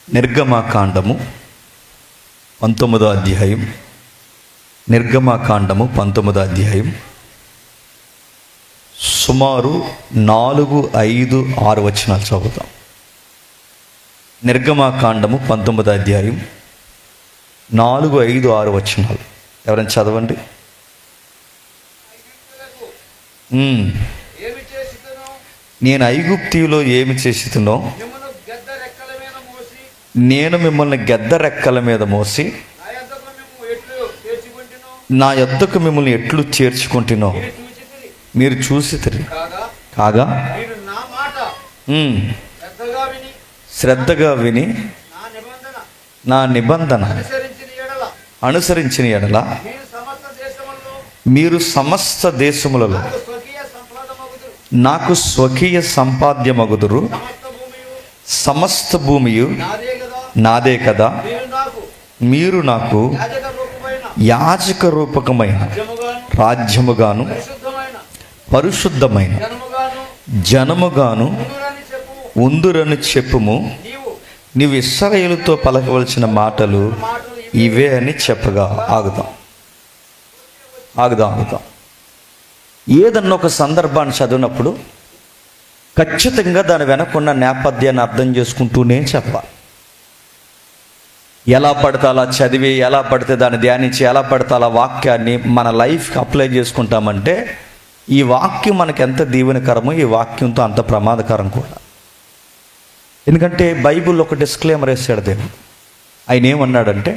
నిర్గమకాండము 19వ అధ్యాయం. నిర్గమకాండము 19వ అధ్యాయం సుమారు 4, 5, 6 వచనాలు చదువుతాం. నిర్గమకాండము 19వ అధ్యాయం 4, 5, 6 వచనాలు ఎవరైనా చదవండి. నేను ఐగుప్తిలో ఏమి చేసితునో నేను మిమ్మల్ని గెద్ద రెక్కల మీద మోసి నా యొద్దకు మిమ్మల్ని ఎట్లు చేర్చుకుంటున్నో మీరు చూసితిరి. కాగా శ్రద్ధగా విని నా నిబంధన అనుసరించిన ఎడల మీరు సమస్త దేశములలో నాకు స్వకీయ సంపాద్యమగుదురు. సమస్త భూమియు నాదే కదా. మీరు నాకు యాజక రూపకమైన రాజ్యముగాను పరిశుద్ధమైన జనముగాను ఉందురని చెప్పుము. నీవు ఇశ్రాయేలుతో పలకవలసిన మాటలు ఇవే అని చెప్పగా ఆగుదాం. ఏదన్నా ఒక సందర్భాన్ని చదివినప్పుడు ఖచ్చితంగా దాని వెనకున్న నేపథ్యాన్ని అర్థం చేసుకుంటూనే చెప్పాలి. ఎలా పడితే అలా చదివి, ఎలా పడితే దాన్ని ధ్యానించి, ఎలా పడితే అలా వాక్యాన్ని మన లైఫ్కి అప్లై చేసుకుంటామంటే ఈ వాక్యం మనకి ఎంత దీవెనకరమో ఈ వాక్యంతో అంత ప్రమాదకరం కూడా. ఎందుకంటే బైబిల్ ఒక డిస్క్లైమర్ వేసాడు దేవుడు. ఆయన ఏమన్నాడంటే,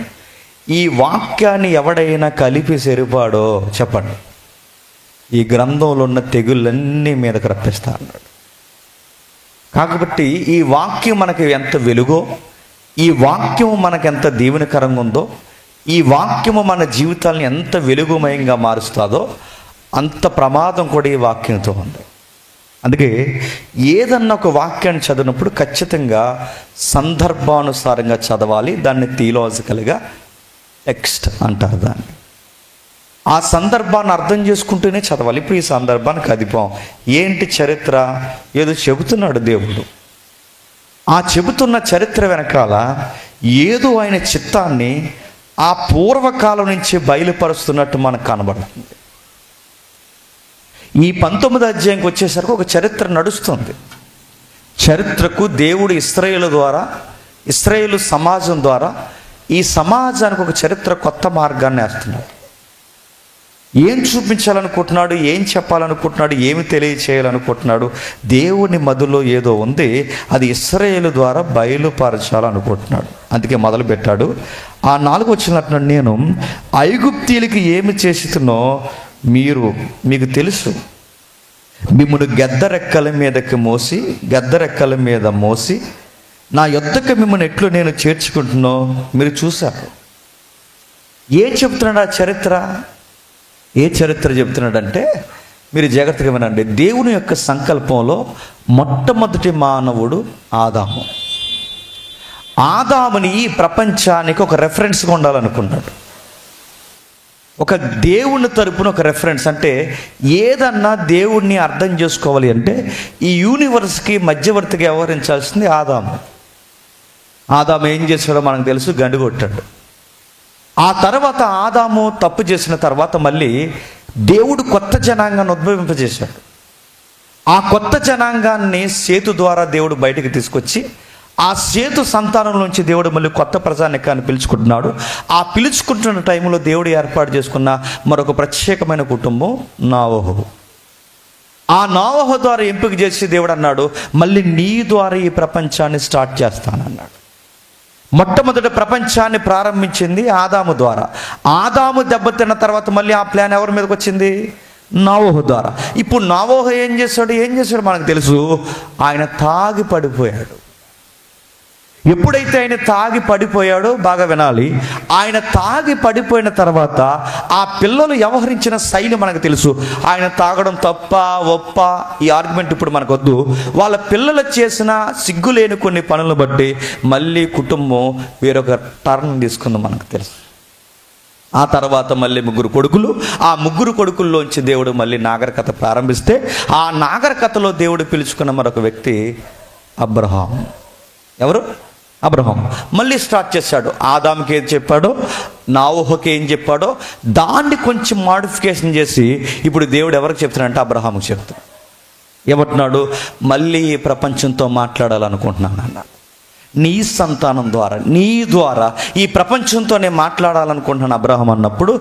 ఈ వాక్యాన్ని ఎవడైనా కలిపి సెరిపాడో చెప్పండి, ఈ గ్రంథంలో ఉన్న తెగుళ్ళన్నీ మీదకి రప్పిస్తా అన్నాడు. కాబట్టి ఈ వాక్యం మనకి ఎంత వెలుగో, ఈ వాక్యము మనకు ఎంత దీవెనకరంగా ఉందో, ఈ వాక్యము మన జీవితాలను ఎంత వెలుగుమయంగా మారుస్తుందో అంత ప్రమాదం కూడా ఈ వాక్యంతో ఉంది. అందుకే ఏదన్నా ఒక వాక్యాన్ని చదివినప్పుడు ఖచ్చితంగా సందర్భానుసారంగా చదవాలి. దాన్ని థియలాజికల్గా టెక్స్ట్ అంటారు దాన్ని. ఆ సందర్భాన్ని అర్థం చేసుకుంటూనే చదవాలి. ఇప్పుడు ఈ సందర్భానికి అదిపోం. ఏంటి చరిత్ర? ఏదో చెబుతున్నాడు దేవుడు. ఆ చెబుతున్న చరిత్ర వెనకాల ఏదో ఆయన చిత్తాన్ని ఆ పూర్వకాలం నుంచి బయలుపరుస్తున్నట్టు మనకు కనబడుతుంది. ఈ 19వ అధ్యాయంకి వచ్చేసరికి ఒక చరిత్ర నడుస్తుంది. చరిత్రకు దేవుడు ఇశ్రాయేలు సమాజం ద్వారా ఈ సమాజానికి ఒక చరిత్ర కొత్త మార్గాన్ని వేస్తున్నాడు. ఏం చూపించాలనుకుంటున్నాడు, ఏం చెప్పాలనుకుంటున్నాడు, ఏమి తెలియచేయాలనుకుంటున్నాడు? దేవుని మధ్యలో ఏదో ఉంది, అది ఇశ్రాయేలు ద్వారా బయలుపరచాలనుకుంటున్నాడు. అందుకే మొదలు పెట్టాడు. ఆ 4 వచ్చినట్టు, నేను ఐగుప్తీయులకి ఏమి చేసినో మీకు తెలుసు. మిమ్మల్ని గెద్ద రెక్కల మీద మోసి నా యొద్దకు మిమ్మల్ని ఎట్లు నేను చేర్చుకుంటున్నో మీరు చూశారు. ఏం చెప్తున్నాడు ఆ చరిత్ర? ఏ చరిత్ర చెప్తున్నాడంటే, మీరు జాగ్రత్తగా వినండి. దేవుని యొక్క సంకల్పంలో మొట్టమొదటి మానవుడు ఆదాముని ఈ ప్రపంచానికి ఒక రెఫరెన్స్గా ఉండాలనుకున్నాడు. ఒక దేవుని తరపున ఒక రెఫరెన్స్. అంటే ఏదన్నా దేవుణ్ణి అర్థం చేసుకోవాలి అంటే ఈ యూనివర్స్కి మధ్యవర్తిగా వ్యవహరించాల్సింది ఆదాము. ఏం చేశాడో మనకు తెలుసు, గండి కొట్టాడు. ఆ తర్వాత ఆదాము తప్పు చేసిన తర్వాత మళ్ళీ దేవుడు కొత్త జనాంగాన్ని ఉద్భవింపజేశాడు. ఆ కొత్త జనాంగాన్ని సేతు ద్వారా దేవుడు బయటికి తీసుకొచ్చి ఆ సేతు సంతానంలోంచి దేవుడు మళ్ళీ కొత్త ప్రజానికాన్ని పిలుచుకుంటున్నాడు. ఆ పిలుచుకుంటున్న టైంలో దేవుడు ఏర్పాటు చేసుకున్న మరొక ప్రత్యేకమైన కుటుంబం నోవహు. ఆ నోవహు ద్వారా ఎంపిక చేసి దేవుడు అన్నాడు, మళ్ళీ నీ ద్వారా ఈ ప్రపంచాన్ని స్టార్ట్ చేస్తానన్నాడు. మొట్టమొదటి ప్రపంచాన్ని ప్రారంభించింది ఆదాము ద్వారా. ఆదాము దెబ్బతిన్న తర్వాత మళ్ళీ ఆ ప్లాన్ ఎవరి మీదకి వచ్చింది? నోవహు ద్వారా. ఇప్పుడు నోవహు ఏం చేశాడు మనకు తెలుసు. ఆయన తాగి పడిపోయాడు. ఎప్పుడైతే ఆయన తాగి పడిపోయాడో బాగా వినాలి, ఆయన తాగి పడిపోయిన తర్వాత ఆ పిల్లలు వ్యవహరించిన శైలి మనకు తెలుసు. ఆయన తాగడం తప్ప ఒప్ప ఈ ఆర్గ్యుమెంట్ ఇప్పుడు మనకు వద్దు. వాళ్ళ పిల్లలు చేసిన సిగ్గులేని కొన్ని పనులను బట్టి మళ్ళీ కుటుంబం వేరొక టర్న్ తీసుకుంది మనకు తెలుసు. ఆ తర్వాత మళ్ళీ 3 కొడుకులు. ఆ 3 కొడుకుల్లోంచి దేవుడు మళ్ళీ నాగరికత ప్రారంభిస్తే ఆ నాగరికతలో దేవుడు పిలుచుకున్న మరొక వ్యక్తి అబ్రహాం. ఎవరు? అబ్రహాం మళ్ళీ స్టార్ట్ చేశాడు. ఆదాముకి ఏది చెప్పాడో, నావోహుకి ఏం చెప్పాడో దాన్ని కొంచెం మాడిఫికేషన్ చేసి ఇప్పుడు దేవుడు ఎవరికి చెప్తున్నాడంటే అబ్రహాముకి చెప్తాడు. ఏమంటున్నాడు? మళ్ళీ ఈ ప్రపంచంతో మాట్లాడాలనుకుంటున్నాను అన్నాడు. నీ సంతానం ద్వారా, నీ ద్వారా ఈ ప్రపంచంతో నేను మాట్లాడాలనుకుంటున్నాను అబ్రహాం అన్నప్పుడు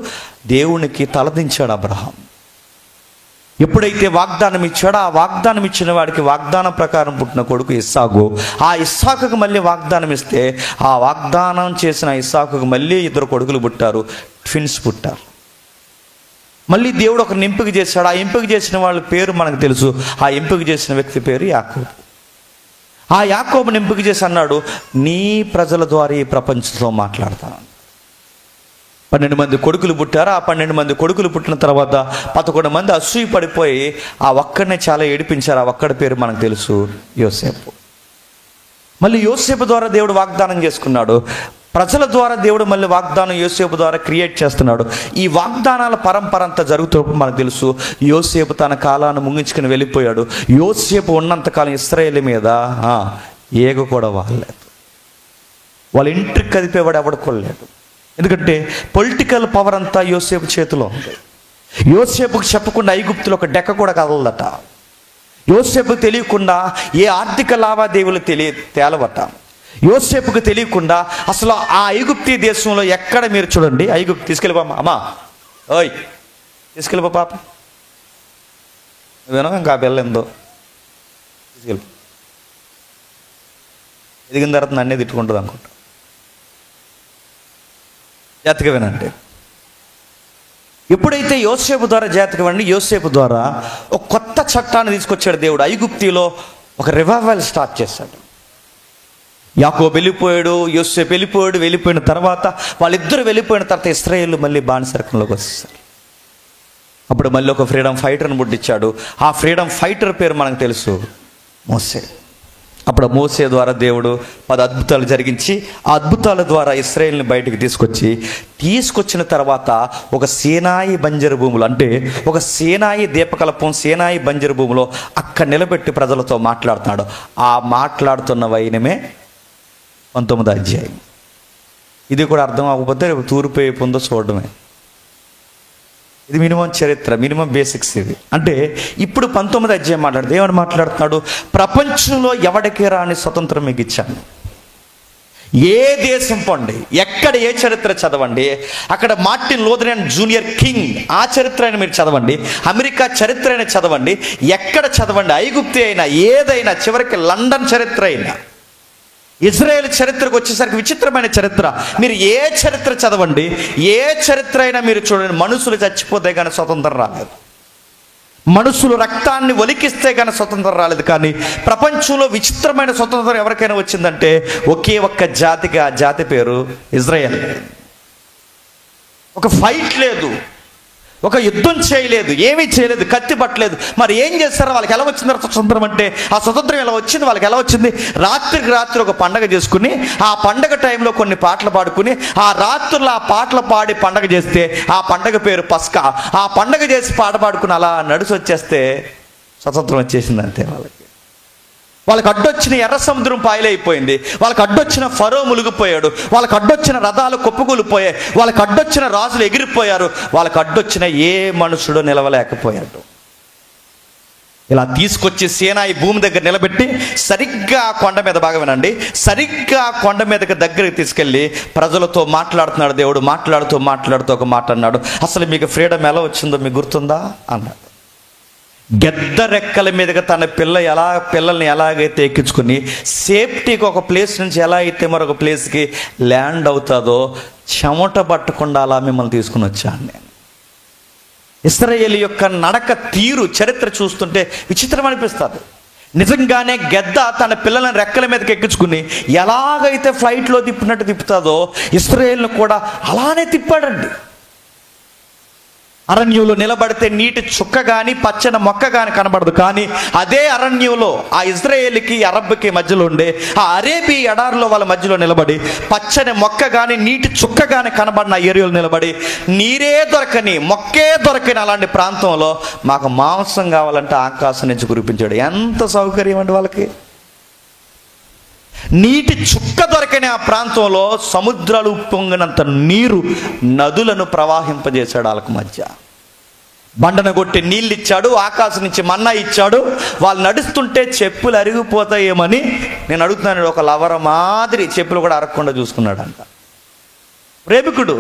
దేవునికి తలదించాడు అబ్రహాం. ఎప్పుడైతే వాగ్దానం ఇచ్చాడో ఆ వాగ్దానం ఇచ్చిన వాడికి వాగ్దానం ప్రకారం పుట్టిన కొడుకు ఇస్సాకు. ఆ ఇస్సాకుకు మళ్ళీ వాగ్దానం ఇస్తే ఆ వాగ్దానం చేసిన ఇస్సాకుకు మళ్ళీ 2 కొడుకులు పుట్టారు, ట్విన్స్ పుట్టారు. మళ్ళీ దేవుడు ఒక ఎంపిక చేశాడు. ఆ ఎంపిక చేసిన వాళ్ళ పేరు మనకు తెలుసు. ఆ ఎంపిక చేసిన వ్యక్తి పేరు యాకోబు. ఆ యాకోబుని ఎంపిక చేసి అన్నాడు, నీ ప్రజల ద్వారా ఈ ప్రపంచంతో మాట్లాడతాను. 12 మంది కొడుకులు పుట్టారు. ఆ 12 మంది కొడుకులు పుట్టిన తర్వాత 11 మంది అసూయ పడిపోయి ఆ ఒక్కడినే చాలా ఏడిపించారు. ఆ ఒక్కడి పేరు మనకు తెలుసు, యోసేపు. మళ్ళీ యోసేపు ద్వారా దేవుడు వాగ్దానం చేసుకున్నాడు. ప్రజల ద్వారా దేవుడు మళ్ళీ వాగ్దానం యోసేపు ద్వారా క్రియేట్ చేస్తున్నాడు. ఈ వాగ్దానాల పరంపర అంతా జరుగుతున్నప్పుడు మనకు తెలుసు యోసేపు తన కాలాన్ని ముగించుకుని వెళ్ళిపోయాడు. యోసేపు ఉన్నంతకాలం ఇశ్రాయేలు మీద ఏగ కూడా వాడలేదు. వాళ్ళ ఇంటికి కదిపేవాడు ఎవడుకోలేదు. ఎందుకంటే పొలిటికల్ పవర్ అంతా యోసేపు చేతిలో ఉంది. యోసేపుకు చెప్పకుండా ఐగుప్తులో ఒక డెక్క కూడా కదలదట. యోసేపుకు తెలియకుండా ఏ ఆర్థిక లావాదేవీలు తేలవట. యోసేపుకు తెలియకుండా అసలు ఆ ఐగుప్తీ దేశంలో ఎక్కడ మీరు చూడండి, ఐగుప్తు తీసుకెళ్ళిపో అమ్మా, ఓయ్ తీసుకెళ్ళిపో పాప, నువ్వేనో ఇంకా ఆ పిల్ల ఎందో తీసుకెళ్ళి, ఎదిగిన తర్వాత నన్నే తిట్టుకుంటుంది అనుకుంటా. జాగ్రత్తగా వినండి. ఎప్పుడైతే యోసేపు ద్వారా జాగ్రత్తగా వినండి, యోసేపు ద్వారా ఒక కొత్త చట్టాన్ని తీసుకొచ్చాడు దేవుడు. ఐగుప్తిలో ఒక రివైవల్ స్టార్ట్ చేశాడు. యాకోబు వెళ్ళిపోయాడు, యోసేపు వెళ్ళిపోయాడు. వెళ్ళిపోయిన తర్వాత వాళ్ళిద్దరూ వెళ్ళిపోయిన తర్వాత ఇశ్రాయేలు మళ్ళీ బానిసరకంలోకి వచ్చేసారు. అప్పుడు మళ్ళీ ఒక ఫ్రీడమ్ ఫైటర్ని పుట్టించాడు. ఆ ఫ్రీడమ్ ఫైటర్ పేరు మనకు తెలుసు, మోసే. అప్పుడు మోసే ద్వారా దేవుడు 10 అద్భుతాలు జరిగించి ఆ అద్భుతాల ద్వారా ఇశ్రాయేల్ని బయటికి తీసుకొచ్చిన తర్వాత ఒక సీనాయి బంజరు భూములు, అంటే ఒక సీనాయి దీపకల్పం, సీనాయి బంజరు భూమిలో అక్కడ నిలబెట్టి ప్రజలతో మాట్లాడుతున్నాడు. ఆ మాట్లాడుతున్న వైనమే 19వ అధ్యాయం. ఇది కూడా అర్థం అవ్వకపోతే రేపు తూర్పు వైపు ఉందో చూడడమే. ఇది మినిమం చరిత్ర, మినిమం బేసిక్స్ ఇది. అంటే ఇప్పుడు 19వ అధ్యాయం మాట్లాడుతూ ఏమని మాట్లాడుతున్నాడు? ప్రపంచంలో ఎవడికి రాని స్వతంత్రం మీకు ఇచ్చాను. ఏ దేశం పొండి, ఎక్కడ ఏ చరిత్ర చదవండి, అక్కడ మార్టిన్ లూథరన్ జూనియర్ కింగ్ ఆ చరిత్ర అయినా మీరు చదవండి, అమెరికా చరిత్ర అయినా చదవండి, ఎక్కడ చదవండి, ఐగుప్తి అయినా ఏదైనా, చివరికి లండన్ చరిత్ర అయినా, ఇజ్రాయేల్ చరిత్రకు వచ్చేసరికి విచిత్రమైన చరిత్ర. మీరు ఏ చరిత్ర చదవండి, ఏ చరిత్ర అయినా మీరు చూడండి, మనుషులు చచ్చిపోతే కానీ స్వతంత్రం రాలేదు, మనుషులు రక్తాన్ని ఒలికిస్తే కానీ స్వతంత్రం రాలేదు. కానీ ప్రపంచంలో విచిత్రమైన స్వతంత్రం ఎవరికైనా వచ్చిందంటే ఒకే ఒక్క జాతికి, ఆ జాతి పేరు ఇజ్రాయేల్. ఒక ఫైట్ లేదు, ఒక యుద్ధం చేయలేదు, ఏమీ చేయలేదు, కత్తి పట్టలేదు. మరి ఏం చేస్తారో వాళ్ళకి ఎలా వచ్చింది స్వతంత్రం అంటే, ఆ స్వతంత్రం ఎలా వచ్చింది, వాళ్ళకి ఎలా వచ్చింది? రాత్రికి రాత్రి ఒక పండగ చేసుకుని ఆ పండగ టైంలో కొన్ని పాటలు పాడుకుని ఆ రాత్రుల్లో ఆ పాటలు పాడి పండగ చేస్తే ఆ పండగ పేరు పస్కా. ఆ పండగ చేసి పాట పాడుకుని అలా నడిచి వచ్చేస్తే స్వతంత్రం వచ్చేసింది అంతే. వాళ్ళకి అడ్డొచ్చిన ఎర్ర సముద్రం పాయలైపోయింది, వాళ్ళకి అడ్డొచ్చిన ఫరో మునిగిపోయాడు, వాళ్ళకి అడ్డొచ్చిన రథాలు కుప్పకూలిపోయాయి, వాళ్ళకి అడ్డొచ్చిన రాజులు ఎగిరిపోయారు, వాళ్ళకి అడ్డొచ్చిన ఏ మనుషుడు నిలవలేకపోయాడు. ఇలా తీసుకొచ్చి సీనాయి భూమి దగ్గర నిలబెట్టి సరిగ్గా కొండ మీద, బాగా వినండి, సరిగ్గా కొండ మీదకి దగ్గరికి తీసుకెళ్ళి ప్రజలతో మాట్లాడుతున్నాడు దేవుడు. మాట్లాడుతూ ఒక మాట అన్నాడు, అసలు మీకు ఫ్రీడమ్ ఎలా వచ్చిందో మీకు గుర్తుందా అన్నాడు. గెద్ద రెక్కల మీదగా తన పిల్లల్ని ఎలాగైతే ఎక్కించుకుని సేఫ్టీకి ఒక ప్లేస్ నుంచి ఎలా అయితే మరొక ప్లేస్కి ల్యాండ్ అవుతుందో చెమట పట్టకుండా అలా మిమ్మల్ని తీసుకుని వచ్చాను నేను. ఇశ్రాయేలు యొక్క నడక తీరు చరిత్ర చూస్తుంటే విచిత్రం అనిపిస్తుంది. నిజంగానే గెద్ద తన పిల్లలను రెక్కల మీదకి ఎక్కించుకుని ఎలాగైతే ఫ్లైట్లో తిప్పినట్టు తిప్పుతుందో ఇశ్రాయేలును కూడా అలానే తిప్పాడండి. అరణ్యంలో నిలబడితే నీటి చుక్క కానీ పచ్చని మొక్క కానీ కనబడదు. కానీ అదే అరణ్యంలో ఆ ఇజ్రాయేలుకి అరబ్బుకి మధ్యలో ఉండే ఆ అరేబీ ఎడారిలో వాళ్ళ మధ్యలో నిలబడి పచ్చని మొక్క కానీ నీటి చుక్క కానీ కనబడిన ఏరియాలో నిలబడి నీరే దొరకని, మొక్కే దొరకని అలాంటి ప్రాంతంలో మాకు మాంసం కావాలంటే ఆకాశం నుంచి కురిపించాడు. ఎంత సౌకర్యం అండి వాళ్ళకి. నీటి చుక్క దొరకని ఆ ప్రాంతంలో సముద్రాలు పొంగినంత నీరు, నదులను ప్రవాహింపజేశాడు వాళ్ళకి మధ్య. బండను కొట్టి నీళ్ళు ఇచ్చాడు, ఆకాశం నుంచి మన్నా ఇచ్చాడు. వాళ్ళు నడుస్తుంటే చెప్పులు అరిగిపోతాయేమని నేను అడుగుతున్నాను, ఒక లవర మాదిరి చెప్పులు కూడా అరగకుండా చూసుకున్నాడంట. ప్రేమికుడు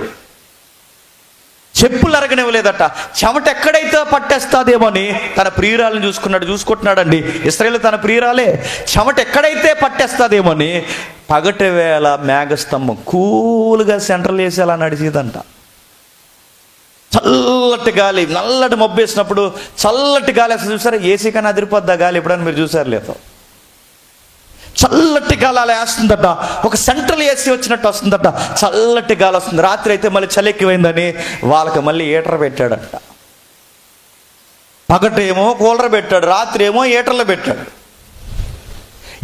చెప్పులు అరగనివ్వలేదట. చెమట ఎక్కడైతే పట్టేస్తాదేమోని తన ప్రియురాలను చూసుకుంటున్నాడండి. ఇశ్రాయేలు తన ప్రియురాలే. చెమట ఎక్కడైతే పట్టేస్తాదేమోని పగటి వేళ మేఘస్తంభం కూల్గా సెంట్రల్ వేసి అలా నడిచేదంట. చల్లటి గాలి, నల్లటి మబ్బు వేసినప్పుడు చల్లటి గాలి అసలు చూసారా? ఏసీ కన్నా అదిరిపోద్దా గాలి? ఎప్పుడైనా మీరు చూసారు లేదు? చల్లటి గాలి అలా వేస్తుందట. ఒక సెంట్రల్ ఏసీ వచ్చినట్టు వస్తుందట. చల్లటి గాలి వస్తుంది. రాత్రి అయితే మళ్ళీ చలి ఎక్కువైందని వాళ్ళకి మళ్ళీ హీటర్ పెట్టాడంట. పగటేమో కూలర్ పెట్టాడు, రాత్రి ఏమో హీటర్లు పెట్టాడు.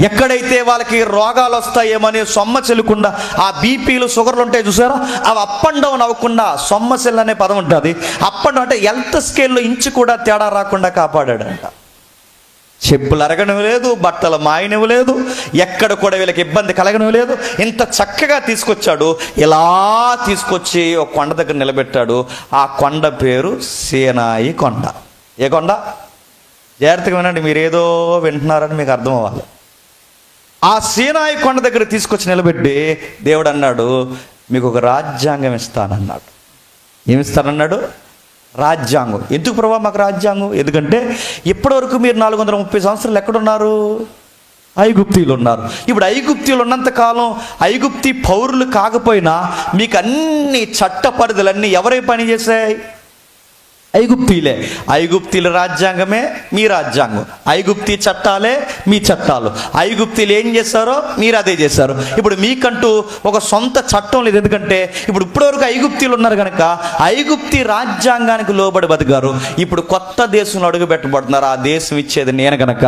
ఎక్కడైతే వాళ్ళకి రోగాలు వస్తాయేమని సొమ్మ చెల్లకుండా, ఆ బీపీలు షుగర్లు ఉంటాయి చూసారా, అవి అప్ అండ్ డౌన్ అవ్వకుండా, సొమ్మ సెల్ అనే పదం ఉంటుంది, అప్ అండ్ డౌన్ అంటే హెల్త్ స్కేల్లో ఇంచు కూడా తేడా రాకుండా కాపాడాడంట. చెప్పులు అరగనివ్వలేదు, బట్టలు మాయనివ్వలేదు, ఎక్కడ కూడా వీళ్ళకి ఇబ్బంది కలగనివ్వలేదు. ఇంత చక్కగా తీసుకొచ్చాడు. ఇలా తీసుకొచ్చి ఒక కొండ దగ్గర నిలబెట్టాడు. ఆ కొండ పేరు సీనాయి కొండ. ఏ కొండ? జాగ్రత్తగా వినండి, మీరు ఏదో వింటున్నారని మీకు అర్థం అవ్వాలి. ఆ సీనాయి కొండ దగ్గర తీసుకొచ్చి నిలబెట్టి దేవుడు అన్నాడు, మీకు ఒక రాజ్యాంగం ఇస్తానన్నాడు. ఏమిస్తానన్నాడు? రాజ్యాంగం. ఎందుకు ప్రభా మాకు రాజ్యాంగం? ఎందుకంటే ఇప్పటివరకు మీరు 430 సంవత్సరాలు ఎక్కడున్నారు? ఐగుప్తీలు ఉన్నారు. ఇప్పుడు ఐగుప్తీలు ఉన్నంతకాలం ఐగుప్తీ పౌరులు కాకపోయినా మీకు అన్ని చట్ట పరిధులన్నీ ఎవరై పని చేశాయి? ఐగుప్తీలే. ఐగుప్తీల రాజ్యాంగమే మీ రాజ్యాంగం, ఐగుప్తీ చట్టాలే మీ చట్టాలు. ఐగుప్తీలు ఏం చేశారో మీరు అదే చేశారు. ఇప్పుడు మీకంటూ ఒక సొంత చట్టం లేదు. ఎందుకంటే ఇప్పటివరకు ఐగుప్తీలు ఉన్నారు కనుక ఐగుప్తీ రాజ్యాంగానికి లోబడి బతికారు. ఇప్పుడు కొత్త దేశంలో అడుగు పెట్టబడుతున్నారు. ఆ దేశం ఇచ్చేది నేను కనుక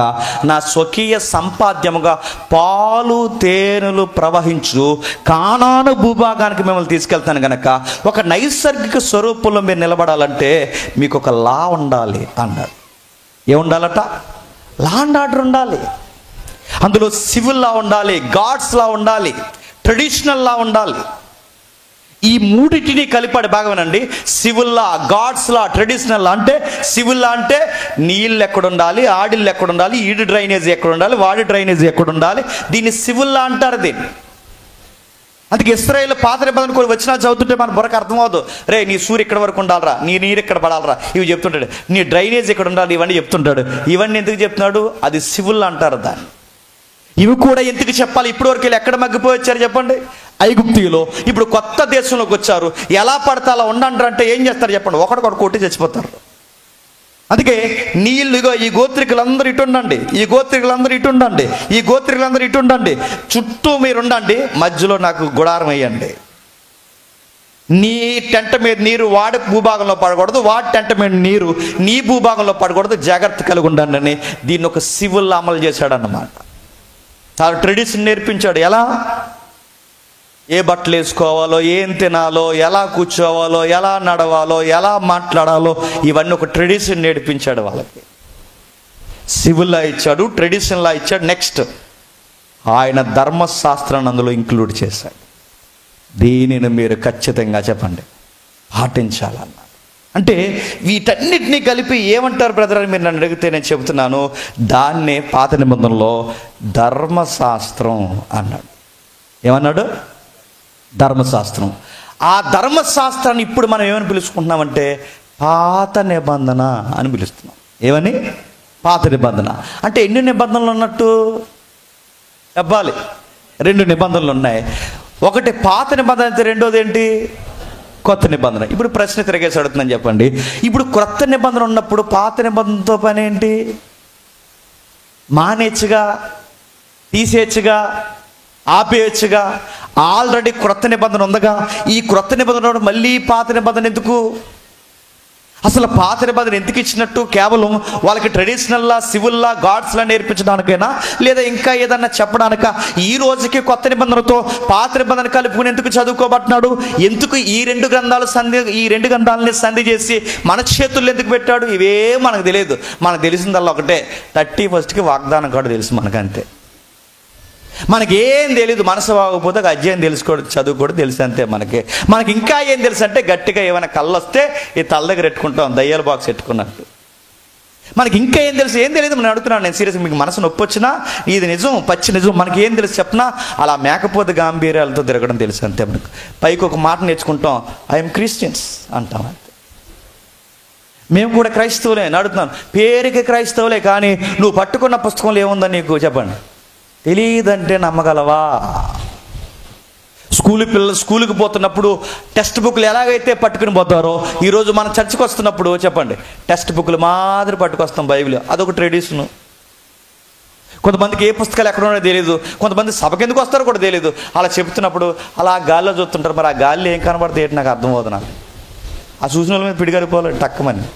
నా స్వకీయ సంపాద్యముగా పాలు తేనెలు ప్రవహించు కానాను భూభాగానికి మిమ్మల్ని తీసుకెళ్తాను కనుక ఒక నైసర్గిక స్వరూపంలో మీరు నిలబడాలంటే మీకు ఒక లా ఉండాలి అన్నాడు. ఏముండాలట? లా అండ్ ఆర్డర్ ఉండాలి. అందులో సివిల్ లా ఉండాలి, గాడ్స్ లా ఉండాలి, ట్రెడిషనల్ లా ఉండాలి. ఈ మూడింటిని కలిపాడు. బాగా వినండి, civil law, God's law, traditional law. అంటే సివిల్ లా అంటే నీళ్ళు ఎక్కడ ఉండాలి, ఆడిళ్ళు ఎక్కడ ఉండాలి, ఈడి డ్రైనేజ్ ఎక్కడ ఉండాలి, వాడి డ్రైనేజ్ ఎక్కడ ఉండాలి, దీన్ని సివిల్ లా అంటారు. దీన్ని అందుకే ఇశ్రాయేలు పాత నిబంధన కూడా వచ్చినా చదువుతుంటే మన బుర్రకు అర్థమవుతుంది. రే నీ సూర్యు ఇక్కడ వరకు ఉండాలరా, నీ నీరు ఇక్కడ పడాలరా, ఇవి చెప్తుంటాడు. నీ డ్రైనేజ్ ఇక్కడ ఉండాలి, ఇవన్నీ చెప్తుంటాడు. ఇవన్నీ ఎందుకు చెప్తున్నాడు? అది సివిల్ అంటారు దాన్ని. ఇవి కూడా ఎందుకు చెప్పాలి? ఇప్పటి వరకు వీళ్ళు ఎక్కడ మగ్గిపోయి వచ్చారు చెప్పండి? ఐగుప్తీలో. ఇప్పుడు కొత్త దేశంలోకి వచ్చారు. ఎలా పడతా అలా ఉండంటారు అంటే ఏం చేస్తారు చెప్పండి? ఒకటికొకటి కొట్టి చచ్చిపోతారు. అందుకే నీళ్ళు ఇగో ఈ గోత్రికులందరూ ఇటు ఉండండి, ఈ గోత్రికులందరూ ఇటు ఉండండి, ఈ గోత్రికులందరూ ఇటు ఉండండి, చుట్టూ మీరు ఉండండి, మధ్యలో నాకు గుడారం వేయండి. నీ టెంట మీద నీరు వాడి భూభాగంలో పడకూడదు, వాడి టెంట మీద నీరు నీ భూభాగంలో పడకూడదు, జాగ్రత్త కలిగి ఉండండి అని దీన్ని ఒక సివిల్ అమలు చేశాడు అన్నమాట. చాలా ట్రెడిషన్ నేర్పించాడు. ఎలా ఏ బట్టలు వేసుకోవాలో, ఏం తినాలో, ఎలా కూర్చోవాలో, ఎలా నడవాలో, ఎలా మాట్లాడాలో, ఇవన్నీ ఒక ట్రెడిషన్ నేర్పించాడు వాళ్ళకి. సివిల్లా ఇచ్చాడు, ట్రెడిషన్లా ఇచ్చాడు. నెక్స్ట్ ఆయన ధర్మశాస్త్రాన్ని అందులో ఇంక్లూడ్ చేశాడు. దీనిని మీరు ఖచ్చితంగా చెప్పండి పాటించాలన్నాడు. అంటే వీటన్నిటినీ కలిపి ఏమంటారు బ్రదర్ అని మీరు నన్ను అడిగితే నేను చెబుతున్నాను, దాన్నే పాత నిబంధనలో ధర్మశాస్త్రం అన్నాడు. ఏమన్నాడు? ధర్మశాస్త్రం. ఆ ధర్మశాస్త్రాన్ని ఇప్పుడు మనం ఏమని పిలుచుకుంటున్నామంటే పాత నిబంధన అని పిలుస్తున్నాం. ఏమని? పాత నిబంధన. అంటే ఎన్ని నిబంధనలు ఉన్నట్టు చెప్పాలి? 2 నిబంధనలు ఉన్నాయి. ఒకటి పాత నిబంధన అయితే రెండోది ఏంటి? కొత్త నిబంధన. ఇప్పుడు ప్రశ్న తిరిగేసి అడుగుతుందని చెప్పండి. ఇప్పుడు కొత్త నిబంధన ఉన్నప్పుడు పాత నిబంధనతో పని ఏంటి? మానేచ్చుగా, తీసేచ్చుగా, ఆపేయచ్చుగా. ఆల్రెడీ క్రొత్త నిబంధన ఉందగా. ఈ క్రొత్త నిబంధన మళ్ళీ పాత నిబంధన ఎందుకు? అసలు పాత నిబంధన ఎందుకు ఇచ్చినట్టు? కేవలం వాళ్ళకి ట్రెడిషనల్లా, సివిల్లా, గాడ్స్లా నేర్పించడానికైనా, లేదా ఇంకా ఏదన్నా చెప్పడానిక? ఈ రోజుకి కొత్త నిబంధనతో పాత నిబంధన కలుపుకుని ఎందుకు చదువుకోబట్టినాడు? ఎందుకు ఈ 2 గ్రంథాలని సంధి చేసి మన చేతుల్లో ఎందుకు పెట్టాడు? ఇవే మనకు తెలియదు. మనకు తెలిసిందల్లా ఒకటే, 31st వాగ్దానం కూడా తెలుసు మనకంతే. మనకేం తెలియదు, మనసు బాగోకపోతే ఒక అధ్యాయం తెలుసుకోవడం, చదువు కూడా తెలుసు అంతే. మనకి ఇంకా ఏం తెలుసు అంటే గట్టిగా ఏమైనా కళ్ళు వస్తే ఈ తల దగ్గర పెట్టుకుంటాం, దయ్యాల బాక్స్ పెట్టుకున్నట్టు. మనకి ఇంకా ఏం తెలుసు? ఏం తెలియదు. నేను అడుగుతున్నాను, నేను సీరియస్గా, మీకు మనసు నొప్పి వచ్చినా ఇది నిజం, పచ్చి నిజం. మనకి ఏం తెలుసు చెప్పనా? అలా మేకపోతే గాంభీర్యాలతో తిరగడం తెలుసు అంతే. మనకు పైకి ఒక మాట నేర్చుకుంటాం, ఐఎమ్ క్రిస్టియన్స్ అంటాం అంతే. మేము కూడా క్రైస్తవులే అడుగుతున్నాను, పేరుకి క్రైస్తవులే, కానీ నువ్వు పట్టుకున్న పుస్తకంలో ఏముందని నీకు చెప్పండి తెలియదంటే నమ్మగలవా? స్కూల్కి పోతున్నప్పుడు టెక్స్ట్ బుక్లు ఎలాగైతే పట్టుకుని పోతారో, ఈరోజు మన చర్చికి వస్తున్నప్పుడు చెప్పండి టెక్స్ట్ బుక్లు మాదిరి పట్టుకొస్తాం బైబిల్. అదొక ట్రెడిషను. కొంతమందికి ఏ పుస్తకాలు ఎక్కడ ఉన్నాయో తెలియదు, కొంతమంది సభకి ఎందుకు వస్తారో కూడా తెలియదు. అలా చెప్తున్నప్పుడు అలా గాల్లో చూస్తుంటారు. మరి ఆ గాలిలో ఏం కనబడితే ఏంటి నాకు అర్థమవుతుంది. నాకు ఆ చూసిన వాళ్ళ మీద పిడిగారిపోవాలి టక్కమని.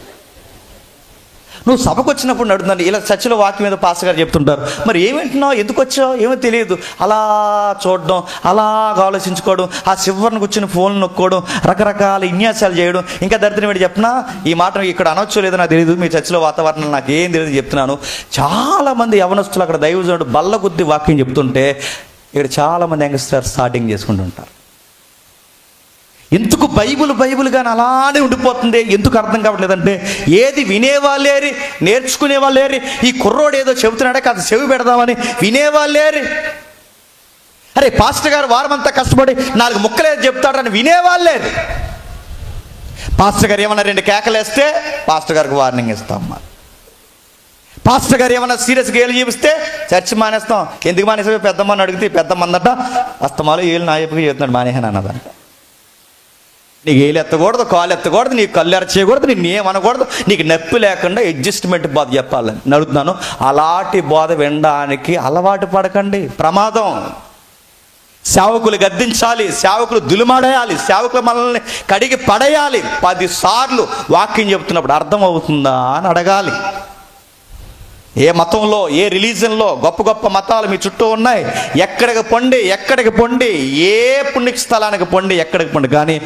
నువ్వు సభకు వచ్చినప్పుడు నడుతున్నాను, ఇలా చర్చిలో వాక్యం మీద పాస్టర్ గారు చెప్తుంటారు, మరి ఏమింటున్నావు, ఎందుకు వచ్చావు, ఏమో తెలియదు. అలా చూడడం, అలాగా ఆలోచించుకోవడం, ఆ చివరిని కూర్చొని ఫోన్ నొక్కోవడం, రకరకాల విన్యాసాలు చేయడం. ఇంకా దరిద్రం ఏంటి చెప్పినా, ఈ మాట ఇక్కడ అనొచ్చో లేదో నాకు తెలియదు, మీ చర్చిలో వాతావరణం నాకు ఏం తెలియదు చెప్తున్నాను. చాలామంది యవనస్తులు అక్కడ దైవజనుడు బల్ల కొద్ది వాక్యం చెప్తుంటే ఇక్కడ చాలామంది యంగ్స్టర్ స్టార్టింగ్ చేసుకుంటుంటారు. ఎందుకు బైబుల్ కానీ అలానే ఉండిపోతుంది? ఎందుకు అర్థం కావట్లేదంటే, ఏది వినేవాళ్ళేరి, నేర్చుకునేవాళ్ళేరి. ఈ కుర్రోడు ఏదో చెబుతున్నాడే కాదు చెవి పెడదామని వినేవాళ్ళేరి. అరే పాస్టర్ గారు వారమంతా కష్టపడి 4 ముక్కలేదో చెప్తాడని వినేవాళ్ళేరి. పాస్టర్ గారు ఏమన్నా 2 కేకలేస్తే పాస్టర్ గారికి వార్నింగ్ ఇస్తాం. పాస్టర్ గారు ఏమన్నా సీరియస్గా ఏళ్ళు చూపిస్తే చర్చి మానేస్తాం. ఎందుకు మానేసే? పెద్దమ్మని అడిగితే పెద్దమ్మందట అస్తమాలు ఏళ్ళు నాయకుగా చెబుతున్నాడు మానేహాను అన్నదంట. నీకు ఏలు ఎత్తకూడదు, కాలు ఎత్తకూడదు, నీకు కళ్ళు ఎరచేయకూడదు, నీకు ఏమనకూడదు, నీకు నొప్పి లేకుండా అడ్జస్ట్మెంట్ బోధ చెప్పాలని నడుపుతున్నాను. అలాంటి బోధ వినడానికి అలవాటు పడకండి, ప్రమాదం. సేవకులు గద్దించాలి, సేవకులు దులుమాడేయాలి, సేవకులు మనల్ని కడిగి పడేయాలి. 10 సార్లు వాక్యం చెబుతున్నప్పుడు అర్థం అవుతుందా అని అడగాలి. ఏ మతంలో, ఏ రిలీజన్లో, గొప్ప మతాలు మీ చుట్టూ ఉన్నాయి. ఎక్కడికి పొండి, ఏ పుణ్య స్థలానికి పొండి, ఎక్కడికి పొండి, కానీ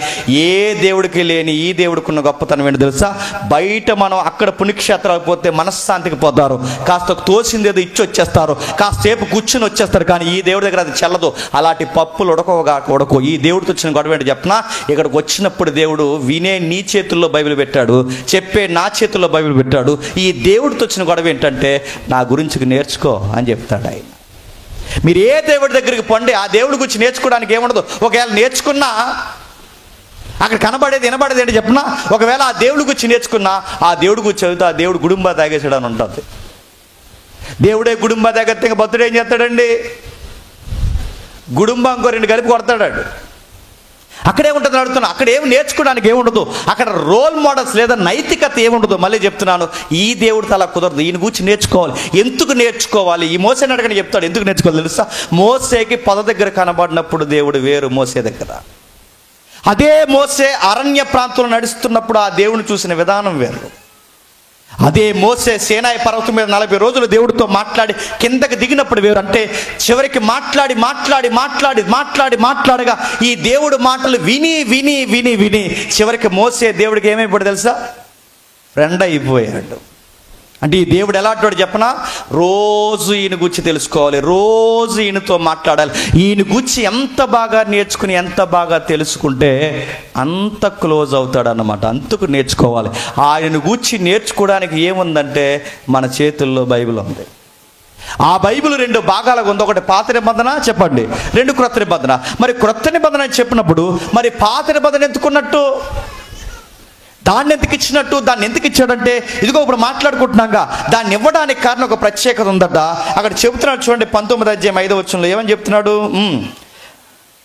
ఏ దేవుడికి లేని ఈ దేవుడికి ఉన్న గొప్పతనం ఏంటి తెలుసా? బయట మనం అక్కడ పుణ్యక్షేత్రాలకు పోతే మనశ్శాంతికి పోతారు, కాస్త తోసింది ఏదో ఇచ్చి వచ్చేస్తారు, కాసేపు కూర్చుని వచ్చేస్తారు. కానీ ఈ దేవుడి దగ్గర అది చెల్లదు. అలాంటి పప్పులు ఉడకో. ఈ దేవుడితో వచ్చిన గొడవ ఏంటి చెప్పనా? ఇక్కడికి వచ్చినప్పుడు దేవుడు వినే నీ చేతుల్లో బైబిల్ పెట్టాడు, చెప్పే నా చేతుల్లో బైబిల్ పెట్టాడు. ఈ దేవుడితో వచ్చిన గొడవ ఏంటంటే, నా గురించి నేర్చుకో అని చెప్తాడు ఆయన. మీరు ఏ దేవుడి దగ్గరికి పొండి, ఆ దేవుడి గురించి నేర్చుకోవడానికి ఏముండదు. ఒకవేళ నేర్చుకున్నా అక్కడ కనబడేది వినబడేది ఏంటి చెప్పినా, ఒకవేళ ఆ దేవుడి గురించి నేర్చుకున్నా, ఆ దేవుడి గురించి చదివితే ఆ దేవుడు గుడుంబా తాగేసాడు అని ఉంటుంది. దేవుడే గుడుంబా తాగేస్తే ఇంకా భక్తుడు ఏం చేస్తాడండి? గుడుంబా ఇంకో 2 కలిపి కొడతాడు. అక్కడే ఉంటుంది అడుగుతున్నా. అక్కడ ఏమి నేర్చుకోవడానికి ఏముండదు. అక్కడ రోల్ మోడల్స్ లేదా నైతికత ఏముండదు. మళ్ళీ చెప్తున్నాను, ఈ దేవుడితో అలా కుదరదు. ఈయన గురించి నేర్చుకోవాలి. ఎందుకు నేర్చుకోవాలి? ఈ మోసేని అడగని చెప్తాడు. ఎందుకు నేర్చుకోవాలి తెలుసా? మోసేకి పొద దగ్గర కనబడినప్పుడు దేవుడు వేరు, మోసే దగ్గర. అదే మోసే అరణ్య ప్రాంతంలో నడుస్తున్నప్పుడు ఆ దేవుని చూసిన విధానం వేరు. అదే మోసే సేనాయి పర్వతం మీద 40 రోజులు దేవుడితో మాట్లాడి కిందకి దిగినప్పుడు వేరు. అంటే చివరికి మాట్లాడగా ఈ దేవుడు మాటలు విని చివరికి మోసే దేవుడికి ఏమైపోయాడు తెలుసా? ఫ్రెండ్ అయిపోయాడు. అంటే ఈ దేవుడు ఎలాంటి చెప్పనా? రోజు ఈయన గురించి తెలుసుకోవాలి, రోజు ఈయనతో మాట్లాడాలి. ఈయన గురించి ఎంత బాగా నేర్చుకుని, ఎంత బాగా తెలుసుకుంటే అంత క్లోజ్ అవుతాడు అన్నమాట. అంతకు నేర్చుకోవాలి. ఆయన గురించి నేర్చుకోవడానికి ఏముందంటే మన చేతుల్లో బైబిల్ ఉంది. ఆ బైబిల్ 2 భాగాలుగా ఉంది. ఒకటి పాత నిబంధన చెప్పండి, 2 క్రొత్త నిబంధన. మరి క్రొత్త నిబంధన చెప్పినప్పుడు మరి పాత నిబంధన ఎందుకున్నట్టు, దాన్ని ఎందుకు ఇచ్చినట్టు, దాన్ని ఎందుకు ఇచ్చాడంటే, ఇదిగో ఇప్పుడు మాట్లాడుకుంటున్నాగా, దాన్ని ఇవ్వడానికి కారణం ఒక ప్రత్యేకత ఉందట. అక్కడ చెబుతున్నాడు చూడండి, 19వ అధ్యాయం 5వ వచనంలో ఏమని చెప్తున్నాడు?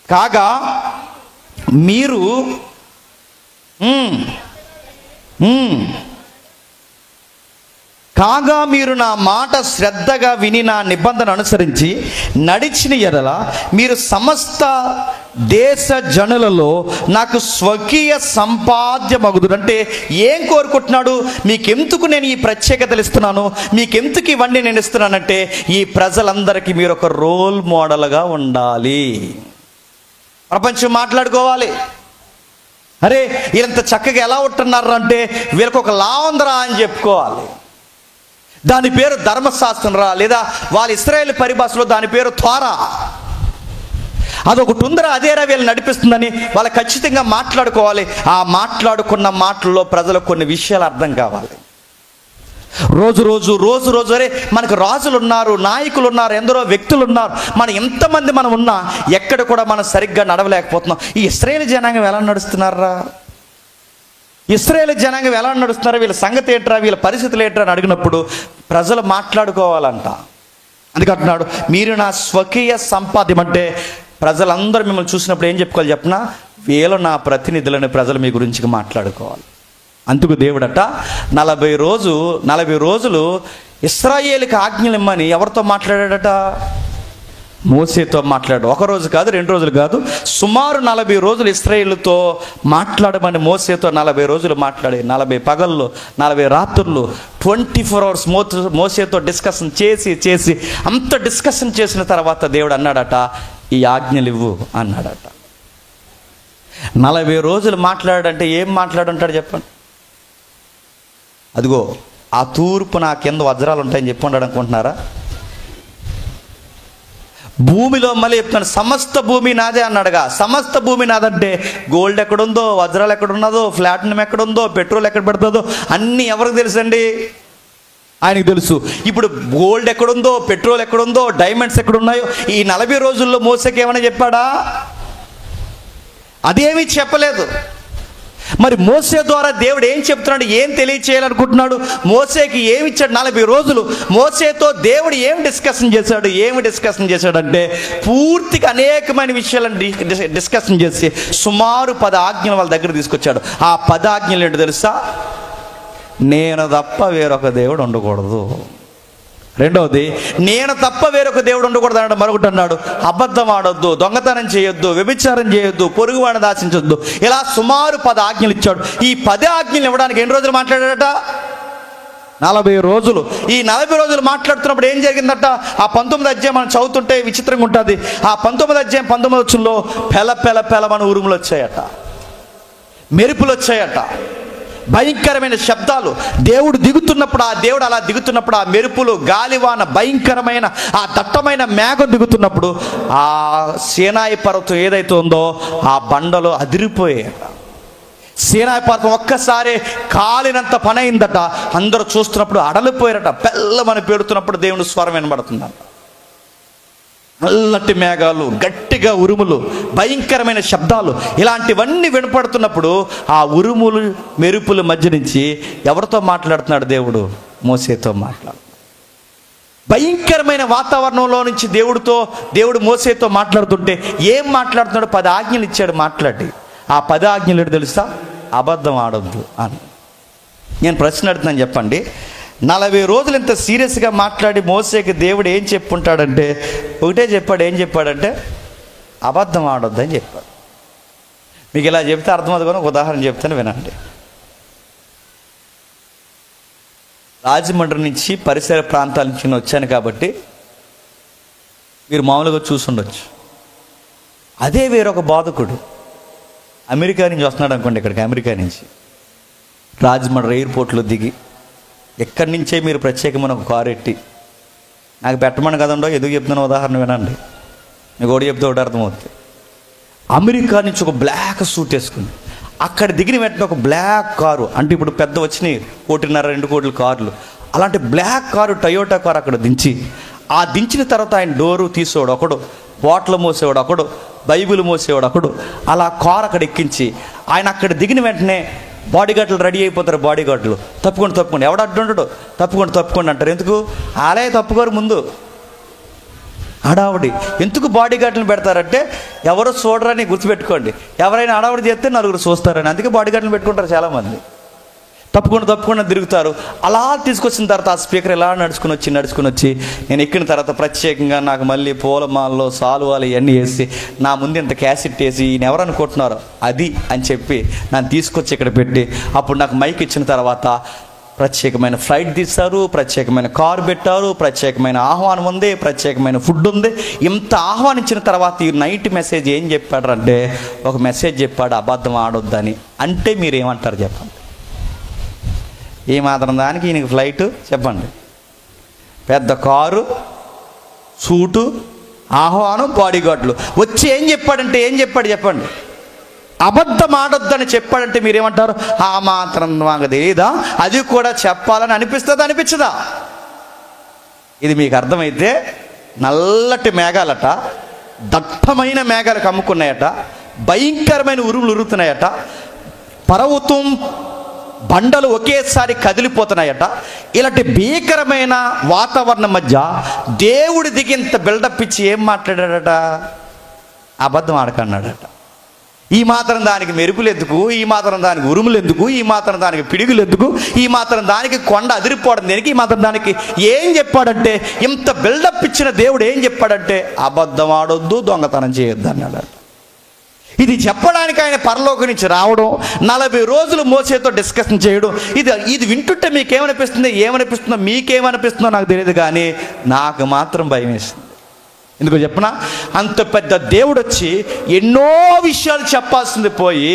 కాగా మీరు కాగా మీరు నా మాట శ్రద్ధగా విని నా నిబంధన అనుసరించి నడిచిన ఎడల మీరు సమస్త దేశ జనులలో నాకు స్వకీయ సంపాద్యమగుదురు. అంటే ఏం కోరుకుంటున్నాడు? మీకెందుకు నేను ఈ ప్రత్యేకతలు ఇస్తున్నాను, మీకెందుకు ఇవన్నీ నేను ఇస్తున్నానంటే, ఈ ప్రజలందరికీ మీరు ఒక రోల్ మోడల్గా ఉండాలి. ప్రపంచం మాట్లాడుకోవాలి. అరే వీళ్ళంత చక్కగా ఎలా ఉంటున్నారు అంటే వీళ్ళకి ఒక లా ఉందరా అని చెప్పుకోవాలి. దాని పేరు ధర్మశాస్త్రం రా, లేదా వాళ్ళ ఇశ్రాయేలు పరిభాషలో దాని పేరు థోరా. అదొకటి ఉందరా, అదేరా వీళ్ళు నడిపిస్తుందని వాళ్ళు ఖచ్చితంగా మాట్లాడుకోవాలి. ఆ మాట్లాడుకున్న మాటల్లో ప్రజలకు కొన్ని విషయాలు అర్థం కావాలి. రోజు రోజు అరే మనకు రాజులు ఉన్నారు, నాయకులు ఉన్నారు, ఎందరో వ్యక్తులు ఉన్నారు, మనం ఎంతమంది మనం ఉన్నా ఎక్కడ కూడా మనం సరిగ్గా నడవలేకపోతున్నాం. ఈ ఇశ్రాయేలు జనాంగం ఎలా నడుస్తున్నారా, ఇశ్రాయేలు జనాంగం ఎలా నడుస్తున్నారా, వీళ్ళ సంగతి ఏంట్రా, వీళ్ళ పరిస్థితులు ఏంట్రా అని అడిగినప్పుడు ప్రజలు మాట్లాడుకోవాలంట. అందుకంటున్నాడు, మీరు నా స్వకీయ సంపాద్యం. అంటే ప్రజలందరూ మిమ్మల్ని చూసినప్పుడు ఏం చెప్పుకోవాలి చెప్పనా, వీళ్ళు నా ప్రతినిధులని ప్రజలు మీ గురించి మాట్లాడుకోవాలి. అందుకు దేవుడట 40 రోజులు ఇశ్రాయేలుకి ఆజ్ఞలు ఇమ్మని ఎవరితో మాట్లాడాడట, మోసేతో మాట్లాడు. ఒక రోజు కాదు, 2 రోజులు కాదు, సుమారు 40 రోజులు ఇశ్రాయేలుతో మాట్లాడమని మోసేతో 40 రోజులు మాట్లాడి 40 పగళ్ళు 40 రాత్రులు 24 hours మోసేతో డిస్కషన్ చేసి అంత డిస్కషన్ చేసిన తర్వాత దేవుడు అన్నాడట, ఈ ఆజ్ఞలు ఇవ్వు అన్నాడట. 40 రోజులు మాట్లాడంటే ఏం మాట్లాడుంటాడు చెప్పండి. అదిగో ఆ తూర్పు నా కింద వజ్రాలు ఉంటాయని చెప్పి ఉన్నాడు అనుకుంటున్నారా? భూమిలో మళ్ళీ చెప్తాను, సమస్త భూమి నాదే అన్నాడుగా. సమస్త భూమి నాదంటే గోల్డ్ ఎక్కడుందో, వజ్రాలు ఎక్కడున్నదో, ప్లాటినం ఎక్కడుందో, పెట్రోల్ ఎక్కడ పెడుతుందో అన్నీ ఎవరికి తెలుసండి? ఆయనకు తెలుసు. ఇప్పుడు గోల్డ్ ఎక్కడుందో, పెట్రోల్ ఎక్కడుందో, డైమండ్స్ ఎక్కడున్నాయో ఈ 40 రోజుల్లో మోసేకి ఏమైనా చెప్పాడా? అదేమీ చెప్పలేదు. మరి మోసే ద్వారా దేవుడు ఏం చెప్తున్నాడు, ఏం తెలియచేయాలనుకుంటున్నాడు? మోసేకి ఏమి ఇచ్చాడు? 40 రోజులు మోసేతో దేవుడు ఏమి డిస్కషన్ చేశాడంటే పూర్తిగా అనేకమైన విషయాలను డిస్కషన్ చేసి సుమారు 10 ఆజ్ఞలు వాళ్ళ దగ్గర తీసుకొచ్చాడు. ఆ 10 ఆజ్ఞలు ఏంటో తెలుసా? నేను తప్ప వేరొక దేవుడు ఉండకూడదు. రెండవది, నేను తప్ప వేరొక దేవుడు ఉండకూడదు అన్నాడు. మరొకటి అన్నాడు, అబద్ధం ఆడొద్దు, దొంగతనం చేయొద్దు, వ్యభిచారం చేయొద్దు, పొరుగువాడిని దాచించొద్దు. ఇలా సుమారు 10 ఆజ్ఞలు ఇచ్చాడు. ఈ 10 ఆజ్ఞలు ఇవ్వడానికి ఎన్ని రోజులు మాట్లాడాడట? 40 రోజులు. ఈ 40 రోజులు మాట్లాడుతున్నప్పుడు ఏం జరిగిందట? ఆ 19వ అధ్యాయం మనం చదువుతుంటే విచిత్రంగా ఉంటుంది. ఆ 19వ అధ్యాయం 19వ వచనంలో పెల ఉరుములు వచ్చాయట, మెరుపులు వచ్చాయట, భయంకరమైన శబ్దాలు. దేవుడు దిగుతున్నప్పుడు, ఆ దేవుడు అలా దిగుతున్నప్పుడు, ఆ మెరుపులు, గాలివాన, భయంకరమైన ఆ దట్టమైన మేఘం దిగుతున్నప్పుడు ఆ సీనాయి పర్వతం ఏదైతే ఉందో ఆ బండలు అదిరిపోయాయట. సీనాయి పర్వతం ఒక్కసారి కాలినంత పని అయిందట. అందరూ చూస్తున్నప్పుడు అడలిపోయారట. పెళ్ళమని పెడుతున్నప్పుడు దేవుని స్వరం వినబడుతుందట. నల్లటి మేఘాలు, గట్టిగా ఉరుములు, భయంకరమైన శబ్దాలు, ఇలాంటివన్నీ వినపడుతున్నప్పుడు ఆ ఉరుములు మెరుపుల మధ్య నుంచి ఎవరితో మాట్లాడుతున్నాడు దేవుడు? మోసేతో మాట్లాడు. భయంకరమైన వాతావరణంలో నుంచి దేవుడు మోసేతో మాట్లాడుతుంటే ఏం మాట్లాడుతున్నాడు? 10 ఆజ్ఞలు ఇచ్చాడు మాట్లాడి. ఆ 10 ఆజ్ఞలు ఏంటో తెలుసా? అబద్ధం ఆడొద్దు అని. నేను ప్రశ్న అడుగుతున్నాను, చెప్పండి. 40 రోజులు ఇంత సీరియస్గా మాట్లాడి మోసేకి దేవుడు ఏం చెప్పుంటాడంటే ఒకటే చెప్పాడు. ఏం చెప్పాడంటే అబద్ధం ఆడొద్దని చెప్పాడు. మీకు ఇలా చెప్తే అర్థమవుతుంది. ఒక ఉదాహరణ చెప్తాను, వినండి. రాజమండ్రి నుంచి పరిసర ప్రాంతాల నుంచి నేను వచ్చాను కాబట్టి మీరు మామూలుగా చూసుండొచ్చు. అదే వేరొక బాధకుడు అమెరికా నుంచి వస్తున్నాడు అనుకోండి. ఇక్కడికి అమెరికా నుంచి రాజమండ్రి ఎయిర్పోర్ట్లో దిగి ఎక్కడి నుంచే మీరు ప్రత్యేకమైన ఒక కారు ఎట్టి నాకు పెట్టమని కదండో, ఎందుకు చెప్తున్నాను ఉదాహరణ వినండి. మీకు ఒకటి చెప్తే ఒకటి అర్థమవుతుంది. అమెరికా నుంచి ఒక బ్లాక్ సూట్ వేసుకుని అక్కడ దిగిన వెంటనే ఒక బ్లాక్ కారు, అంటే ఇప్పుడు పెద్ద వచ్చినాయి 1.5-2 కోట్ల కార్లు, అలాంటి బ్లాక్ కారు, టయోటా కారు అక్కడ దించి, ఆ దించిన తర్వాత ఆయన డోరు తీసేవాడు ఒకడు, బాటిల్ మోసేవాడు ఒకడు, బైబిల్ మోసేవాడు ఒకడు, అలా కారు అక్కడ ఎక్కించి ఆయన అక్కడ దిగిన వెంటనే బాడీగార్డులు రెడీ అయిపోతారు. బాడీగార్డులు తప్పుకోండి, ఎవడు అడ్డుంటాడు, తప్పుకోండి అంటారు. ఎందుకు? ఆలే తప్పుకోరు. ముందు హడావుడి. ఎందుకు బాడీగార్డులను పెడతారంటే ఎవరు చూడరని గుర్తుపెట్టుకోండి. ఎవరైనా హడావుడి చేస్తే నలుగురు చూస్తారని, అందుకే బాడీగార్డులను పెట్టుకుంటారు చాలామంది. తప్పుకుండా తిరుగుతారు. అలా తీసుకొచ్చిన తర్వాత ఆ స్పీకర్ ఎలా నడుచుకుని వచ్చి నేను ఎక్కిన తర్వాత ప్రత్యేకంగా నాకు మళ్ళీ పూలమాలలో సాలువాలు ఇవన్నీ వేసి నా ముందు ఇంత క్యాసెట్ వేసి ఈయన ఎవరు అనుకుంటున్నారు అది అని చెప్పి నన్ను తీసుకొచ్చి ఇక్కడ పెట్టి అప్పుడు నాకు మైక్ ఇచ్చిన తర్వాత ప్రత్యేకమైన ఫ్లైట్ తీస్తారు, ప్రత్యేకమైన కారు పెట్టారు, ప్రత్యేకమైన ఆహ్వానం ఉంది, ప్రత్యేకమైన ఫుడ్ ఉంది. ఇంత ఆహ్వానించిన తర్వాత ఈ నైట్ మెసేజ్ ఏం చెప్పాడు అంటే ఒక మెసేజ్ చెప్పాడు, అబద్ధం ఆడొద్దని. అంటే మీరు ఏమంటారు చెప్పండి? ఏ మాత్రం దానికి ఈయనకి ఫ్లైట్ చెప్పండి. పెద్ద కారు, సూటు, ఆహ్వానం, బాడీగార్డులు వచ్చి ఏం చెప్పాడు చెప్పండి? అబద్ధం ఆడొద్దని చెప్పాడంటే మీరేమంటారు? ఆ మాత్రం మాకు తెలియదా? అది కూడా చెప్పాలని అనిపిస్తుందా, అనిపించదా? ఇది మీకు అర్థమైతే నల్లటి మేఘాలట, దట్టమైన మేఘాలు కమ్ముకున్నాయట, భయంకరమైన ఉరుములు ఉరుకుతున్నాయట, పర్వతం బండలు ఒకేసారి కదిలిపోతున్నాయట. ఇలాంటి భీకరమైన వాతావరణం మధ్య దేవుడి దిగింత బిల్డప్ ఇచ్చి ఏం మాట్లాడాడట? అబద్ధం ఆడకన్నాడట. ఈ మాత్రం దానికి మెరుపులు ఎందుకు, ఈ మాత్రం దానికి ఉరుములు ఎందుకు, ఈ మాత్రం దానికి పిడుగులు ఎందుకు, ఈ మాత్రం దానికి కొండ అదిరిపోవడం దేనికి, ఈ మాత్రం దానికి ఏం చెప్పాడంటే, ఇంత బిల్డప్ ఇచ్చిన దేవుడు ఏం చెప్పాడంటే అబద్ధం ఆడొద్దు, దొంగతనం చేయొద్దు అన్నాడు. ఇది చెప్పడానికి ఆయన పరలోకం నుంచి రావడం, 40 రోజులు మోసేతో డిస్కషన్ చేయడం, ఇది వింటుంటే ఏమనిపిస్తుందో మీకేమనిపిస్తుందో నాకు తెలియదు, కానీ నాకు మాత్రం భయం వేస్తుంది. ఎందుకో చెప్పనా? అంత పెద్ద దేవుడు వచ్చి ఎన్నో విషయాలు చెప్పాల్సింది పోయి,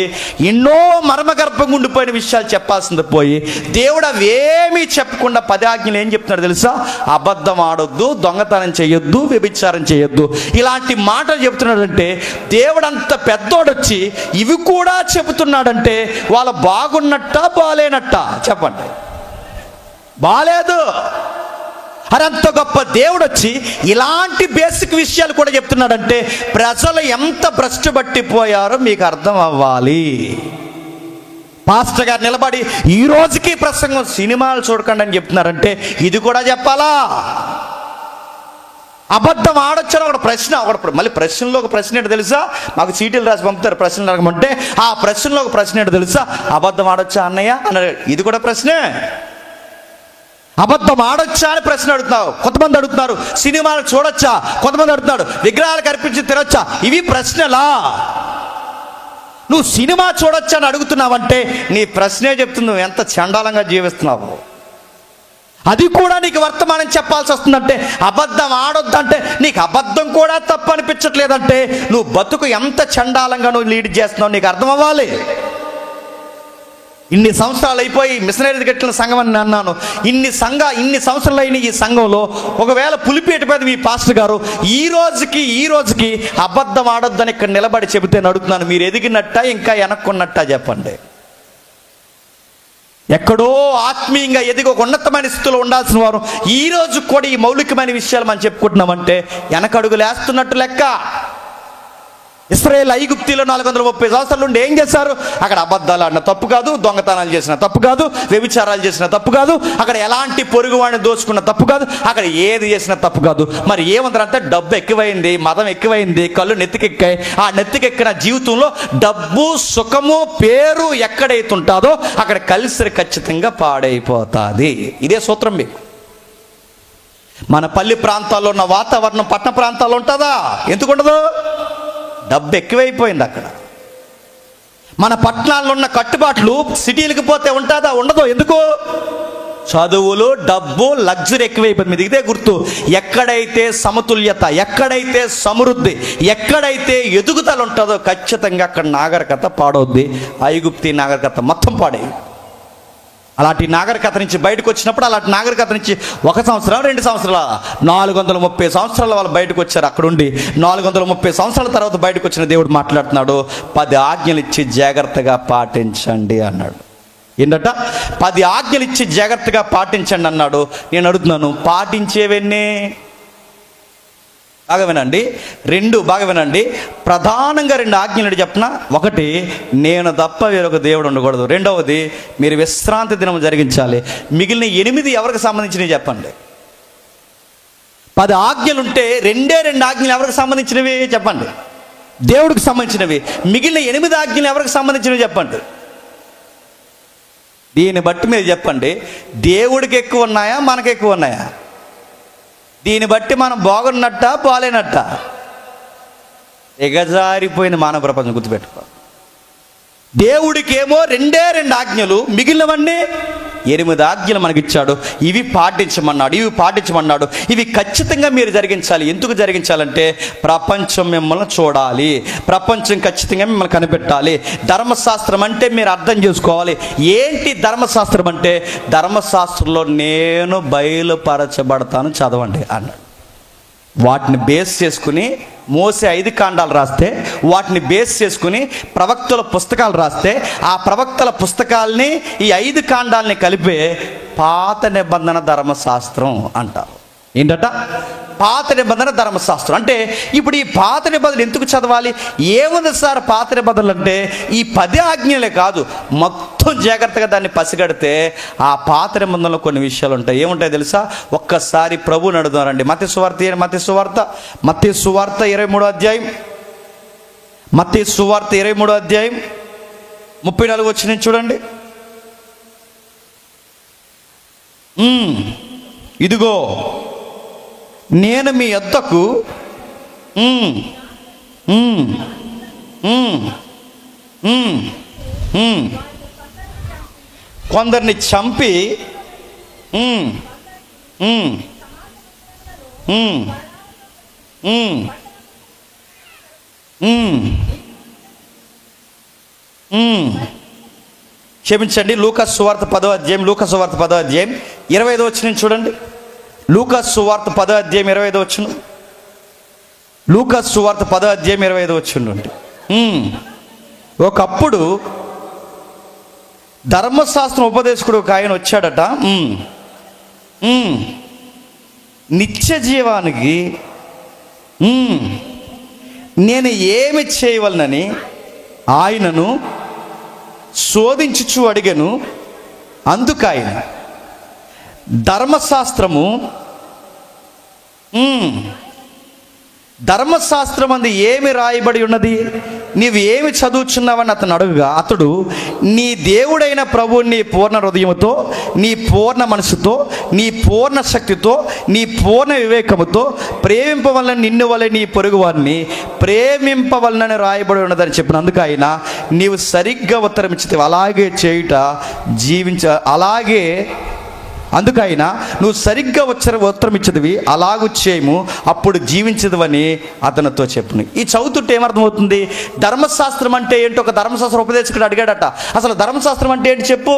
ఎన్నో మర్మగర్భంగా ఉండిపోయిన విషయాలు చెప్పాల్సింది పోయి, దేవుడు అవేమీ చెప్పకుండా 10 ఆజ్ఞలు ఏం చెప్తున్నాడు తెలుసా? అబద్ధం ఆడొద్దు, దొంగతనం చేయొద్దు, వ్యభిచారం చేయొద్దు, ఇలాంటి మాటలు చెప్తున్నాడంటే దేవుడు అంత పెద్దోడొచ్చి ఇవి కూడా చెబుతున్నాడంటే వాళ్ళ బాగున్నట్ట బాలేనట్ట? చెప్పండి. బాలేదు. అరంత గొప్ప దేవుడు వచ్చి ఇలాంటి బేసిక్ విషయాలు కూడా చెప్తున్నాడంటే ప్రజలు ఎంత భ్రష్టు పట్టిపోయారో మీకు అర్థం అవ్వాలి. పాస్టర్ గారు నిలబడి ఈ రోజుకి ప్రసంగం సినిమాలు చూడకండి అని చెప్తున్నారంటే ఇది కూడా చెప్పాలా? అబద్ధం ఆడొచ్చాను ఒక ప్రశ్న, మళ్ళీ ప్రశ్నలో ఒక ప్రశ్న ఏంటో తెలుసా? మాకు చీటీలు రాసి పంపుతారు ప్రశ్నలు అడగమంటే, ఆ ప్రశ్నలో ఒక ప్రశ్న ఏంటో తెలుసా? అబద్ధం ఆడొచ్చా అన్నయ్య అన్నాడు. ఇది కూడా ప్రశ్నే. అబద్ధం ఆడొచ్చా అని ప్రశ్న అడుగుతున్నావు. కొంతమంది అడుగుతున్నారు సినిమాలు చూడొచ్చా, కొంతమంది అడుగుతున్నాడు విగ్రహాలకు అర్పించి తినొచ్చా. ఇవి ప్రశ్నలా? నువ్వు సినిమా చూడొచ్చా అని అడుగుతున్నావంటే నీ ప్రశ్నే చెప్తుంది నువ్వు ఎంత చండాలంగా జీవిస్తున్నావు. అది కూడా నీకు వర్తమానం చెప్పాల్సి వస్తుందంటే, అబద్ధం ఆడొద్దంటే నీకు అబద్ధం కూడా తప్పు అనిపించట్లేదంటే నువ్వు బతుకు ఎంత చండాలంగా నువ్వు లీడ్ చేస్తున్నావు నీకు అర్థం అవ్వాలి. ఇన్ని సంవత్సరాలు అయిపోయి మిషనరీ కట్టిన సంఘం అని అన్నాను. ఇన్ని సంవత్సరాలు అయిన ఈ సంఘంలో ఒకవేళ పులిపేట మీద మీ పాస్టర్ గారు ఈ రోజుకి అబద్ధం ఆడొద్దని ఇక్కడ నిలబడి చెబితే అడుగుతున్నాను, మీరు ఎదిగినట్ట ఇంకా వెనక్కున్నట్ట చెప్పండి. ఎక్కడో ఆత్మీయంగా ఎదిగి ఒక ఉన్నతమైన స్థితిలో ఉండాల్సిన వారు ఈ రోజు కూడా ఈ మౌలికమైన విషయాలు మనం చెప్పుకుంటున్నామంటే వెనకడుగులు వేస్తున్నట్టు లెక్క. ఇశ్రాయేలు ఐగుప్తులో 430 సంవత్సరాల నుండి ఏం చేశారు? అక్కడ అబద్ధాలు ఆడిన తప్పు కాదు, దొంగతనాలు చేసిన తప్పు కాదు, వ్యభిచారాలు చేసిన తప్పు కాదు, అక్కడ ఎలాంటి పొరుగువాడిని దోచుకున్న తప్పు కాదు, అక్కడ ఏది చేసిన తప్పు కాదు. మరి ఏమంటారంటే డబ్బు ఎక్కువైంది, మతం ఎక్కువైంది, కళ్ళు నెత్తికెక్కాయి. ఆ నెత్తికెక్కిన జీవితంలో డబ్బు, సుఖము, పేరు ఎక్కడైతే ఉంటుందో అక్కడ కలిసి ఖచ్చితంగా పాడైపోతుంది. ఇదే సూత్రం మీకు. మన పల్లి ప్రాంతాల్లో ఉన్న వాతావరణం పట్టణ ప్రాంతాల్లో ఉంటుందా? ఎందుకు ఉండదు? డబ్బు ఎక్కువైపోయింది అక్కడ. మన పట్టణాల్లో ఉన్న కట్టుబాట్లు సిటీలకు పోతే ఉంటుందా? ఉండదు. ఎందుకు? చదువులు, డబ్బు, లగ్జరీ ఎక్కువైపోయింది. మీది ఇదే గుర్తు. ఎక్కడైతే సమతుల్యత, ఎక్కడైతే సమృద్ధి, ఎక్కడైతే ఎదుగుదల ఉంటుందో ఖచ్చితంగా అక్కడ నాగరికత పాడవుద్ది. ఐగుప్తి నాగరికత మొత్తం పాడేది. అలాంటి నాగరికత నుంచి బయటకు వచ్చినప్పుడు, అలాంటి నాగరికత నుంచి 1 సంవత్సరం 2 సంవత్సరాల 430 సంవత్సరాల వాళ్ళు బయటకు వచ్చారు. అక్కడుండి 430 సంవత్సరాల తర్వాత బయటకు వచ్చిన దేవుడు మాట్లాడుతున్నాడు, 10 ఆజ్ఞలు ఇచ్చి జాగ్రత్తగా పాటించండి అన్నాడు. ఏంటట? 10 ఆజ్ఞలు ఇచ్చి జాగ్రత్తగా పాటించండి అన్నాడు. నేను అడుగుతున్నాను, పాటించేవన్నీ? బాగా వినండి. ప్రధానంగా 2 ఆజ్ఞలు చెప్పిన. ఒకటి, నేను తప్ప వేరొక దేవుడు ఉండకూడదు. రెండవది, మీరు విశ్రాంతి దినం జరిగించాలి. మిగిలిన 8 ఎవరికి సంబంధించినవి చెప్పండి. 10 ఆజ్ఞలుంటే 2 ఆజ్ఞలు ఎవరికి సంబంధించినవి చెప్పండి? దేవుడికి సంబంధించినవి. మిగిలిన 8 ఆజ్ఞలు ఎవరికి సంబంధించినవి చెప్పండి? దీన్ని బట్టి మీరు చెప్పండి, దేవుడికి ఎక్కువ ఉన్నాయా, మనకు ఎక్కువ ఉన్నాయా? దీన్ని బట్టి మనం బాగున్నట్ట బాలేనట్ట? ఎగజారిపోయిన మానవ ప్రపంచం గుర్తుపెట్టుకో. దేవుడికేమో 2 ఆజ్ఞలు, మిగిలినవన్నీ 8 ఆజ్ఞలు మనకిచ్చాడు. ఇవి పాటించమన్నాడు. ఇవి ఖచ్చితంగా మీరు జరిగించాలి. ఎందుకు జరిగించాలంటే ప్రపంచం మిమ్మల్ని చూడాలి, ప్రపంచం ఖచ్చితంగా మిమ్మల్ని కనిపెట్టాలి. ధర్మశాస్త్రం అంటే మీరు అర్థం చేసుకోవాలి. ఏంటి ధర్మశాస్త్రం అంటే? ధర్మశాస్త్రంలో నేను బయలుపరచబడతాను చదవండి అన్నాడు. వాటిని బేస్ చేసుకుని మోసే 5 కాండాలు రాస్తే, వాటిని బేస్ చేసుకుని ప్రవక్తల పుస్తకాలు రాస్తే, ఆ ప్రవక్తల పుస్తకాలని ఈ 5 కాండాలని కలిపే పాత నిబంధన ధర్మశాస్త్రం అంటారు. ఏంటట? పాత నిబంధన ధర్మశాస్త్రం. అంటే ఇప్పుడు ఈ పాత నిబంధనలు ఎందుకు చదవాలి? ఏముంది సార్ పాత నిబంధనలు అంటే? ఈ 10 ఆజ్ఞలే కాదు, మొత్తం జాగ్రత్తగా దాన్ని పసిగడితే ఆ పాత నిబంధనలో కొన్ని విషయాలు ఉంటాయి. ఏముంటాయి తెలుసా? ఒక్కసారి ప్రభువుని అడుగుతారండి. మత్తయి సువార్త 23వ అధ్యాయం, మత్తయి సువార్త 23వ అధ్యాయం 34 వచనం చూడండి. ఇదిగో నేను మీ యొద్దకు కొందరిని చంపి క్షమించండి, లూకా సువార్త 10వ అధ్యాయం 25వ వచనం చూడండి. లూకా సువార్త 10వ అధ్యాయం 25వ వచనం. లూకా సువార్త 10వ అధ్యాయం 25వ వచనం అండి. ఒకప్పుడు ధర్మశాస్త్రం ఉపదేశకుడు ఒక ఆయన వచ్చాడట. నిత్య జీవానికి నేను ఏమి చేయవలనని ఆయనను శోధించుచు అడిగాను. అందుకైన ధర్మశాస్త్రం అందు ఏమి రాయబడి ఉన్నది, నీవు ఏమి చదువుచున్నావని అతను అడుగుగా, అతడు నీ దేవుడైన ప్రభువుని నీ పూర్ణ హృదయముతో, నీ పూర్ణ మనసుతో, నీ పూర్ణ శక్తితో, నీ పూర్ణ వివేకముతో ప్రేమింపవలన నిన్ను వలె నీ పొరుగు వారిని ప్రేమింపవలనని రాయబడి ఉన్నదని చెప్పిన. అందుకు ఆయన నీవు సరిగ్గా ఉత్తరం ఇచ్చితే అలాగే చేయుట అందుకైనా నువ్వు సరిగ్గా ఉత్తరం ఇచ్చదివి అలాగూ చేయము, అప్పుడు జీవించదువని అతనితో చెప్పును. ఈ చదువుతుంటే ఏమర్థమవుతుంది? ధర్మశాస్త్రం అంటే ఏంటో ఒక ధర్మశాస్త్ర ఉపదేశకుడు అడిగాడట. అసలు ధర్మశాస్త్రం అంటే ఏంటి చెప్పు,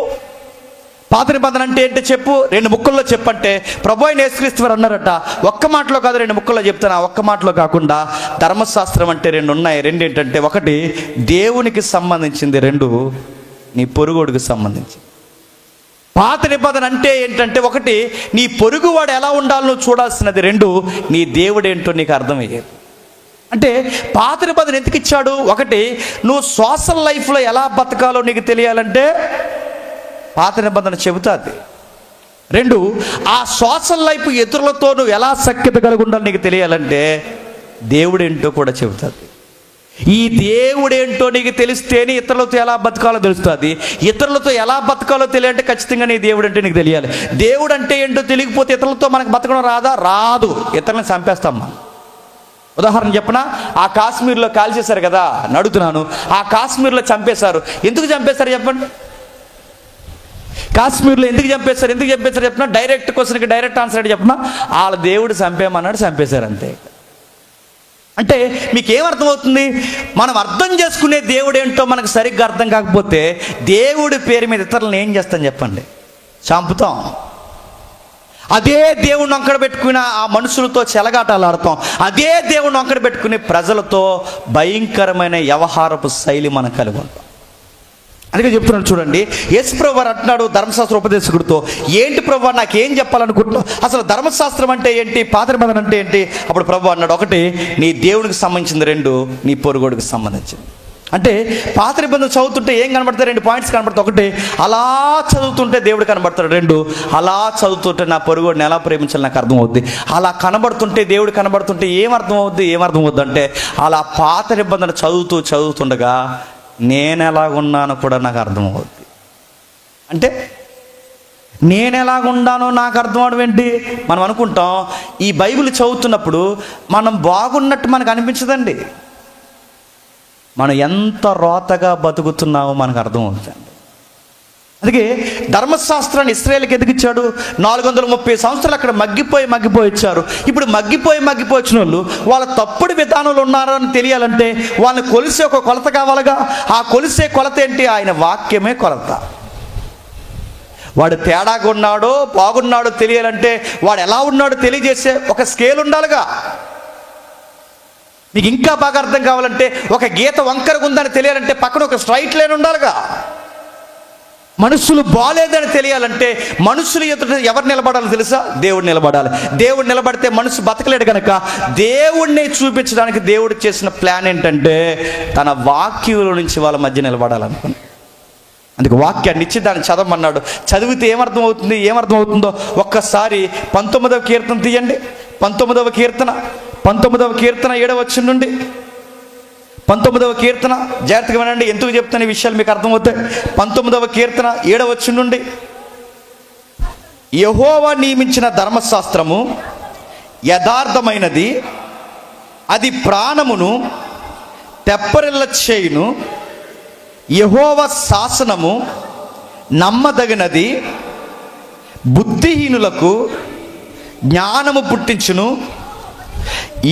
పాత నిబంధన అంటే ఏంటి చెప్పు, 2 ముక్కల్లో చెప్పంటే ప్రభువైన యేసుక్రీస్తు వారు అన్నారట, ఒక్క మాటలో కాదు 2 ముక్కల్లో చెప్తాను. ఆ ఒక్క మాటలో కాకుండా ధర్మశాస్త్రం అంటే 2 ఉన్నాయి. 2 ఏంటంటే, 1 దేవునికి సంబంధించింది, 2 నీ పొరుగోడికి సంబంధించింది. పాత నిబంధన అంటే ఏంటంటే, 1 నీ పొరుగువాడు ఎలా ఉండాలో చూడాల్సినది, 2 నీ దేవుడు ఏంటో నీకు అర్థమయ్యేది. అంటే పాత నిబంధన ఎందుకు ఇచ్చాడు? 1 నువ్వు సోషల్ లైఫ్లో ఎలా బతకాలో నీకు తెలియాలంటే పాత నిబంధన చెబుతుంది. 2 ఆ సోషల్ లైఫ్ ఇతరులతో నువ్వు ఎలా సఖ్యత కలిగి ఉండాలో నీకు తెలియాలంటే దేవుడేంటో కూడా చెబుతుంది. ఈ దేవుడేంటో నీకు తెలిస్తేనే ఇతరులతో ఎలా బతకాలో తెలుస్తుంది. ఇతరులతో ఎలా బతకాలో తెలియాలంటే ఖచ్చితంగా నీ దేవుడు అంటే నీకు తెలియాలి. దేవుడు అంటే ఏంటో తెలియకపోతే ఇతరులతో మనకు బతకడం రాదు. ఇతరులను చంపేస్తాం. ఉదాహరణ చెప్పనా, ఆ కాశ్మీర్లో కాల్చేశారు కదా, నడుతున్నాను, ఆ కాశ్మీర్లో చంపేశారు. ఎందుకు చంపేశారు చెప్పండి? కాశ్మీర్లో ఎందుకు చంపేశారు చెప్పినా డైరెక్ట్ క్వశ్చన్కి డైరెక్ట్ ఆన్సర్ అంటే చెప్పినా వాళ్ళ దేవుడు చంపేమన్నాడు, చంపేశారు అంతే. అంటే మీకు ఏమర్థమవుతుంది? మనం అర్థం చేసుకునే దేవుడు ఏంటో మనకు సరిగ్గా అర్థం కాకపోతే దేవుడి పేరు మీద ఇతరులను ఏం చేస్తాం చెప్పండి? చంపుతాం. అదే దేవుడిని ఒక్కడ పెట్టుకుని ఆ మనుషులతో చెలగాటాలు ఆడతాం. అదే దేవుడిని ఒక్కడ పెట్టుకుని ప్రజలతో భయంకరమైన వ్యవహారపు శైలి మనం కలిగి ఉంటాం. అందుకే చెప్తున్నాడు చూడండి, యేసు ప్రభువు వారు అంటున్నాడు ధర్మశాస్త్ర ఉపదేశకుడితో, ఏంటి ప్రభువా నాకేం చెప్పాలనుకుంటున్నావు? అసలు ధర్మశాస్త్రం అంటే ఏంటి, పాత నిబంధన అంటే ఏంటి? అప్పుడు ప్రభువు అన్నాడు, 1 నీ దేవుడికి సంబంధించింది, 2 నీ పొరుగోడికి సంబంధించింది. అంటే పాత నిబంధన చదువుతుంటే ఏం కనబడతాయి? 2 పాయింట్స్ కనబడతాయి. 1 అలా చదువుతుంటే దేవుడు కనబడతాడు. 2 అలా చదువుతుంటే నా పొరుగోడిని ఎలా ప్రేమించాలి నాకు అర్థమవుద్ది. అలా కనబడుతుంటే దేవుడు కనబడుతుంటే ఏమర్థమవుద్ది అంటే అలా పాత నిబంధన చదువుతుండగా నేను ఎలాగున్నానో కూడా నాకు అర్థమవుద్ది. అంటే నేను ఎలాగుండానో నాకు అర్థం అవడం ఏంటి? మనం అనుకుంటాం ఈ బైబిల్ చదువుతున్నప్పుడు మనం బాగున్నట్టు మనకు అనిపించదండి. మనం ఎంత రోతగా బతుకుతున్నామో మనకు అర్థమవుతుందండి. అందుకే ధర్మశాస్త్రాన్ని ఇశ్రాయేలుకి ఎందుకు ఇచ్చాడు? 430 సంవత్సరాలు అక్కడ మగ్గిపోయి ఇచ్చారు. ఇప్పుడు మగ్గిపోయి వచ్చిన వాళ్ళు వాళ్ళ తప్పుడు విధానంలో ఉన్నారని తెలియాలంటే వాళ్ళని కొలిసే ఒక కొలత కావాలిగా. ఆ కొలిసే కొలత ఏంటి? ఆయన వాక్యమే కొలత. వాడు తేడాగా ఉన్నాడో బాగున్నాడో తెలియాలంటే వాడు ఎలా ఉన్నాడో తెలియజేసే ఒక స్కేల్ ఉండాలిగా. మీకు ఇంకా బాగా అర్థం కావాలంటే ఒక గీత వంకరగా ఉందని తెలియాలంటే పక్కన ఒక స్ట్రైట్ లైన్ ఉండాలిగా. మనుషులు బాలేదని తెలియాలంటే మనుషులు ఎదుట ఎవరు నిలబడాలో తెలుసా? దేవుడు నిలబడాలి. దేవుడు నిలబడితే మనుషు బతకలేడు కనుక దేవుడిని చూపించడానికి దేవుడు చేసిన ప్లాన్ ఏంటంటే తన వాక్యంలో నుంచి వాళ్ళ మధ్య నిలబడాలనుకున్నాడు. అందుకే వాక్యాన్ని ఇచ్చి దాన్ని చదవమన్నాడు. చదివితే ఏమర్థమవుతుందో ఒక్కసారి 19వ కీర్తన తీయండి. 19వ కీర్తన 7వ వచనం నుండి 19వ కీర్తన జాగ్రత్తగా వినండి. ఎందుకు చెప్తాను ఈ విషయాలు మీకు అర్థమవుతాయి. 19వ కీర్తన 7వ వచనం నుండి, యెహోవా నియమించిన ధర్మశాస్త్రము యథార్థమైనది, అది ప్రాణమును తెప్పరిల్ల చేయును. యెహోవా శాసనము నమ్మదగినది, బుద్ధిహీనులకు జ్ఞానము పుట్టించును.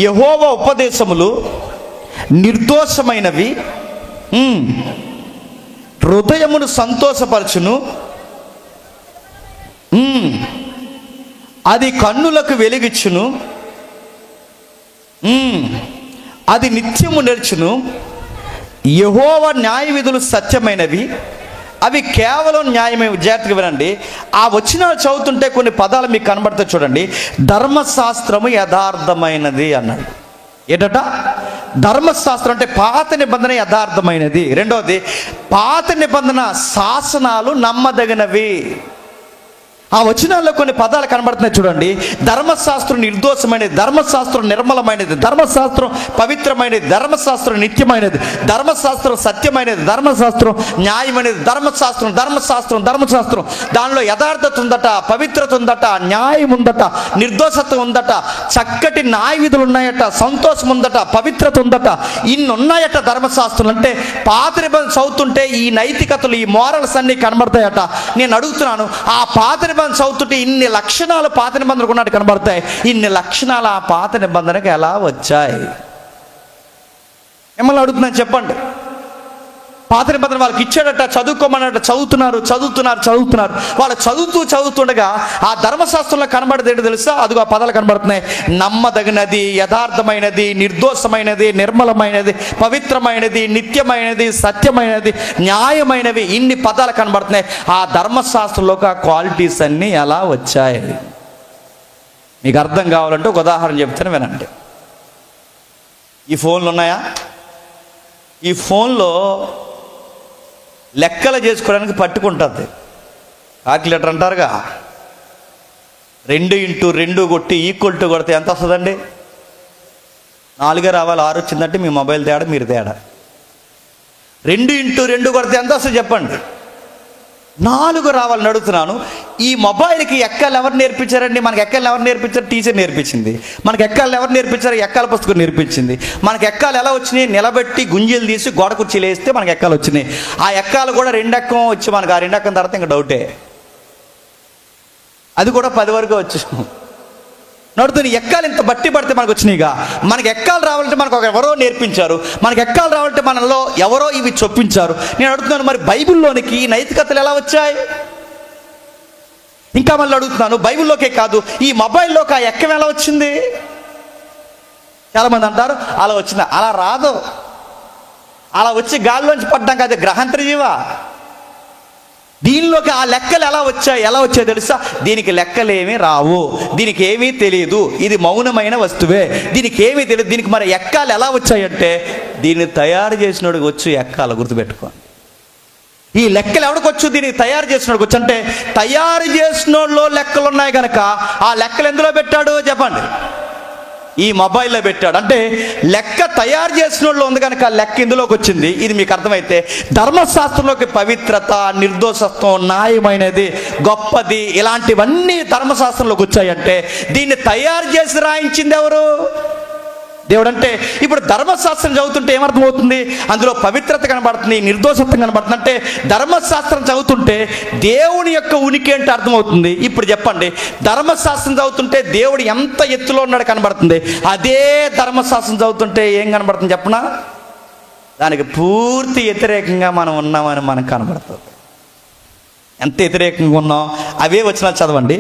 యెహోవా ఉపదేశములు నిర్దోషమైనవి, హృదయమును సంతోషపరచును. అది కన్నులకు వెలిగిచ్చును, అది నిత్యము నేర్చును. యెహోవా న్యాయ విధులు సత్యమైనవి, అవి కేవలం న్యాయమే. జాగ్రత్తగా వినండి. ఆ వచనాలు చదువుతుంటే కొన్ని పదాలు మీకు కనబడతాయి చూడండి. ధర్మశాస్త్రము యథార్థమైనది అన్నాడు. ఏంటట? ధర్మశాస్త్రం అంటే పాత నిబంధన యథార్థమైనది. రెండవది, పాత నిబంధన శాసనాలు నమ్మదగినవి. ఆ వచనాల్లో కొన్ని పదాలు కనబడుతున్నాయి చూడండి. ధర్మశాస్త్రం నిర్దోషమైనది, ధర్మశాస్త్రం నిర్మలమైనది, ధర్మశాస్త్రం పవిత్రమైనది, ధర్మశాస్త్రం నిత్యమైనది, ధర్మశాస్త్రం సత్యమైనది, ధర్మశాస్త్రం న్యాయమైనది. ధర్మశాస్త్రం దానిలో యథార్థత ఉందట, పవిత్రత ఉందట, న్యాయం ఉందట, నిర్దోషత ఉందట, చక్కటి న్యాయ విధులు ఉన్నాయట, సంతోషం ఉందట, పవిత్రత ఉందట. ఇన్ని ఉన్నాయట ధర్మశాస్త్రం. అంటే పాత నిబంధన చదువుతుంటే ఈ నైతికతలు, ఈ మోరల్స్ అన్నీ కనబడతాయట. నేను అడుగుతున్నాను, ఆ పాత నిబంధన చదువుతుంటే ఇన్ని లక్షణాలు పాత నిబంధనకు ఉన్నట్టు కనబడతాయి. ఇన్ని లక్షణాలు ఆ పాత నిబంధనకు ఎలా వచ్చాయి? మిమ్మల్ని అడుగుతున్నాను, చెప్పండి. పాత నిబంధన వాళ్ళకి ఇచ్చాడట, చదువుకోమన్నట, చదువుతున్నారు. వాళ్ళు చదువుతుండగా ఆ ధర్మశాస్త్రంలో కనబడేది ఏంటో తెలుసా? అదిగో ఆ పదాలు కనబడుతున్నాయి. నమ్మదగినది, యథార్థమైనది, నిర్దోషమైనది, నిర్మలమైనది, పవిత్రమైనది, నిత్యమైనది, సత్యమైనది, న్యాయమైనవి. ఇన్ని పదాలు కనబడుతున్నాయి. ఆ ధర్మశాస్త్రంలోకి ఆ క్వాలిటీస్ అన్నీ ఎలా వచ్చాయి? మీకు అర్థం కావాలంటే ఒక ఉదాహరణ చెప్తాను, వినండి. ఈ ఫోన్లు ఉన్నాయా? ఈ ఫోన్లో లెక్కలు చేసుకోవడానికి పట్టుకుంటుంది. కాలిక్యులేటర్ అంటారుగా. 2x2 కొట్టి ఈక్వల్ టు కొడితే ఎంత వస్తుందండి? 4 రావాలి, 6 వచ్చిందంటే మీ మొబైల్ తేడా, మీరు తేడా. 2x2 కొడితే ఎంత వస్తుంది చెప్పండి? 4 రావాలని అడుగుతున్నాను. ఈ మొబైల్కి ఎక్కాలు ఎవరు నేర్పించారండి? మనకి ఎక్కాలు ఎవరు నేర్పించారు? టీచర్ నేర్పించింది. మనకి ఎక్కాలు ఎవరు నేర్పించారు? ఎక్కాల పుస్తకం నేర్పించింది. మనకి ఎక్కాలు ఎలా వచ్చినాయి? నిలబెట్టి గుంజీలు తీసి గోడ కుర్చీలు వేస్తే మనకి ఎక్కాలు వచ్చినాయి. ఆ ఎక్కాలు కూడా 2 ఎక్కం వచ్చి మనకు ఆ 2 ఎక్కం తర్వాత ఇంకా డౌటే. అది కూడా 10 వరకు వచ్చు. నడుతున్న ఎక్కాలు ఇంత బట్టి పడితే మనకు వచ్చినాయిగా. మనకి ఎక్కాలు రావాలంటే మనకు ఎవరో నేర్పించారు. మనకి ఎక్కాలు రావాలంటే మనలో ఎవరో ఇవి చొప్పించారు. నేను అడుగుతున్నాను, మరి బైబిల్లోనికి నైతికతలు ఎలా వచ్చాయి? ఇంకా మళ్ళీ అడుగుతున్నాను, బైబిల్లోకే కాదు ఈ మొబైల్లోకి ఆ ఎక్కం ఎలా వచ్చింది? చాలామంది అంటారు అలా వచ్చిందా. అలా రాదు. అలా వచ్చి గాల్లోంచి పడ్డాం కదా, గ్రహాంతర జీవా. దీనిలోకి ఆ లెక్కలు ఎలా వచ్చాయి తెలుసా? దీనికి లెక్కలేమీ రావు, దీనికి ఏమీ తెలియదు, ఇది మౌనమైన వస్తువే, దీనికి ఏమీ తెలియదు. దీనికి మరి ఎక్కాలు ఎలా వచ్చాయంటే దీన్ని తయారు చేసినోడికి వచ్చు ఎక్కాలు. గుర్తుపెట్టుకో, ఈ లెక్కలు ఎవడికి వచ్చు? దీనికి తయారు చేసినోడికి వచ్చు. అంటే తయారు చేసినోళ్ళు లెక్కలు ఉన్నాయి కనుక ఆ లెక్కలు ఎందులో పెట్టాడు చెప్పండి? ఈ మొబైల్లో పెట్టాడు. అంటే లెక్క తయారు చేసిన వాళ్ళు ఉంది కనుక లెక్క ఇందులోకి వచ్చింది. ఇది మీకు అర్థమైతే ధర్మశాస్త్రంలోకి పవిత్రత, నిర్దోషత్వం, న్యాయమైనది, గొప్పది, ఇలాంటివన్నీ ధర్మశాస్త్రంలోకి వచ్చాయంటే దీన్ని తయారు చేసి రాయించింది ఎవరు? దేవుడు అంటే ఇప్పుడు ధర్మశాస్త్రం చదువుతుంటే ఏమర్థమవుతుంది? అందులో పవిత్రత కనబడుతుంది, నిర్దోషత్వం కనబడుతుంది. అంటే ధర్మశాస్త్రం చదువుతుంటే దేవుని యొక్క ఉనికి అంటే అర్థమవుతుంది. ఇప్పుడు చెప్పండి, ధర్మశాస్త్రం చదువుతుంటే దేవుడు ఎంత ఎత్తులో ఉన్నాడు కనబడుతుంది. అదే ధర్మశాస్త్రం చదువుతుంటే ఏం కనబడుతుంది చెప్పనా? దానికి పూర్తి వ్యతిరేకంగా మనం ఉన్నామని మనకు కనబడుతుంది. ఎంత వ్యతిరేకంగా ఉన్నాం? అవే వచనాలు చదవండి.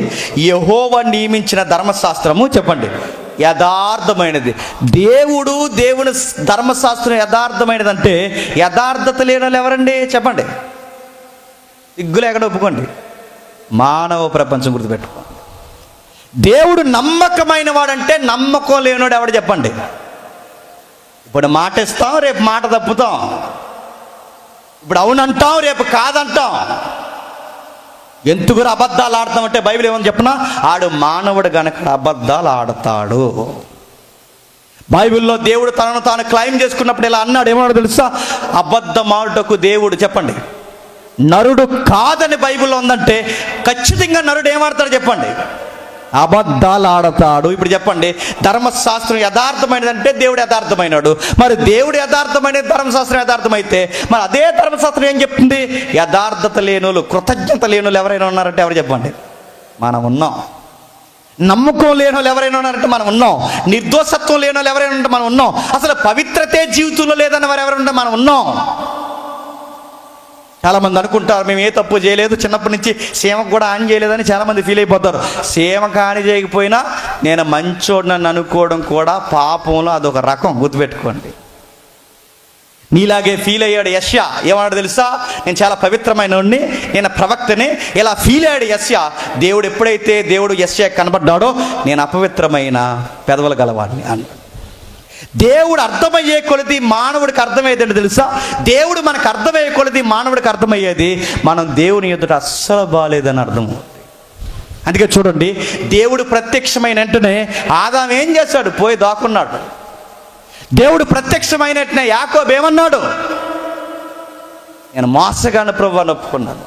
యెహోవా నియమించిన ధర్మశాస్త్రము చెప్పండి యథార్థమైనది. దేవుని ధర్మశాస్త్రం యథార్థమైనది అంటే యథార్థత లేని వాళ్ళు ఎవరండి చెప్పండి? సిగ్గులు ఎక్కడ ఒప్పుకోండి. మానవ ప్రపంచం గుర్తుపెట్టుకోండి. దేవుడు నమ్మకమైన వాడంటే నమ్మకం లేనివాడు ఎవడు చెప్పండి? ఇప్పుడు మాట ఇస్తాం, రేపు మాట తప్పుతాం. ఇప్పుడు అవునంటాం, రేపు కాదంటాం. ఎందుకు అబద్ధాలు ఆడతామంటే బైబిల్ ఏమని చెప్పినా, ఆడు మానవుడు గనక అబద్ధాలు ఆడతాడు. బైబిల్లో దేవుడు తనను తాను క్లెయిమ్ చేసుకున్నప్పుడు ఇలా అన్నాడు. ఏమన్నాడు తెలుసా? అబద్ధం ఆడుటకు దేవుడు చెప్పండి నరుడు కాదని బైబిల్లో ఉందంటే ఖచ్చితంగా నరుడు ఏమాడతాడు చెప్పండి? అబద్ధాలు ఆడతాడు. ఇప్పుడు చెప్పండి, ధర్మశాస్త్రం యథార్థమైనదంటే దేవుడు యథార్థమైనాడు. మరి దేవుడు యథార్థమైనది, ధర్మశాస్త్రం యథార్థమైతే మరి అదే ధర్మశాస్త్రం ఏం చెప్తుంది? యథార్థత లేనోళ్ళు, కృతజ్ఞత లేనోళ్ళు ఎవరైనా ఉన్నారంటే ఎవరు చెప్పండి? మనం ఉన్నాం. నమ్మకం లేని వాళ్ళు ఎవరైనా ఉన్నారంటే మనం ఉన్నాం. నిర్దోషత్వం లేని వాళ్ళు ఎవరైనా ఉంటే మనం ఉన్నాం. అసలు పవిత్రతే జీవితంలో లేదని వారు ఎవరైనా ఉంటే మనం ఉన్నాం. చాలామంది అనుకుంటారు మేము ఏ తప్పు చేయలేదు, చిన్నప్పటి నుంచి సేవకు కూడా ఆన్ చేయలేదని చాలామంది ఫీల్ అయిపోతారు. సేవకు ఆన్ చేయకపోయినా నేను మంచోడినని అనుకోవడం కూడా పాపంలో అదొక రకం, గుర్తుపెట్టుకోండి. నీలాగే ఫీల్ అయ్యాడు యెషయా. ఏమన్నాడు తెలుసా? నేను చాలా పవిత్రమైనవాడిని, నేను ప్రవక్తని. ఇలా ఫీల్ అయ్యాడు యెషయా. దేవుడు ఎప్పుడైతే యెషయా కనబడ్డాడో నేను అపవిత్రమైన పెదవులు గలవాడిని అన్నాడు. దేవుడు అర్థమయ్యే కొలది మానవుడికి అర్థమయ్యేది తెలుసా? దేవుడు మనకు అర్థమయ్యే కొలది మానవుడికి అర్థమయ్యేది మనం దేవుని ఎదుట అస్సలు బాగాలేదని అర్థం. అందుకే చూడండి, దేవుడు ప్రత్యక్షమైన వెంటనే ఆదాం ఏం చేశాడు? పోయి దాక్కున్నాడు. దేవుడు ప్రత్యక్షమైన వెంటనే యాకోబు ఏమన్నాడు? నేను మోసగాను ప్రభువు అని ఒప్పుకున్నాను.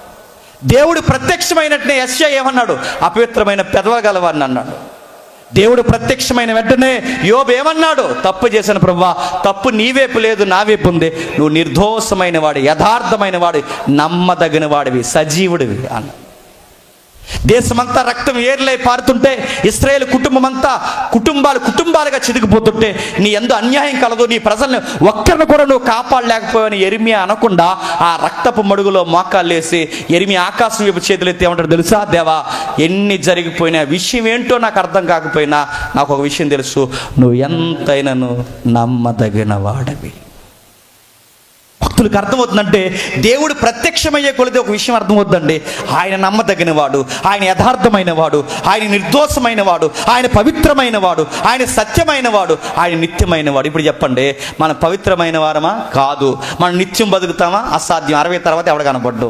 దేవుడు ప్రత్యక్షమైన వెంటనే యెషయా ఏమన్నాడు? అపవిత్రమైన పెదవులు గలవాడిని అన్నాడు. దేవుడు ప్రత్యక్షమైన వెంటనే యోబు ఏమన్నాడు? తప్పు చేశాను ప్రభువా, తప్పు నీ వైపు లేదు, నా వైపు ఉంది. నువ్వు నిర్దోషమైన వాడి, యథార్థమైన వాడి, నమ్మదగిన వాడివి, సజీవుడివి అన్నాడు. దేశమంతా రక్తం ఏర్లై పారుతుంటే, ఇశ్రాయేలు కుటుంబం అంతా కుటుంబాలుగా చితికిపోతుంటే, నీ యందు అన్యాయం కలదు, నీ ప్రజల్ని ఒక్కరిని కూడా నువ్వు కాపాడలేకపోయావని యెరెమీయా అనకుండా ఆ రక్తపు మడుగులో మోకాళ్ళు వేసి యెరెమీయా ఆకాశం వైపు చేతులు ఎత్తి ఏమంటాడు తెలుసా? దేవా, ఎన్ని జరిగిపోయినా, విషయం ఏంటో నాకు అర్థం కాకపోయినా నాకు ఒక విషయం తెలుసు, నువ్వు ఎంతైనాను నమ్మదగిన వాడివి. భక్తులకు అర్థమవుతుందంటే దేవుడు ప్రత్యక్షమయ్యే కొలది ఒక విషయం అర్థమవుతుందండి. ఆయన నమ్మదగిన వాడు, ఆయన యథార్థమైన వాడు, ఆయన నిర్దోషమైన వాడు, ఆయన పవిత్రమైన వాడు, ఆయన సత్యమైన వాడు, ఆయన నిత్యమైన వాడు. ఇప్పుడు చెప్పండి, మనం పవిత్రమైన వారమా? కాదు. మనం నిత్యం బతుకుతామా? అసాధ్యం. 60 తర్వాత ఎవడ కనపడ్డు.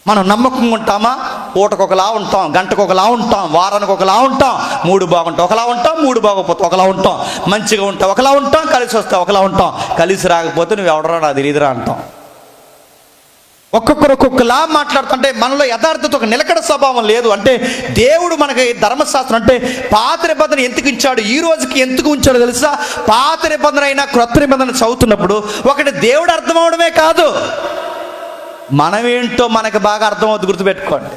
మనం నమ్మకంగా ఉంటామా? పూటకు ఒకలా ఉంటాం, గంటకు ఒకలా ఉంటాం, వారానికి ఒకలా ఉంటాం. 3 బాగుంటాం ఒకలా ఉంటాం, 3 బాగోపోతే ఒకలా ఉంటాం. మంచిగా ఉంటాం ఒకలా ఉంటాం, కలిసి వస్తే ఒకలా ఉంటాం. కలిసి రాకపోతే నువ్వు ఎవడరా నాకు తెలియదురా అంటాం. ఒక్కొక్కరు ఒక్కొక్కలా మాట్లాడుతుంటే మనలో యథార్థత, ఒక నిలకడ స్వభావం లేదు. అంటే దేవుడు మనకి ధర్మశాస్త్రం అంటే పాత నిబంధన ఎందుకు ఇచ్చాడు, ఈ రోజుకి ఎందుకు ఉంచాడు తెలుసా? పాత నిబంధన అయినా క్రొత్త నిబంధన చదువుతున్నప్పుడు ఒకటి దేవుడు అర్థం అవడమే కాదు, మనమేంటో మనకు బాగా అర్థమవుతుంది. గుర్తుపెట్టుకోండి,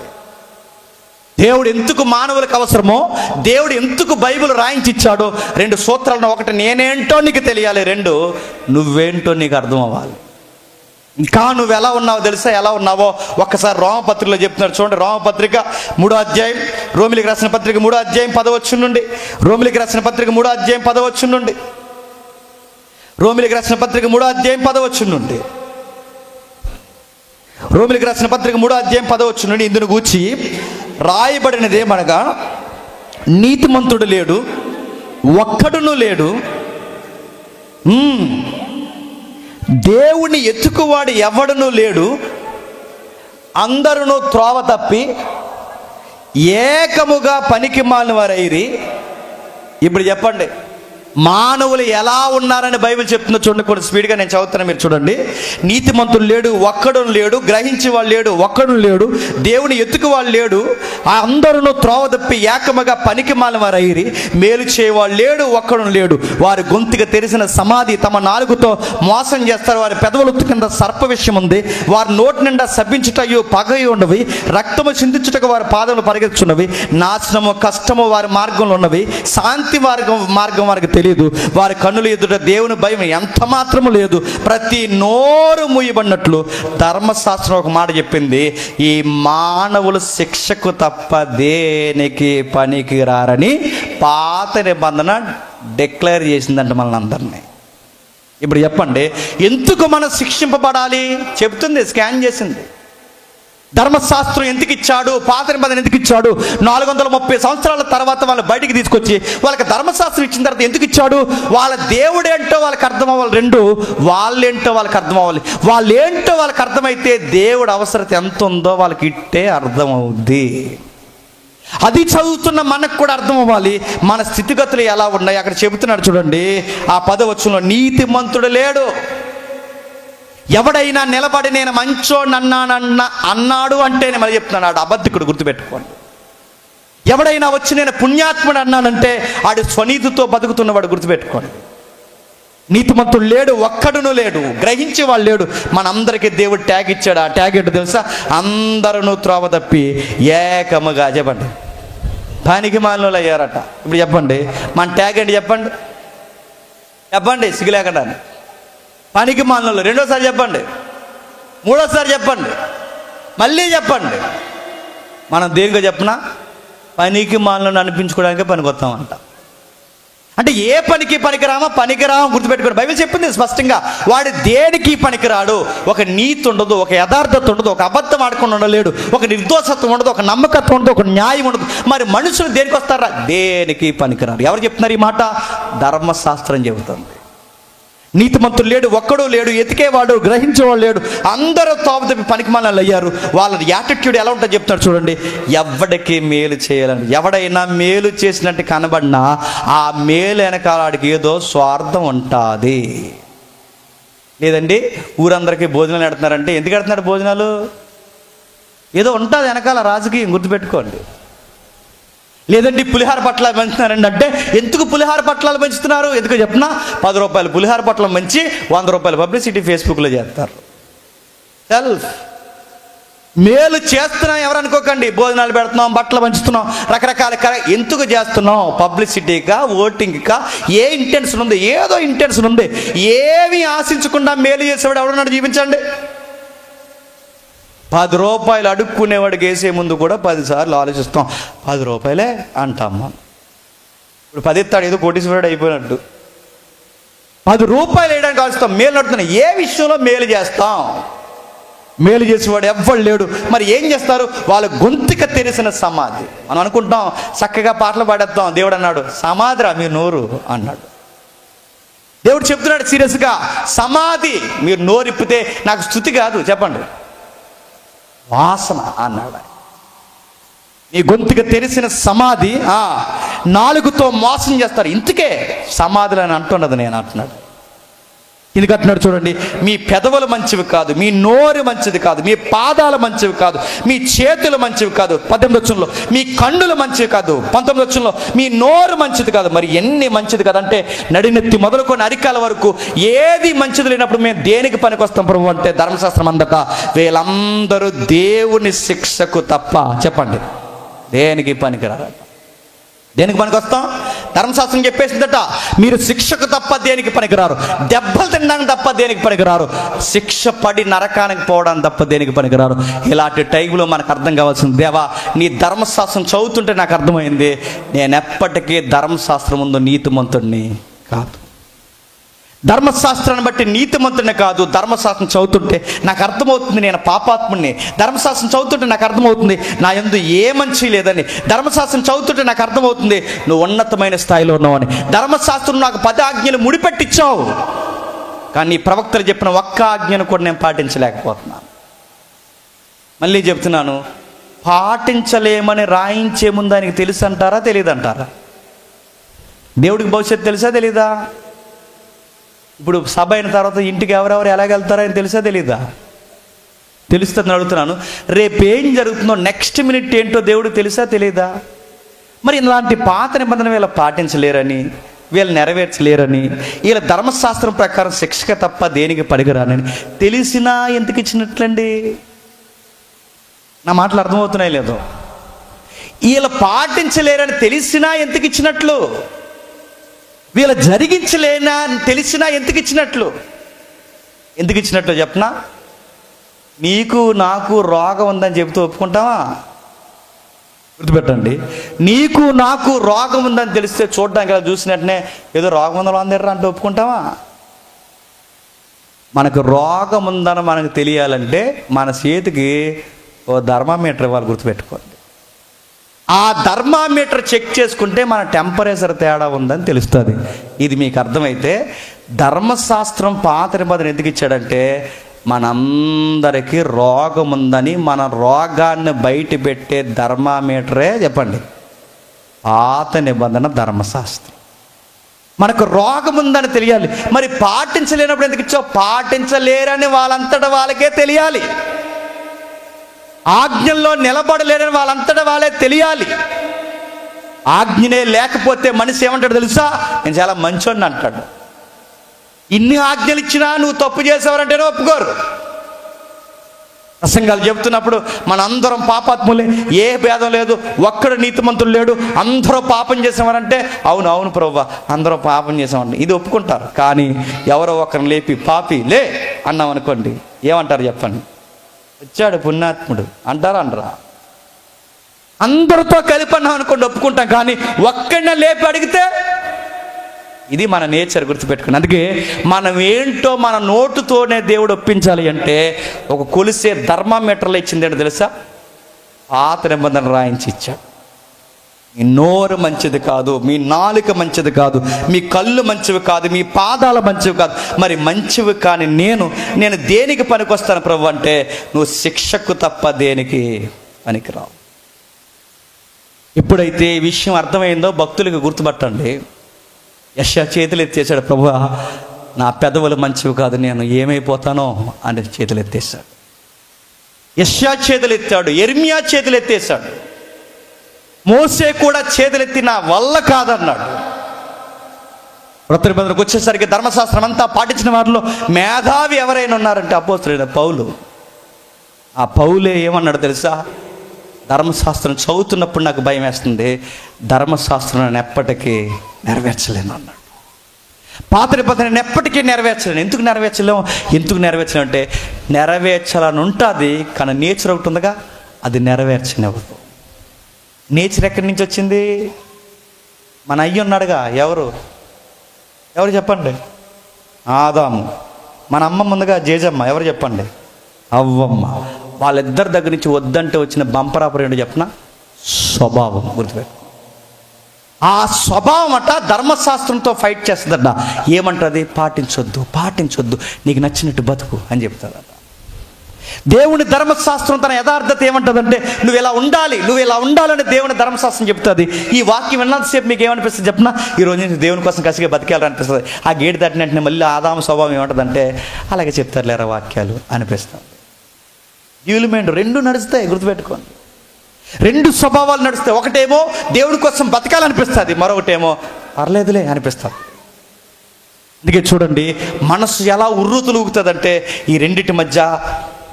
దేవుడు ఎందుకు మానవులకు అవసరమో, దేవుడు ఎందుకు బైబిల్ రాయించి ఇచ్చాడో 2 సూత్రాలను. ఒకటి నేనేంటో నీకు తెలియాలి, 2 నువ్వేంటో నీకు అర్థం అవ్వాలి. ఇంకా నువ్వు ఎలా ఉన్నావో తెలుసా? ఎలా ఉన్నావో ఒక్కసారి రోమపత్రికలో చెప్తున్నాడు చూడండి. రోమపత్రిక 3వ అధ్యాయం, రోమిలికి రాసిన పత్రిక 3వ అధ్యాయం 10వ వచనం నుండి, రోమిలికి రాసిన పత్రిక 3వ అధ్యాయం 10వ వచనం నుండి, రోమిలికి రాసిన పత్రిక 3వ అధ్యాయం 10వ వచనం నుండి, రోమిలికి రాసిన పత్రిక 3వ అధ్యాయం 10వ వచనం నుండి ఇందును గూర్చి రాయబడినదేమనగా, నీతిమంతుడు లేడు, ఒక్కడును లేడు, దేవుణ్ణి ఎత్తుకువాడు ఎవడునూ లేడు, అందరూ త్రోవ తప్పి ఏకముగా పనికి మాలిన వారైరి. ఇప్పుడు చెప్పండి, మానవులు ఎలా ఉన్నారని బైబిల్ చెప్తుందో చూడండి. కొన్ని స్పీడ్గా నేను చదువుతాను, మీరు చూడండి. నీతిమంతుడు లేడు, ఒక్కడు లేడు. గ్రహించేవాడు లేడు, ఒక్కడు లేడు. దేవుని ఎత్తుకువాడు లేడు. అందరూ త్రోవ తప్పి ఏకముగా పనికి మాలిన వారు అయ్యిరి. మేలు చేయవాడు లేడు, ఒక్కడు లేడు. వారి గొంతుగా తెరిసిన సమాధి, తమ నాలుగుతో మోసం చేస్తారు. వారి పెదవుల కింద సర్ప విషయం ఉంది. వారి నోటి నిండా శపించుటయు పగయు ఉన్నవి. రక్తము చిందించుటకు వారి పాదములు పరిగెత్తుచున్నవి. నాశనము కష్టము వారి మార్గంలో ఉన్నవి. శాంతి మార్గం వారికి తెలియదు. వారి కన్నుల ఎదుట దేవుని భయం ఎంత మాత్రము లేదు. ప్రతి నోరు మూయబడినట్లు ధర్మశాస్త్రం ఒక మాట చెప్పింది, ఈ మానవులు శిక్షకు తప్ప దేనికి పనికి రారని పాత నిబంధన డిక్లేర్ చేసిందంట మనల్ని అందరినీ. ఇప్పుడు చెప్పండి, ఎందుకు మనం శిక్షింపబడాలి చెప్తుంది, స్కాన్ చేసింది. ధర్మశాస్త్రం ఎందుకు ఇచ్చాడు, పాత నిబంధన ఎందుకు ఇచ్చాడు? 430 సంవత్సరాల తర్వాత వాళ్ళు బయటికి తీసుకొచ్చి వాళ్ళకి ధర్మశాస్త్రం ఇచ్చిన తర్వాత ఎందుకు ఇచ్చాడు? వాళ్ళ దేవుడేంటో వాళ్ళకి అర్థం అవ్వాలి. 2, వాళ్ళేంటో వాళ్ళకి అర్థం అవ్వాలి. వాళ్ళేంటో వాళ్ళకి అర్థమైతే దేవుడు అవసరత ఎంత ఉందో వాళ్ళకి ఇట్టే అర్థం అవుద్ది. అది చదువుతున్న మనకు కూడా అర్థం అవ్వాలి మన స్థితిగతులు ఎలా ఉన్నాయి. అక్కడ చెబుతున్నాడు చూడండి, ఆ 10వ వచనంలో, నీతిమంతుడు లేడు. ఎవడైనా నిలబడి నేను మంచోడు అన్నాడు అంటేనే మరి చెప్తున్నాడు, అబద్ధికుడు. గుర్తుపెట్టుకోండి. ఎవడైనా వచ్చి నేను పుణ్యాత్ముడు అన్నానంటే ఆడు స్వనీతితో బతుకుతున్నవాడు. గుర్తుపెట్టుకోండి. నీతిమంతుడు లేడు, ఒక్కడును లేడు. గ్రహించేవాడు లేడు. మనందరికీ దేవుడు ట్యాగ్ ఇచ్చాడు. ఆ ట్యాగ్ ఏంటో తెలుసా? అందరూ త్రోవ తప్పి ఏకముగా, చెప్పండి, పనికి మాలినోళ్ళు అయ్యారట. ఇప్పుడు చెప్పండి, మన ట్యాగ్ ఏంటి చెప్పండి, చెప్పండి, సిగ్గులేకుండా. పనికి మాలినోళ్ళు. రెండోసారి చెప్పండి, మూడోసారి చెప్పండి, మళ్ళీ చెప్పండి. మనం దేనికో చెప్పనా, పనికి మాలినోళ్ళు అనిపించుకోవడానికే పనికొస్తామంట. అంటే ఏ పనికి పనికిరామా? పనికిరామా. గుర్తుపెట్టుకోండి. బైబిల్ చెప్పింది స్పష్టంగా, వాడు దేనికి పనికిరాడు. ఒక నీతి ఉండదు, ఒక యథార్థత ఉండదు, ఒక అబద్ధం ఆడకుండా ఉండలేడు, ఒక నిర్దోషత్వం ఉండదు, ఒక నమ్మకత్వం ఉండదు, ఒక న్యాయం ఉండదు. మరి మనుషులు దేనికి వస్తారా? దేనికి పనికిరారు. ఎవరు చెప్తున్నారు ఈ మాట? ధర్మశాస్త్రం చెబుతుంది. నీతిమంతుడు లేడు, ఒక్కడూ లేడు. ఎతికేవాడు, గ్రహించేవాడు లేడు. అందరూ త్రోవ తప్పి పనికిమాలినోళ్ళు అయ్యారు. వాళ్ళ యాటిట్యూడ్ ఎలా ఉంటుందో చెప్తాడు చూడండి. ఎవడికి మేలు చేయాలని, ఎవడైనా మేలు చేసినట్టు కనబడినా ఆ మేలు వెనకాలడికి ఏదో స్వార్థం ఉంటుంది. లేదండి, ఊరందరికీ భోజనాలు పెడుతున్నారంటే ఎందుకు పెడుతున్నాడు భోజనాలు? ఏదో ఉంటుంది వెనకాల రాజకీయం. గుర్తుపెట్టుకోండి. లేదండి, పులిహార పట్లాలు పెంచుతున్నారండి అంటే ఎందుకు పులిహార పట్లాలు పెంచుతున్నారు? ఎందుకు చెప్పినా, 10 రూపాయలు పులిహార పట్లం పెంచి 100 రూపాయలు పబ్లిసిటీ ఫేస్బుక్లో చేస్తారు. సెల్ఫ్ మేలు చేస్తున్నాం ఎవరు అనుకోకండి. భోజనాలు పెడుతున్నాం, బట్టలు పంచుతున్నాం, రకరకాల ఎందుకు చేస్తున్నాం? పబ్లిసిటీకా, ఓటింగ్కా? ఏ ఇంటెన్షన్ ఉంది? ఏదో ఇంటెన్షన్ ఉంది. ఏమీ ఆశించకుండా మేలు చేసేవాడు ఎవడున్నాడు? జీవించండి. 10 రూపాయలు అడుక్కునేవాడికి వేసే ముందు కూడా 10 సార్లు ఆలోచిస్తాం. 10 రూపాయలే అంటాం మనం. ఇప్పుడు 10 ఎత్తాడు, ఏదో కోటీశ్వరుడు అయిపోయినట్టు. 10 రూపాయలు వేయడానికి ఆలోచిస్తాం. మేలు నడుతున్నాయి. ఏ విషయంలో మేలు చేస్తాం? మేలు చేసేవాడు ఎవ్వడు లేడు. మరి ఏం చేస్తారు? వాళ్ళ గొంతుక తెరిసిన సమాధి. మనం అనుకుంటాం చక్కగా పాటలు పాడేద్దాం. దేవుడు అన్నాడు, సమాధిరా మీ నోరు అన్నాడు. దేవుడు చెప్తున్నాడు సీరియస్గా, సమాధి. మీరు నోరిప్పితే నాకు స్తుతి కాదు, చెప్పండి, వాసన అన్నాడు. నీ గొంతుకు తెరిసిన సమాధి. నాలుగుతో మోసం చేస్తారు. ఇంతకే సమాధులు అని అంటున్నది నేను అంటున్నాడు. ఎందుకు అంటున్నాడు చూడండి, మీ పెదవులు మంచివి కాదు, మీ నోరు మంచిది కాదు, మీ పాదాలు మంచివి కాదు, మీ చేతులు మంచివి కాదు. 18వ వచనంలో మీ కన్నులు మంచివి కాదు. 19వ వచనంలో మీ నోరు మంచిది కాదు. మరి ఎన్ని మంచిది కదంటే, నడినెత్తి మొదలుకొని అరికాల వరకు ఏది మంచిది లేనప్పుడు మేము దేనికి పనికొస్తాం ప్రభు అంటే, ధర్మశాస్త్రం అందట వీళ్ళందరూ దేవుని శిక్షకు తప్ప, చెప్పండి, దేనికి పనికిరారు. దేనికి పనికొస్తాం? ధర్మశాస్త్రం చెప్పేసిందట, మీరు శిక్షకు తప్ప దేనికి పనికిరారు. దెబ్బలు తినడానికి తప్ప దేనికి పనికిరారు. శిక్ష పడి నరకానికి పోవడానికి తప్ప దేనికి పనికిరారు. ఇలాంటి టైంలో మనకు అర్థం కావాల్సింది, దేవా నీ ధర్మశాస్త్రం చదువుతుంటే నాకు అర్థమైంది, నేను ఎప్పటికీ ధర్మశాస్త్రం ముందు నీతిమంతుడిని కాదు. ధర్మశాస్త్రాన్ని బట్టి నీతిమంతుడిని కాదు. ధర్మశాస్త్రం చదువుతుంటే నాకు అర్థమవుతుంది నేను పాపాత్ముడిని. ధర్మశాస్త్రం చదువుతుంటే నాకు అర్థమవుతుంది నా యందు ఏ మంచి లేదని. ధర్మశాస్త్రం చదువుతుంటే నాకు అర్థమవుతుంది నువ్వు ఉన్నతమైన స్థాయిలో ఉన్నావని. ధర్మశాస్త్రం నాకు 10 ఆజ్ఞలు ముడిపెట్టించావు, కానీ ప్రవక్తలు చెప్పిన ఒక్క ఆజ్ఞను కూడా నేను పాటించలేకపోతున్నాను. మళ్ళీ చెప్తున్నాను, పాటించలేమని రాయించే ముందు ఆయనకి తెలుసు అంటారా, తెలియదు అంటారా? దేవుడికి భవిష్యత్తు తెలుసా తెలీదా? ఇప్పుడు సభ అయిన తర్వాత ఇంటికి ఎవరెవరు ఎలాగెళ్తారని తెలుసా తెలీదా? తెలుస్తుందని అడుగుతున్నాను. రేపేం జరుగుతుందో, నెక్స్ట్ మినిట్ ఏంటో దేవుడికి తెలుసా తెలీదా? మరి ఇలాంటి పాత నిబంధన వీళ్ళు పాటించలేరని, వీళ్ళు నెరవేర్చలేరని, వీళ్ళ ధర్మశాస్త్రం ప్రకారం శిక్షక తప్ప దేనికి పనికిరానని తెలిసినా ఎందుకు ఇచ్చినట్లండి? నా మాటలు అర్థమవుతున్నాయి లేదో? వీళ్ళు పాటించలేరని తెలిసినా ఎందుకు ఇచ్చినట్లు? వీళ్ళు జరిగించలేనా తెలిసినా ఎందుకు ఇచ్చినట్లు? ఎందుకు ఇచ్చినట్లు చెప్పనా? నీకు నాకు రోగం ఉందని చెబుతూ ఒప్పుకుంటావా? గుర్తుపెట్టండి, నీకు నాకు రోగం ఉందని తెలిస్తే చూడడానికి అలా చూసినట్టునే ఏదో రోగం ఉందని అందరు అంటే ఒప్పుకుంటావా? మనకు రోగం ఉందని మనకు తెలియాలంటే మన చేతికి ఓ థర్మామీటర్ ఇవ్వాలి. గుర్తుపెట్టుకోండి. ఆ థర్మామీటర్ చెక్ చేసుకుంటే మన టెంపరేచర్ తేడా ఉందని తెలుస్తుంది. ఇది మీకు అర్థమైతే ధర్మశాస్త్రం పాత నిబంధన ఎందుకు ఇచ్చాడంటే మనందరికీ రోగం ఉందని, మన రోగాన్ని బయట పెట్టే థర్మామీటరే చెప్పండి పాత నిబంధన ధర్మశాస్త్రం. మనకు రోగం ఉందని తెలియాలి. మరి పాటించలేనప్పుడు ఎందుకు ఇచ్చావు? పాటించలేరని వాళ్ళంతటా వాళ్ళకే తెలియాలి. ఆజ్ఞల్లో నిలబడలేరని వాళ్ళంతటా వాళ్ళే తెలియాలి. ఆజ్ఞనే లేకపోతే మనిషి ఏమంటాడు తెలుసా? నేను చాలా మంచోడిని అంటాడు. ఇన్ని ఆజ్ఞలు ఇచ్చినా నువ్వు తప్పు చేసావంటేనే ఒప్పుకోరు. ప్రసంగాలు చెబుతున్నప్పుడు మన అందరం పాపాత్ములే, ఏ భేదం లేదు, ఒక్కడు నీతిమంతులు లేడు, అందరూ పాపం చేసామనంటే అవును అవును ప్రభువా అందరూ పాపం చేసామంటే ఇది ఒప్పుకుంటారు. కానీ ఎవరో ఒకరిని లేపి పాపి లే అన్నాం అనుకోండి, ఏమంటారు చెప్పండి? వచ్చాడు పుణ్యాత్ముడు అంటారా అనరా? అందరితో కలిపి అన్నాం అనుకోండి ఒప్పుకుంటాం. కానీ ఒక్కడినే లేపి అడిగితే ఇది మన నేచర్. గుర్తుపెట్టుకుని, అందుకే మనం ఏంటో మన నోటుతోనే దేవుడు ఒప్పించాలి అంటే ఒక కొలిసే థర్మామీటర్లో ఇచ్చింది ఏంటో తెలుసా? పాత నిబంధన రాయించి ఇచ్చాడు. మీ నోరు మంచిది కాదు, మీ నాలుక మంచిది కాదు, మీ కళ్ళు మంచివి కాదు, మీ పాదాలు మంచివి కాదు, మరి మంచివి కానీ నేను దేనికి పనికొస్తాను ప్రభు అంటే నువ్వు శిక్షకు తప్ప దేనికి పనికిరావు. ఎప్పుడైతే ఈ విషయం అర్థమైందో భక్తులకు గుర్తుపట్టండి. యెషయా చేతులు ఎత్తేసాడు, ప్రభువా నా పెదవులు మంచివి కాదు, నేను ఏమైపోతానో అని చేతులు ఎత్తేసాడు. యెషయా చేతులు ఎత్తాడు, యెర్మీయా చేతులు ఎత్తేసాడు, మోసే కూడా చేతులెత్తి నా వల్ల కాదన్నాడు. కొత్త నిబంధనకు వచ్చేసరికి ధర్మశాస్త్రం అంతా పాటించిన వారిలో మేధావి ఎవరైనా ఉన్నారంటే అపోస్తలుడైన పౌలు. ఆ పౌలే ఏమన్నాడు తెలుసా? ధర్మశాస్త్రం చదువుతున్నప్పుడు నాకు భయం వేస్తుంది, ధర్మశాస్త్రం నేను ఎప్పటికీ నెరవేర్చలేను అన్నాడు. పాత నిబంధన నేను ఎప్పటికీ నెరవేర్చలేను. ఎందుకు నెరవేర్చలేను అంటే నెరవేర్చాలని ఉంటుంది, కానీ నేచర్ ఒకటి ఉందిగా, అది నెరవేర్చనివ్వదు. నేచర్ ఎక్కడి నుంచి వచ్చింది? మన అయ్య ఉన్నాడుగా, ఎవరు చెప్పండి? ఆదాము. మన అమ్మమ్మ ఉందిగా, జేజమ్మ, ఎవరు చెప్పండి? అవ్వమ్మ. వాళ్ళిద్దరి దగ్గర నుంచి వద్దంటే వచ్చిన బంపరాపరం ఏంటో చెప్పిన స్వభావం. గుర్తుపెట్టు. ఆ స్వభావం అట ధర్మశాస్త్రంతో ఫైట్ చేస్తుందట. ఏమంటుంది? పాటించొద్దు, నీకు నచ్చినట్టు బతుకు అని చెప్తాదట. దేవుని ధర్మశాస్త్రం తన యథార్థత ఏమంటుందంటే నువ్వు ఇలా ఉండాలని దేవుని ధర్మశాస్త్రం చెప్తుంది. ఈ వాక్యం విన్నంతసేపు మీకు ఏమనిపిస్తుంది చెప్పినా? ఈరోజు నుంచి దేవుని కోసం కసిగా బతికేయాలనిపిస్తుంది. ఆ గేటు దాటిన వెంటనే మళ్ళీ ఆదాము స్వభావం ఏమంటుందంటే అలాగే చెప్తారు లేరా వాక్యాలు అనిపిస్తుంది. డ్యూలిమెంట్ రెండు నడుస్తాయి. గుర్తుపెట్టుకోండి, రెండు స్వభావాలు నడుస్తాయి. ఒకటేమో దేవుడి కోసం బతకాలనిపిస్తుంది, మరొకటేమో పర్లేదులే అనిపిస్తుంది. అందుకే చూడండి మనసు ఎలా ఉర్రూతులుగుతుందంటే ఈ రెండింటి మధ్య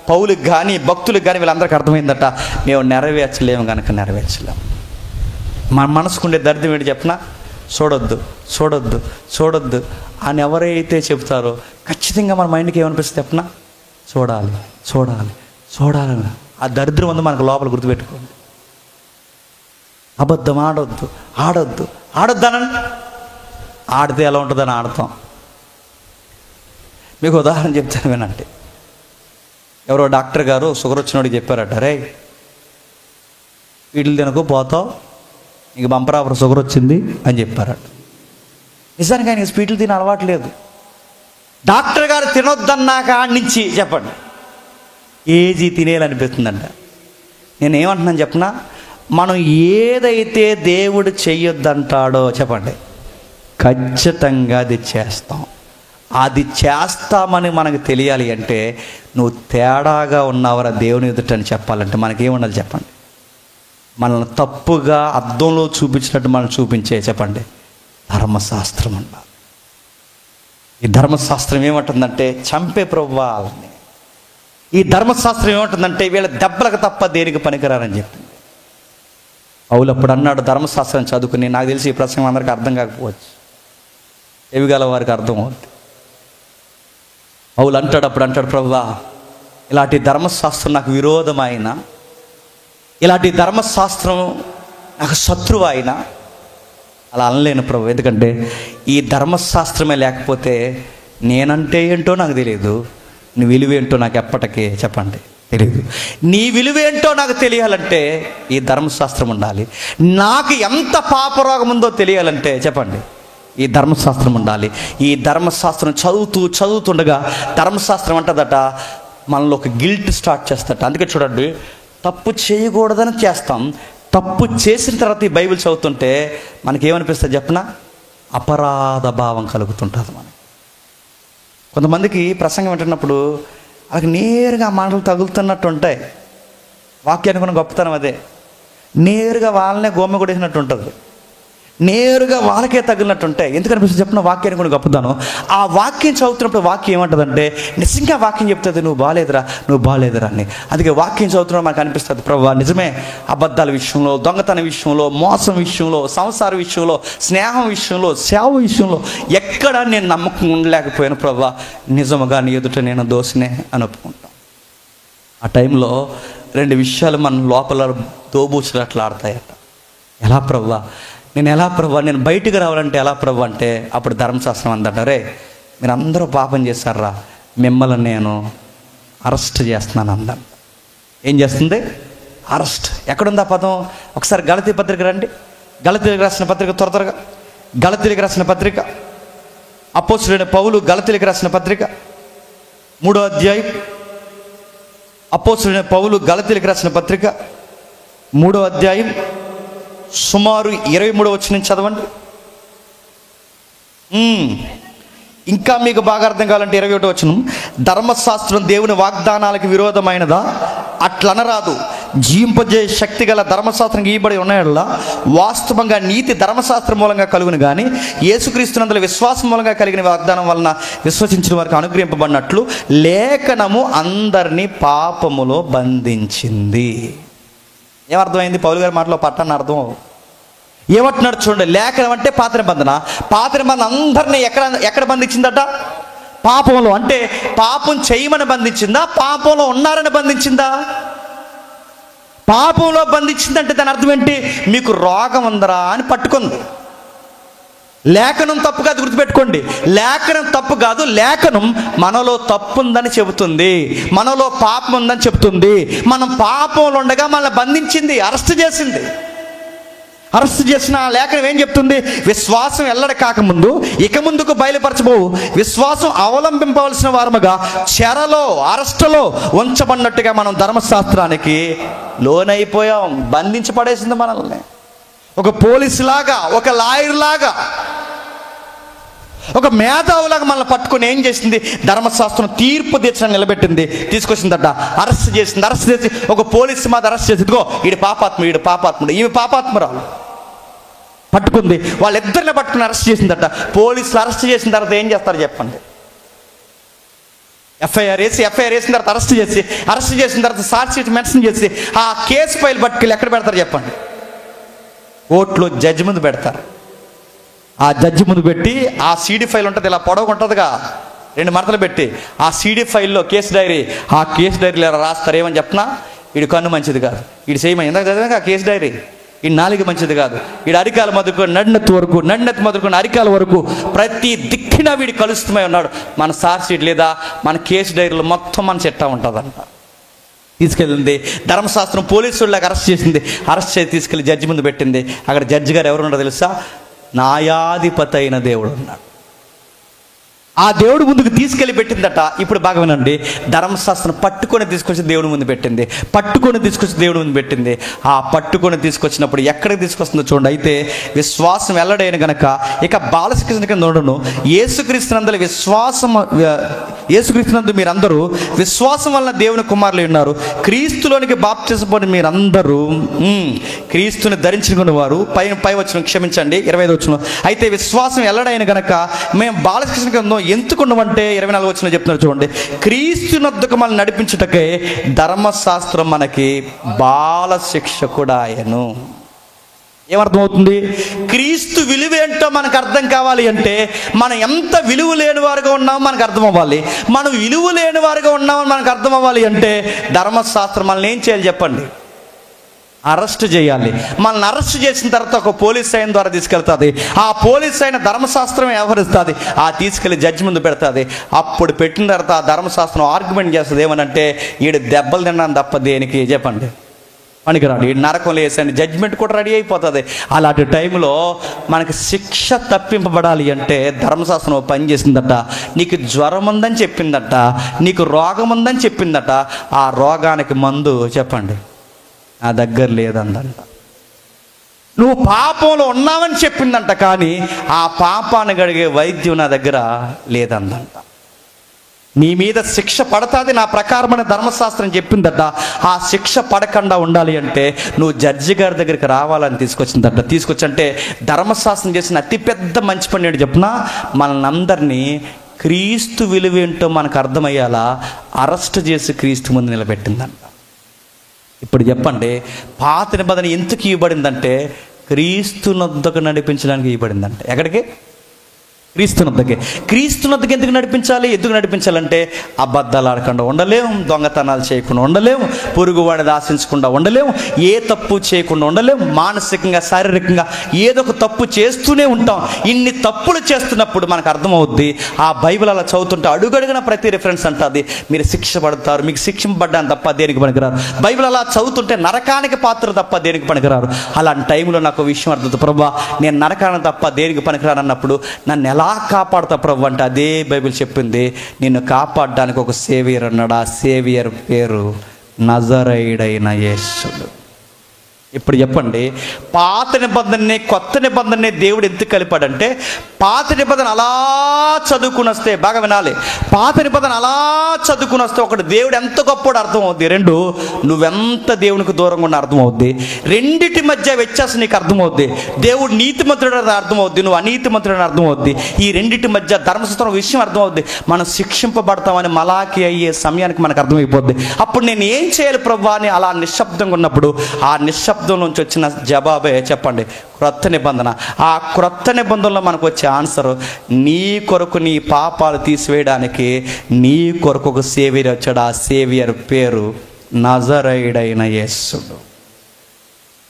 పౌలకు కానీ భక్తులకు కానీ వీళ్ళందరికీ అర్థమైందట, మేము నెరవేర్చలేము కనుక నెరవేర్చలేము. మన మనసుకుండే దరిద్రం ఏంటి చెప్పినా? చూడొద్దు అని ఎవరైతే చెప్తారో ఖచ్చితంగా మన మైండ్కి ఏమనిపిస్తుంది చెప్పినా? చూడాలని ఆ దరిద్రం ఉంది మనకు లోపల. గుర్తుపెట్టుకోండి, అబద్ధం ఆడొద్దు అని ఆడితే ఎలా ఉంటుందని ఆడతాం. మీకు ఉదాహరణ చెప్తాను వినండి. ఎవరో డాక్టర్ గారు షుగర్ వచ్చినోడికి చెప్పారట, రే వీటిని తినకు పోతావు, నీకు బంపరాపర షుగర్ వచ్చింది అని చెప్పారట. నిజానికి ఆయనకి స్వీట్లు తిన అలవాటు లేదు. డాక్టర్ గారు తినొద్దన్నాక నుంచి చెప్పండి ఏజీ తినేయాలనిపిస్తుందంట. నేనేమంటున్నాను చెప్పనా? మనం ఏదైతే దేవుడు చెయ్యొద్దంటాడో చెప్పండి ఖచ్చితంగా అది చేస్తాం. అది చేస్తామని మనకు తెలియాలి అంటే నువ్వు తేడాగా ఉన్నావరా దేవుని ఎదుట అని చెప్పాలంటే మనకేముండాలి చెప్పండి? మనల్ని తప్పుగా అద్దంలో చూపించినట్టు మనం చూపించే చెప్పండి ధర్మశాస్త్రం ఉండాలి. ఈ ధర్మశాస్త్రం ఏమంటుందంటే చంపే ప్రభువాలని. ఈ ధర్మశాస్త్రం ఏమంటుందంటే వీళ్ళ దెబ్బలకు తప్ప దేనికి పనికిరారని చెప్పింది. పౌలు అప్పుడు అన్నాడు, ధర్మశాస్త్రం చదువుకుని, నాకు తెలిసి ఈ ప్రసంగం అందరికీ అర్థం కాకపోవచ్చు, ఎవిగల వారికి అర్థం అవుతుంది. పౌలు అప్పుడు అంటాడు ప్రభువా, ఇలాంటి ధర్మశాస్త్రం నాకు విరోధమైన, ఇలాంటి ధర్మశాస్త్రం నాకు శత్రువు అయినా అలా అనలేను ప్రభు. ఎందుకంటే ఈ ధర్మశాస్త్రమే లేకపోతే నేనంటే ఏంటో నాకు తెలియదు, నీ విలువేంటో నాకు ఎప్పటికీ చెప్పండి తెలియదు. నీ విలువేంటో నాకు తెలియాలంటే ఈ ధర్మశాస్త్రం ఉండాలి. నాకు ఎంత పాపరోగం ఉందో తెలియాలంటే చెప్పండి ఈ ధర్మశాస్త్రం ఉండాలి. ఈ ధర్మశాస్త్రం చదువుతుండగా ధర్మశాస్త్రం అంటదట మనలో ఒక గిల్ట్ స్టార్ట్ చేస్తట. అందుకే చూడండి, తప్పు చేయకూడదని చేస్తాం, తప్పు చేసిన తర్వాత ఈ బైబిల్ చదువుతుంటే మనకేమనిపిస్తుంది చెప్పిన అపరాధ భావం కలుగుతుంటుంది మనకి. కొంతమందికి ప్రసంగం వింటున్నప్పుడు వాళ్ళకి నేరుగా మాటలు తగులుతున్నట్టు ఉంటాయి. వాక్యానికి ఉన్న గొప్పతనం అదే. నేరుగా వాళ్ళనే గోమె కొడేసినట్టు ఉంటుంది, నేరుగా వాళ్ళకే తగిలినట్టు ఉంటాయి. ఎందుకు అనిపిస్తుంది చెప్పిన వాక్యానికి కూడా గొప్పతనం. ఆ వాక్యం చదువుతున్నప్పుడు వాక్యం ఏమంటుందంటే నిజంగా వాక్యం చెప్తుంది నువ్వు బాగాలేదురా అని. అందుకే వాక్యం చదువుతున్నప్పుడు మనకు అనిపిస్తుంది ప్రభువా నిజమే, అబద్ధాల విషయంలో, దొంగతనం విషయంలో, మోసం విషయంలో, సంసార విషయంలో, స్నేహం విషయంలో, సేవ విషయంలో ఎక్కడ నేను నమ్మకం ఉండలేకపోయాను ప్రభువా, నిజముగా నీ ఎదుట నేను దోషినే అని ఒప్పుకుంటాం. ఆ టైంలో రెండు విషయాలు మన లోపల దోబూచులట్లు ఆడతాయట. ఎలా ప్రభువా, నేను బయటికి రావాలంటే ఎలా ప్రభు అంటే అప్పుడు ధర్మశాస్త్రం అందంటారే, మీరు అందరూ పాపం చేశారా, మిమ్మల్ని నేను అరెస్ట్ చేస్తున్నాను అందాం. ఏం చేస్తుంది? అరెస్ట్. ఎక్కడుంది ఆ పదం? ఒకసారి గలతీ పత్రిక రండి. గలతీలకు రాసిన పత్రిక త్వరగా గలతీలకు రాసిన పత్రిక, అపోస్తలుడైన పౌలు గలతీలకు రాసిన పత్రిక 3వ అధ్యాయం. అపోస్తలుడైన పౌలు గలతీలకు రాసిన పత్రిక 3వ అధ్యాయం సుమారు 23వ వచనం చదవండి. ఇంకా మీకు బాగా అర్థం కావాలంటే 21వ వచనం, ధర్మశాస్త్రం దేవుని వాగ్దానాలకు విరోధమైనదా? అట్లనరాదు. జీవింపజే శక్తి గల ధర్మశాస్త్రం ఇవ్వబడి ఉన్నాయల్లా వాస్తవంగా నీతి ధర్మశాస్త్రం మూలంగా కలుగును కానీ యేసుక్రీస్తునందుల విశ్వాసం మూలంగా కలిగిన వాగ్దానం వలన విశ్వసించిన వారికి అనుగ్రహింపబడినట్లు లేఖనము అందరినీ పాపములో బంధించింది. ఏమర్థమైంది పౌలు గారి మాటలో పట్టని అర్థం? ఏమంటున్నాడు చూడండి, లేఖనం అంటే పాత నిబంధన అందరినీ ఎక్కడ బంధించిందట? పాపంలో. అంటే పాపం చేయమని బంధించిందా, పాపంలో ఉన్నారని బంధించిందా? పాపంలో బంధించిందంటే దాని అర్థం ఏంటి? మీకు రోగం ఉందరా అని పట్టుకుంది. లేఖనం తప్పు కాదు, గుర్తుపెట్టుకోండి. లేఖనం తప్పు కాదు, లేఖనం మనలో తప్పు ఉందని చెబుతుంది, మనలో పాపం ఉందని చెబుతుంది. మనం పాపంలో ఉండగా మనల్ని బంధించింది, అరెస్ట్ చేసింది. అరెస్ట్ చేసిన లేఖనం ఏం చెప్తుంది? విశ్వాసం ఎల్లడి కాకముందు ఇక ముందుకు బయలుపరచబోవు విశ్వాసం అవలంబింపవలసిన వారముగా చెరలో, అరెస్టులో ఉంచబడినట్టుగా మనం ధర్మశాస్త్రానికి లోనైపోయాం. బంధించి పడేసింది మనల్ని. ఒక పోలీసు లాగా, ఒక లాయర్ లాగా, ఒక మేధావులాగా మనల్ని పట్టుకొని ఏం చేసింది? ధర్మశాస్త్రం తీర్పు తీర్చడానికి నిలబెట్టింది, తీసుకొచ్చిందట. అరెస్ట్ చేసి ఒక పోలీసు మాది అరెస్ట్ చేసి, ఇదిగో ఈడు పాపాత్ముడు, ఈమె పాపాత్మురాలు పట్టుకుంది. వాళ్ళిద్దరిని పట్టుకుని అరెస్ట్ చేసిందట. పోలీసులు అరెస్ట్ చేసిన తర్వాత ఏం చేస్తారు చెప్పండి? ఎఫ్ఐఆర్ వేసిన తర్వాత అరెస్ట్ చేసిన తర్వాత ఛార్జ్ షీట్ మెన్షన్ చేసి ఆ కేసు ఫైల్ పట్టుకెళ్ళి ఎక్కడ పెడతారు చెప్పండి? కోర్టులో జడ్జి ముందు పెడతారు. ఆ జడ్జి ముందు పెట్టి ఆ సీడీ ఫైల్ ఉంటుంది, ఇలా పొడవుగా ఉంటుందిగా, 2 మడతలు పెట్టి ఆ సీడీ ఫైల్లో కేసు డైరీలో రాస్తారు. ఏమని చెప్పినా, వీడి కన్ను మంచిది కాదు, వీడి చేయమని ఎందుకు చదివాక ఆ కేసు డైరీ, ఈ నాలుగు మంచిది కాదు, వీడి అరికాల మొదలుకొని నడినెత్తి మొదలుకొని అరికాల వరకు ప్రతి దిక్కున వీడి కలుస్తూనే ఉన్నాడు. మన ఛార్జ్ షీట్ లేదా మన కేసు డైరీలో మొత్తం మన చెట్టా ఉంటుందంట. తీసుకెళ్ళింది ధర్మశాస్త్రం, పోలీసులకు అరెస్ట్ చేసి తీసుకెళ్ళి జడ్జి ముందు పెట్టింది. అక్కడ జడ్జి గారు ఎవరు ఉన్నారో తెలుసా? న్యాయాధిపతి అయిన దేవుడు ఉన్నాడు. ఆ దేవుడి ముందుకు తీసుకెళ్ళి పెట్టిందట. ఇప్పుడు బాగా వినండి, ధర్మశాస్త్రం పట్టుకొని తీసుకొచ్చి దేవుడి ముందు పెట్టింది, పట్టుకొని తీసుకొచ్చి దేవుడి ముందు పెట్టింది. ఆ పట్టుకొని తీసుకొచ్చినప్పుడు ఎక్కడికి తీసుకొస్తుందో చూడండి. అయితే విశ్వాసం వెల్లడైన గనక ఇక బాలశిక్షణ కింద ఉండను, యేసుక్రీస్తునందు విశ్వాసం, యేసుక్రీస్తునందు మీరందరూ విశ్వాసం వలన దేవుని కుమారులు ఉన్నారు. క్రీస్తులోనికి బాప్తిసం పొందిన మీరందరూ క్రీస్తుని ధరించుకున్న వారు. పై వచనం క్షమించండి, 25 వచనం. అయితే విశ్వాసం వెల్లడైన గనక మేము బాలశిక్షణ కింద ఎందుకున్నామంటే 24 వచనం చెప్తున్నారు చూడండి. క్రీస్తునొద్దకు మనల్ని నడిపించుటకే ధర్మశాస్త్రం మనకి బాలశిక్షకుడాయను. ఏమర్థమవుతుంది? క్రీస్తు విలువేంటో మనకు అర్థం కావాలి అంటే మనం ఎంత విలువ లేని వారుగా ఉన్నామో మనకు అర్థం అవ్వాలి. మనం విలువ లేని వారుగా ఉన్నామని మనకు అర్థం అవ్వాలి అంటే ధర్మశాస్త్రం మనల్ని ఏం చేయాలి చెప్పండి? అరెస్ట్ చేయాలి. మనల్ని అరెస్ట్ చేసిన తర్వాత ఒక పోలీస్ సైన్ ద్వారా తీసుకెళ్తుంది. ఆ పోలీస్ సైన్ ధర్మశాస్త్రం వ్యవహరిస్తుంది. ఆ తీసుకెళ్లి జడ్జి ముందు పెడుతుంది. అప్పుడు పెట్టిన తర్వాత ఆ ధర్మశాస్త్రం ఆర్గ్యుమెంట్ చేస్తుంది. ఏమనంటే ఈడు దెబ్బలు తిన్నాను తప్ప దేనికి చెప్పండి పనికిరాడు, ఈ నరకంలో వేసండి, జడ్జిమెంట్ కూడా రెడీ అయిపోతుంది. అలాంటి టైంలో మనకి శిక్ష తప్పింపబడాలి అంటే ధర్మశాస్త్రం పని చేసిందట. నీకు జ్వరం ఉందని చెప్పిందట, నీకు రోగం ఉందని చెప్పిందట. ఆ రోగానికి మందు చెప్పండి నా దగ్గర లేదందంట. నువ్వు పాపంలో ఉన్నావని చెప్పిందంట, కానీ ఆ పాపాన్ని గడిగే వైద్యం నా దగ్గర లేదందంట. నీ మీద శిక్ష పడుతుంది నా ప్రకారమైన ధర్మశాస్త్రం చెప్పిందట. ఆ శిక్ష పడకుండా ఉండాలి అంటే నువ్వు జడ్జి గారి దగ్గరికి రావాలని తీసుకొచ్చిందట. తీసుకొచ్చంటే ధర్మశాస్త్రం చేసిన అతిపెద్ద మంచి పని ఏంటి చెప్పిన, మనల్ని అందరినీ క్రీస్తు విలువేంటో మనకు అర్థమయ్యేలా అరెస్ట్ చేసి క్రీస్తు ముందు నిలబెట్టిందంట. ఇప్పుడు చెప్పండి, పాత నిబంధన ఎందుకు ఇవ్వబడిందంటే క్రీస్తునొద్దకు నడిపించడానికి ఇవ్వబడిందంటే. ఎక్కడికి? క్రీస్తునొద్దకే. క్రీస్తునొద్దకు ఎందుకు నడిపించాలి? ఎందుకు నడిపించాలంటే అబద్ధాలు ఆడకుండా ఉండలేము, దొంగతనాలు చేయకుండా ఉండలేము, పొరుగు వాడిని ఆశించకుండా ఉండలేము, ఏ తప్పు చేయకుండా ఉండలేము, మానసికంగా శారీరకంగా ఏదో ఒక తప్పు చేస్తూనే ఉంటాం. ఇన్ని తప్పులు చేస్తున్నప్పుడు మనకు అర్థమవుద్ది. ఆ బైబిల్ అలా చదువుతుంటే అడుగడుగున ప్రతి రిఫరెన్స్ అంటుంది మీరు శిక్ష పడతారు, మీకు శిక్షింపబడ్డాను తప్ప దేనికి పనికిరారు. బైబిల్ అలా చదువుతుంటే నరకానికి పాత్ర తప్ప దేనికి పనికిరారు. అలాంటి టైంలో నాకు విషయం అర్థం, ప్రభా నేను నరకానికి తప్ప దేనికి పనికిరాను అన్నప్పుడు నన్ను ఎలా కాపాడుతా ప్రభు అంటే అదే బైబిల్ చెప్పింది, నిన్ను కాపాడడానికి ఒక సేవియర్ అన్నాడు. ఆ సేవియర్ పేరు నజరేయుడైన యేసుడు. ఇప్పుడు చెప్పండి, పాత నిబంధనని కొత్త నిబంధనని దేవుడు ఎందుకు కలిపాడంటే పాత నిబంధన అలా చదువుకుని వస్తే, బాగా వినాలి, పాత నిబంధన అలా చదువుకుని వస్తే ఒకటి దేవుడు ఎంత గొప్పడు అర్థం అవుద్ది, రెండు నువ్వెంత దేవునికి దూరంగా ఉన్న అర్థం అవుద్ది, రెండిటి మధ్య వ్యత్యాసం నీకు అర్థమవుద్ది. దేవుడు నీతిమంతుడు అని అర్థమవుద్ది, నువ్వు అనీతిమంతుడు అని అర్థమవుద్ది. ఈ రెండిటి మధ్య ధర్మశాస్త్రం విషయం అర్థమవుద్ది. మనం శిక్షింపబడతామని మలాకి అయ్యే సమయానికి మనకు అర్థమైపోద్ది. అప్పుడు నేను ఏం చేయాలి ప్రభు అని అలా నిశ్శబ్దంగా ఉన్నప్పుడు ఆ నిశ్శబ్దం నుంచి వచ్చిన జవాబే చెప్పండి క్రొత్త నిబంధన. ఆ క్రొత్త నిబంధనలో మనకు వచ్చే ఆన్సర్, నీ కొరకు నీ పాపాలు తీసివేయడానికి నీ కొరకు ఒక సేవియర్ వచ్చాడు. ఆ సేవియర్ పేరు నజరేయుడైన యేసుడు.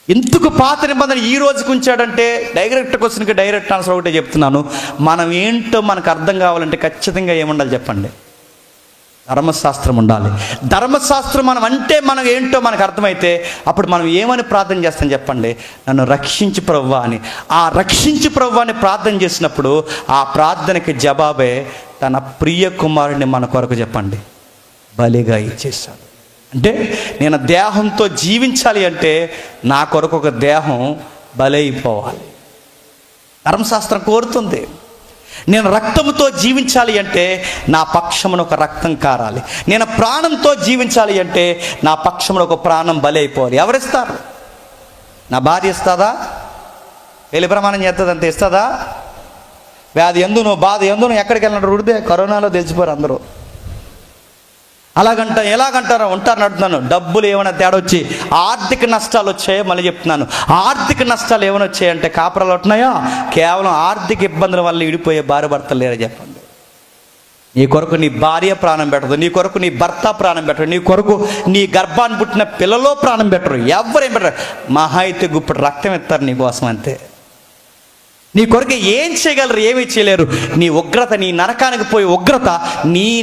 ఎందుకు పాత నిబంధన ఈ రోజుకి ఉంచాడంటే డైరెక్ట్ క్వశ్చన్కి డైరెక్ట్ ఆన్సర్ ఒకటే చెప్తున్నాను. మనం ఏంటో మనకు అర్థం కావాలంటే ఖచ్చితంగా ఏముండాలి చెప్పండి? ధర్మశాస్త్రం ఉండాలి. ధర్మశాస్త్రం మనం అంటే మనం ఏంటో మనకు అర్థమైతే అప్పుడు మనం ఏమని ప్రార్థన చేస్తాం చెప్పండి? నన్ను రక్షించు ప్రభువా అని. ఆ రక్షించు ప్రభువా అని ప్రార్థన చేసినప్పుడు ఆ ప్రార్థనకి జవాబే తన ప్రియ కుమారుడిని మన కొరకు చెప్పండి బలిగా ఇచ్చేశాడు. అంటే నేను దేహంతో జీవించాలి అంటే నా కొరకు ఒక దేహం బలైపోవాలి. ధర్మశాస్త్రం కోరుతుంది. నేను రక్తంతో జీవించాలి అంటే నా పక్షమున ఒక రక్తం కారాలి. నేను ప్రాణంతో జీవించాలి అంటే నా పక్షమున ఒక ప్రాణం బలి అయిపోవాలి. ఎవరిస్తారు? నా భార్య ఇస్తుందా? పెళ్లి ప్రమాణం చేస్తుంది అంతే ఇస్తుందా? వ్యాధి ఎందును బాధ ఎందును ఎక్కడికి వెళ్ళినట్టు ఉడితే కరోనాలో తెలిసిపోరు అందరూ. ఎలాగంటారో ఉంటారని అడుగుతున్నాను. డబ్బులు ఏమైనా తేడా వచ్చి ఆర్థిక నష్టాలు వచ్చాయో మళ్ళీ చెప్తున్నాను. ఆర్థిక నష్టాలు ఏమైనా వచ్చాయంటే కాపురాలు ఉంటున్నాయో కేవలం ఆర్థిక ఇబ్బందుల వల్ల ఇడిపోయే భార్య భర్తలు లేరా చెప్పండి. నీ కొరకు నీ భార్య ప్రాణం పెట్టదు, నీ కొరకు నీ భర్త ప్రాణం పెట్టరు, నీ కొరకు నీ గర్భాన్ని పుట్టిన పిల్లలో ప్రాణం పెట్టరు, ఎవరేం పెట్టరు. మహా అయితే గుప్పుడు రక్తం ఇస్తారు నీ కోసం అంతే. నీ కొరకు ఏం చేయగలరు? ఏమీ చేయలేరు. నీ ఉగ్రత, నీ నరకానికి పోయే ఉగ్రత,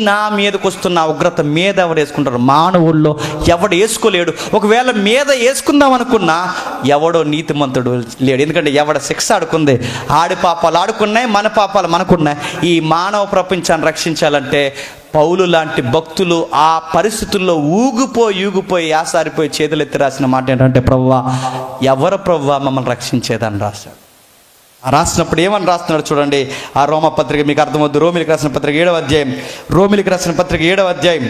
నా మీదకు వస్తున్న ఉగ్రత మీద ఎవరు వేసుకుంటారు? మానవుల్లో ఎవడు వేసుకోలేడు. ఒకవేళ మీద వేసుకుందాం అనుకున్నా ఎవడో నీతిమంతుడు లేడు. ఎందుకంటే ఎవడ శిక్ష ఆడుకుంది, ఆడి పాపాలు ఆడుకున్నాయి, మన పాపాలు మనకున్నాయి. ఈ మానవ ప్రపంచాన్ని రక్షించాలంటే పౌలు లాంటి భక్తులు ఆ పరిస్థితుల్లో ఊగిపోయి యాసారిపోయి చేతులెత్తి రాసిన మాట ఏంటంటే, ప్రభువా, ఎవరు ప్రభువా మమ్మల్ని రక్షించేదని రాశాడు. రాసినప్పుడు ఏమని రాస్తున్నాడు చూడండి. ఆ రోమపత్రిక మీకు అర్థమవుద్దు. రోమిలికి రాసిన పత్రిక 7వ అధ్యాయం, రోమిలికి రాసిన పత్రిక 7వ అధ్యాయం,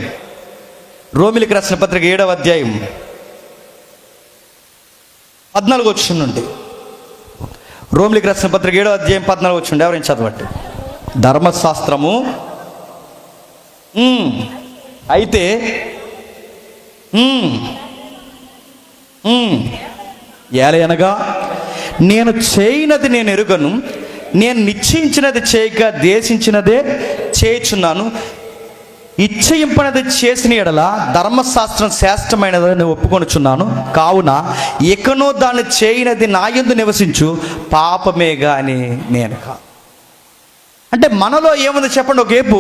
రోమిలికి రాసిన పత్రిక 7వ అధ్యాయం 14 వచనం నుండి. రోమిలికి రాసిన పత్రిక 7వ అధ్యాయం 14 వచనం ఎవరైనా చదవండి. ధర్మశాస్త్రము అయితే ఏలయనగా నేను చేయనది నేను ఎరుగను, నేను నిశ్చయించినది చేయక దేశించినదే చేయుచున్నాను. ఇచ్చయింపనది చేసిన ఎడల ధర్మశాస్త్రం శ్రేష్టమైనదని ఒప్పుకొనుచున్నాను. కావున ఎక్కనో దాన్ని చేయనది నా యందు నివసించు పాపమే గాని నేను కాదు. అంటే మనలో ఏముంది చెప్పండి? ఒకవైపు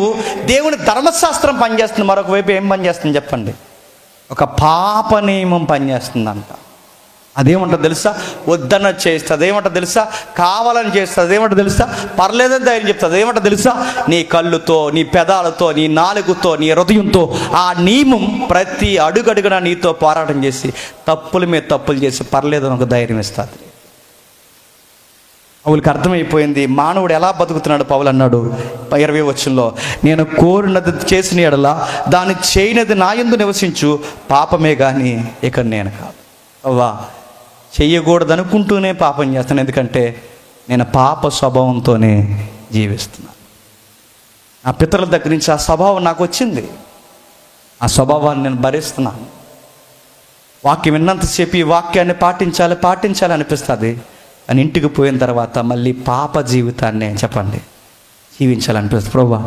దేవుని ధర్మశాస్త్రం పనిచేస్తుంది, మరొక వైపు ఏం పనిచేస్తుంది చెప్పండి? ఒక పాప నియమం పనిచేస్తుందంట. అదేమంటో తెలుసా? వద్దన్న చేస్తుంది. అదేమంటో తెలుసా? కావాలని చేస్తుంది. అదేమంటో తెలుసా? పర్లేదని ధైర్యం చెప్తుంది. అదేమంటో తెలుసా? నీ కళ్ళుతో, నీ పెదాలతో, నీ నాలుగుతో, నీ హృదయంతో ఆ నియమం ప్రతి అడుగడుగున నీతో పోరాటం చేసి తప్పుల మీద తప్పులు చేసి పర్లేదని ఒక ధైర్యం ఇస్తుంది. పౌలుకి అర్థమైపోయింది మానవుడు ఎలా బతుకుతున్నాడు. పౌలు అన్నాడు 20వ వచనంలో, నేను కోరినది చేసిన ఎడల దాన్ని చేయనది నా యందు నివసించు పాపమే కానీ ఇక నేను కాదు. అవ్వా, చెయ్యకూడదు అనుకుంటూనే పాపం చేస్తాను. ఎందుకంటే నేను పాప స్వభావంతోనే జీవిస్తున్నాను. నా పితరుల దగ్గర నుంచి ఆ స్వభావం నాకు వచ్చింది. ఆ స్వభావాన్ని నేను భరిస్తున్నాను. వాక్యం విన్నంతసేపు ఈ వాక్యాన్ని పాటించాలి అనిపిస్తుంది. అని ఇంటికి పోయిన తర్వాత మళ్ళీ పాప జీవితాన్ని చెప్పండి జీవించాలనిపిస్తుంది. ప్రభువా,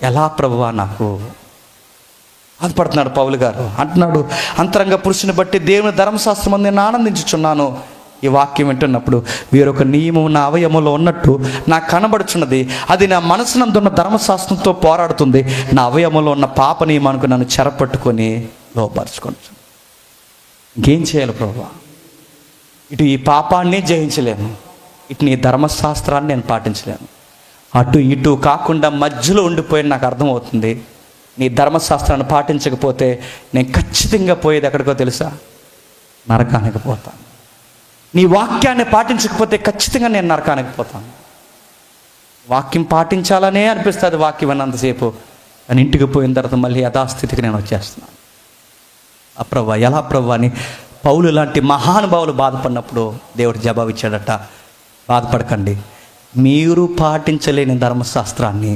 ఎలా ప్రభువా నాకు బాధపడుతున్నాడు పౌలు గారు. అంటున్నాడు, అంతరంగ పురుషుని బట్టి దేవుని ధర్మశాస్త్రం అందు నేను ఆనందించుచున్నాను. ఈ వాక్యం వింటున్నప్పుడు వేరొక నియమం నా అవయవంలో ఉన్నట్టు నాకు కనబడుచున్నది. అది నా మనసునందున్న ధర్మశాస్త్రంతో పోరాడుతుంది. నా అవయవంలో ఉన్న పాప నియమానికి నన్ను చెరపట్టుకొని లోపరుచుకుంటు. ఇంకేం చేయాలి ప్రభువా? ఇటు ఈ పాపాన్ని జయించలేను, ఇటు నీ ధర్మశాస్త్రాన్ని నేను పాటించలేను. అటు ఇటు కాకుండా మధ్యలో ఉండిపోయిన నాకు అర్థమవుతుంది. నీ ధర్మశాస్త్రాన్ని పాటించకపోతే నేను ఖచ్చితంగా పోయేది ఎక్కడికో తెలుసా? నరకానికి పోతాను. నీ వాక్యాన్ని పాటించకపోతే ఖచ్చితంగా నేను నరకానికి పోతాను. వాక్యం పాటించాలనే అనిపిస్తుంది వాక్యం అన్నంతసేపు. అని ఇంటికి పోయిన తర్వాత మళ్ళీ యథాస్థితికి నేను వచ్చేస్తున్నాను. అప్రవ్వా, ఎలా ప్రవ్వా అని పౌలు లాంటి మహానుభావులు బాధపడినప్పుడు దేవుడు జవాబు ఇచ్చాడట, బాధపడకండి, మీరు పాటించలేని ధర్మశాస్త్రాన్ని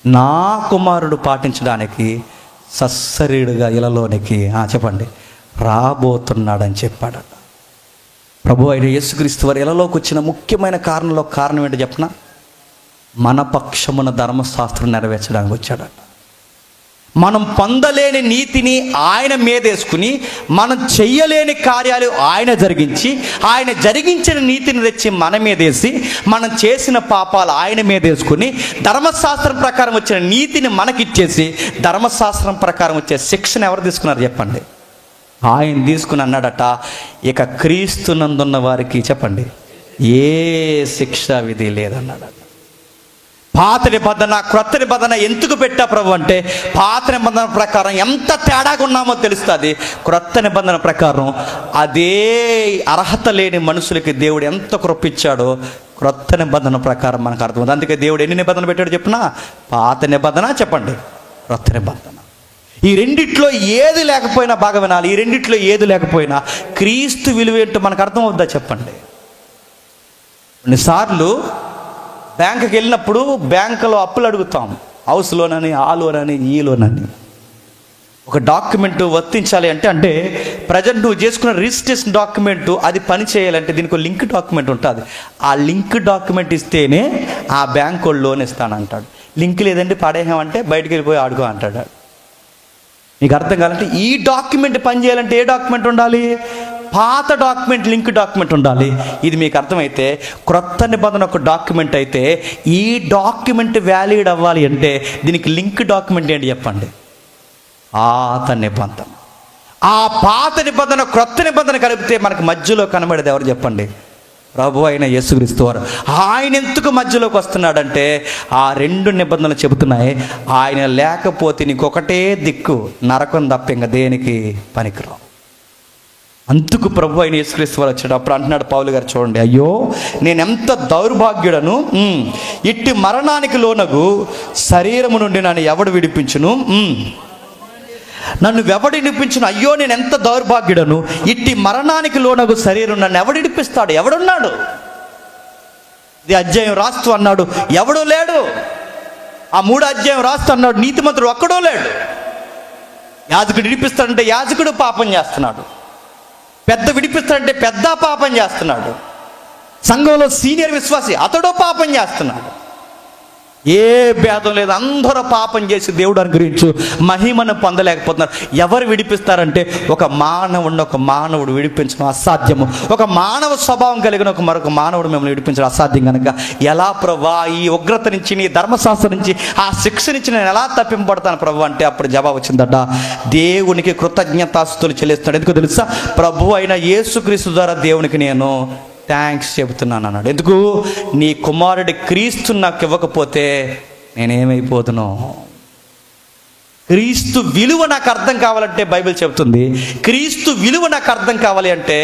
నా కుమారుడు పాటించడానికి సస్సరీడుగా ఇలలోనికి చెప్పండి రాబోతున్నాడని చెప్పాడట. ప్రభు అయిన యేసుక్రీస్తు వారు ఇలలోకి వచ్చిన ముఖ్యమైన కారణం ఏంటో చెప్పనా? మన పక్షమున ధర్మశాస్త్రం నెరవేర్చడానికి వచ్చాడట. మనం పొందలేని నీతిని ఆయన మీదేసుకుని, మనం చెయ్యలేని కార్యాలు ఆయన జరిగించి, ఆయన జరిగించిన నీతిని తెచ్చి మన మీదేసి, మనం చేసిన పాపాలు ఆయన మీదేసుకుని, ధర్మశాస్త్రం ప్రకారం వచ్చిన నీతిని మనకిచ్చేసి, ధర్మశాస్త్రం ప్రకారం వచ్చే శిక్షను ఎవరు తీసుకున్నారు చెప్పండి? ఆయన తీసుకుని అన్నాడట, ఇక క్రీస్తునందున్న వారికి చెప్పండి ఏ శిక్షా విధి లేదన్నాడట. పాత నిబంధన క్రొత్త నిబంధన ఎందుకు పెట్టా ప్రభు అంటే, పాత నిబంధన ప్రకారం ఎంత తేడాగా ఉన్నామో తెలుస్తుంది. క్రొత్త నిబంధన ప్రకారం అదే అర్హత లేని మనుషులకి దేవుడు ఎంత కృపించాడో క్రొత్త నిబంధన ప్రకారం మనకు అర్థమవుతుంది. అందుకే దేవుడు ఎన్ని నిబంధనలు పెట్టాడు చెప్పినా? పాత నిబంధన చెప్పండి, క్రొత్త నిబంధన. ఈ రెండిట్లో ఏది లేకపోయినా బాగా వినాలి. ఈ రెండిట్లో ఏది లేకపోయినా క్రీస్తు విలువ ఏంటో మనకు అర్థమవుద్దా చెప్పండి? కొన్నిసార్లు బ్యాంకుకి వెళ్ళినప్పుడు బ్యాంకులో అప్పులు అడుగుతాం. హౌస్ లోన్ అని, ఆ లోన్ అని, ఈ లోన్ అని. ఒక డాక్యుమెంట్ వర్తించాలి అంటే ప్రజెంట్ నువ్వు చేసుకున్న రిజిస్ట్రేషన్ డాక్యుమెంట్ అది పని చేయాలంటే దీనికి ఒక లింక్ డాక్యుమెంట్ ఉంటుంది. ఆ లింక్ డాక్యుమెంట్ ఇస్తేనే ఆ బ్యాంక్ వాళ్ళు లోన్ ఇస్తానంటాడు. లింక్ లేదంటే పడేయమంటే బయటికి వెళ్ళిపోయి ఆడుకో అంటాడు. నీకు అర్థం కావాలంటే ఈ డాక్యుమెంట్ పని చేయాలంటే ఏ డాక్యుమెంట్ ఉండాలి? పాత డాక్యుమెంట్ లింక్ డాక్యుమెంట్ ఉండాలి. ఇది మీకు అర్థమైతే క్రొత్త నిబంధన ఒక డాక్యుమెంట్ అయితే ఈ డాక్యుమెంట్ వ్యాలిడ్ అవ్వాలి అంటే దీనికి లింక్ డాక్యుమెంట్ ఏంటి చెప్పండి? పాత నిబంధన. ఆ పాత నిబంధన క్రొత్త నిబంధన కలిపితే మనకు మధ్యలో కనబడేది ఎవరు చెప్పండి? ప్రభు అయిన యేసుక్రీస్తు వారు. ఆయన ఎందుకు మధ్యలోకి వస్తున్నాడంటే ఆ రెండు నిబంధనలు చెబుతున్నాయి, ఆయన లేకపోతే నీకొకటే దిక్కు నరకం తప్ప ఇంకా దేనికి పనికిరావు. అందుకు ప్రభు అయిన యేసుక్రీస్తు వారు వచ్చాడు. అప్పుడు అంటున్నాడు పౌలు గారు, చూడండి, అయ్యో నేనెంత దౌర్భాగ్యుడను, ఇట్టి మరణానికి లోనగు శరీరము నుండి నన్ను ఎవడు విడిపించును, నన్ను ఎవడు విడిపించును, అయ్యో నేను ఎంత దౌర్భాగ్యుడను, ఇట్టి మరణానికి లోనగు శరీరం నన్ను ఎవడు విడిపిస్తాడు? ఎవడున్నాడు? ఇది అధ్యాయం రాస్తూ అన్నాడు, ఎవడూ లేడు. ఆ 3వ అధ్యాయం రాస్తూ అన్నాడు, నీతిమంతుడు ఒక్కడో లేడు. యాజకుడు విడిపిస్తాడంటే యాజకుడు పాపం చేస్తున్నాడు, పెద్ద విడిపిస్తాడంటే పెద్ద పాపం చేస్తున్నాడు, సంఘంలో సీనియర్ విశ్వాసి అతడో పాపం చేస్తున్నాడు. ఏ భేదం లేదు, అందరూ పాపం చేసి దేవుడు అనుగ్రహించు మహిమను పొందలేకపోతున్నారు. ఎవరు విడిపిస్తారంటే ఒక మానవుడు విడిపించడం అసాధ్యము. ఒక మానవ స్వభావం కలిగిన మరొక మానవుడు మిమ్మల్ని విడిపించడం అసాధ్యం కనుక ఎలా ప్రభా ఈ ఉగ్రత నుంచి, నీ ధర్మశాస్త్రం నుంచి, ఆ శిక్ష నుంచి నేను ఎలా తప్పింపబడతాను ప్రభు అంటే అప్పుడు జవాబు వచ్చిందట, దేవునికి కృతజ్ఞతాస్తుతులు చెల్లిస్తున్నాడు. ఎందుకు తెలుసా? ప్రభు అయిన యేసుక్రీస్తు ద్వారా దేవునికి నేను థ్యాంక్స్ చెబుతున్నాను అన్నాడు. ఎందుకు? నీ కుమారుడి క్రీస్తు నాకు ఇవ్వకపోతే నేనేమైపోతును. క్రీస్తు విలువ నాకు అర్థం కావాలంటే బైబిల్ చెబుతుంది, క్రీస్తు విలువ నాకు అర్థం కావాలి అంటే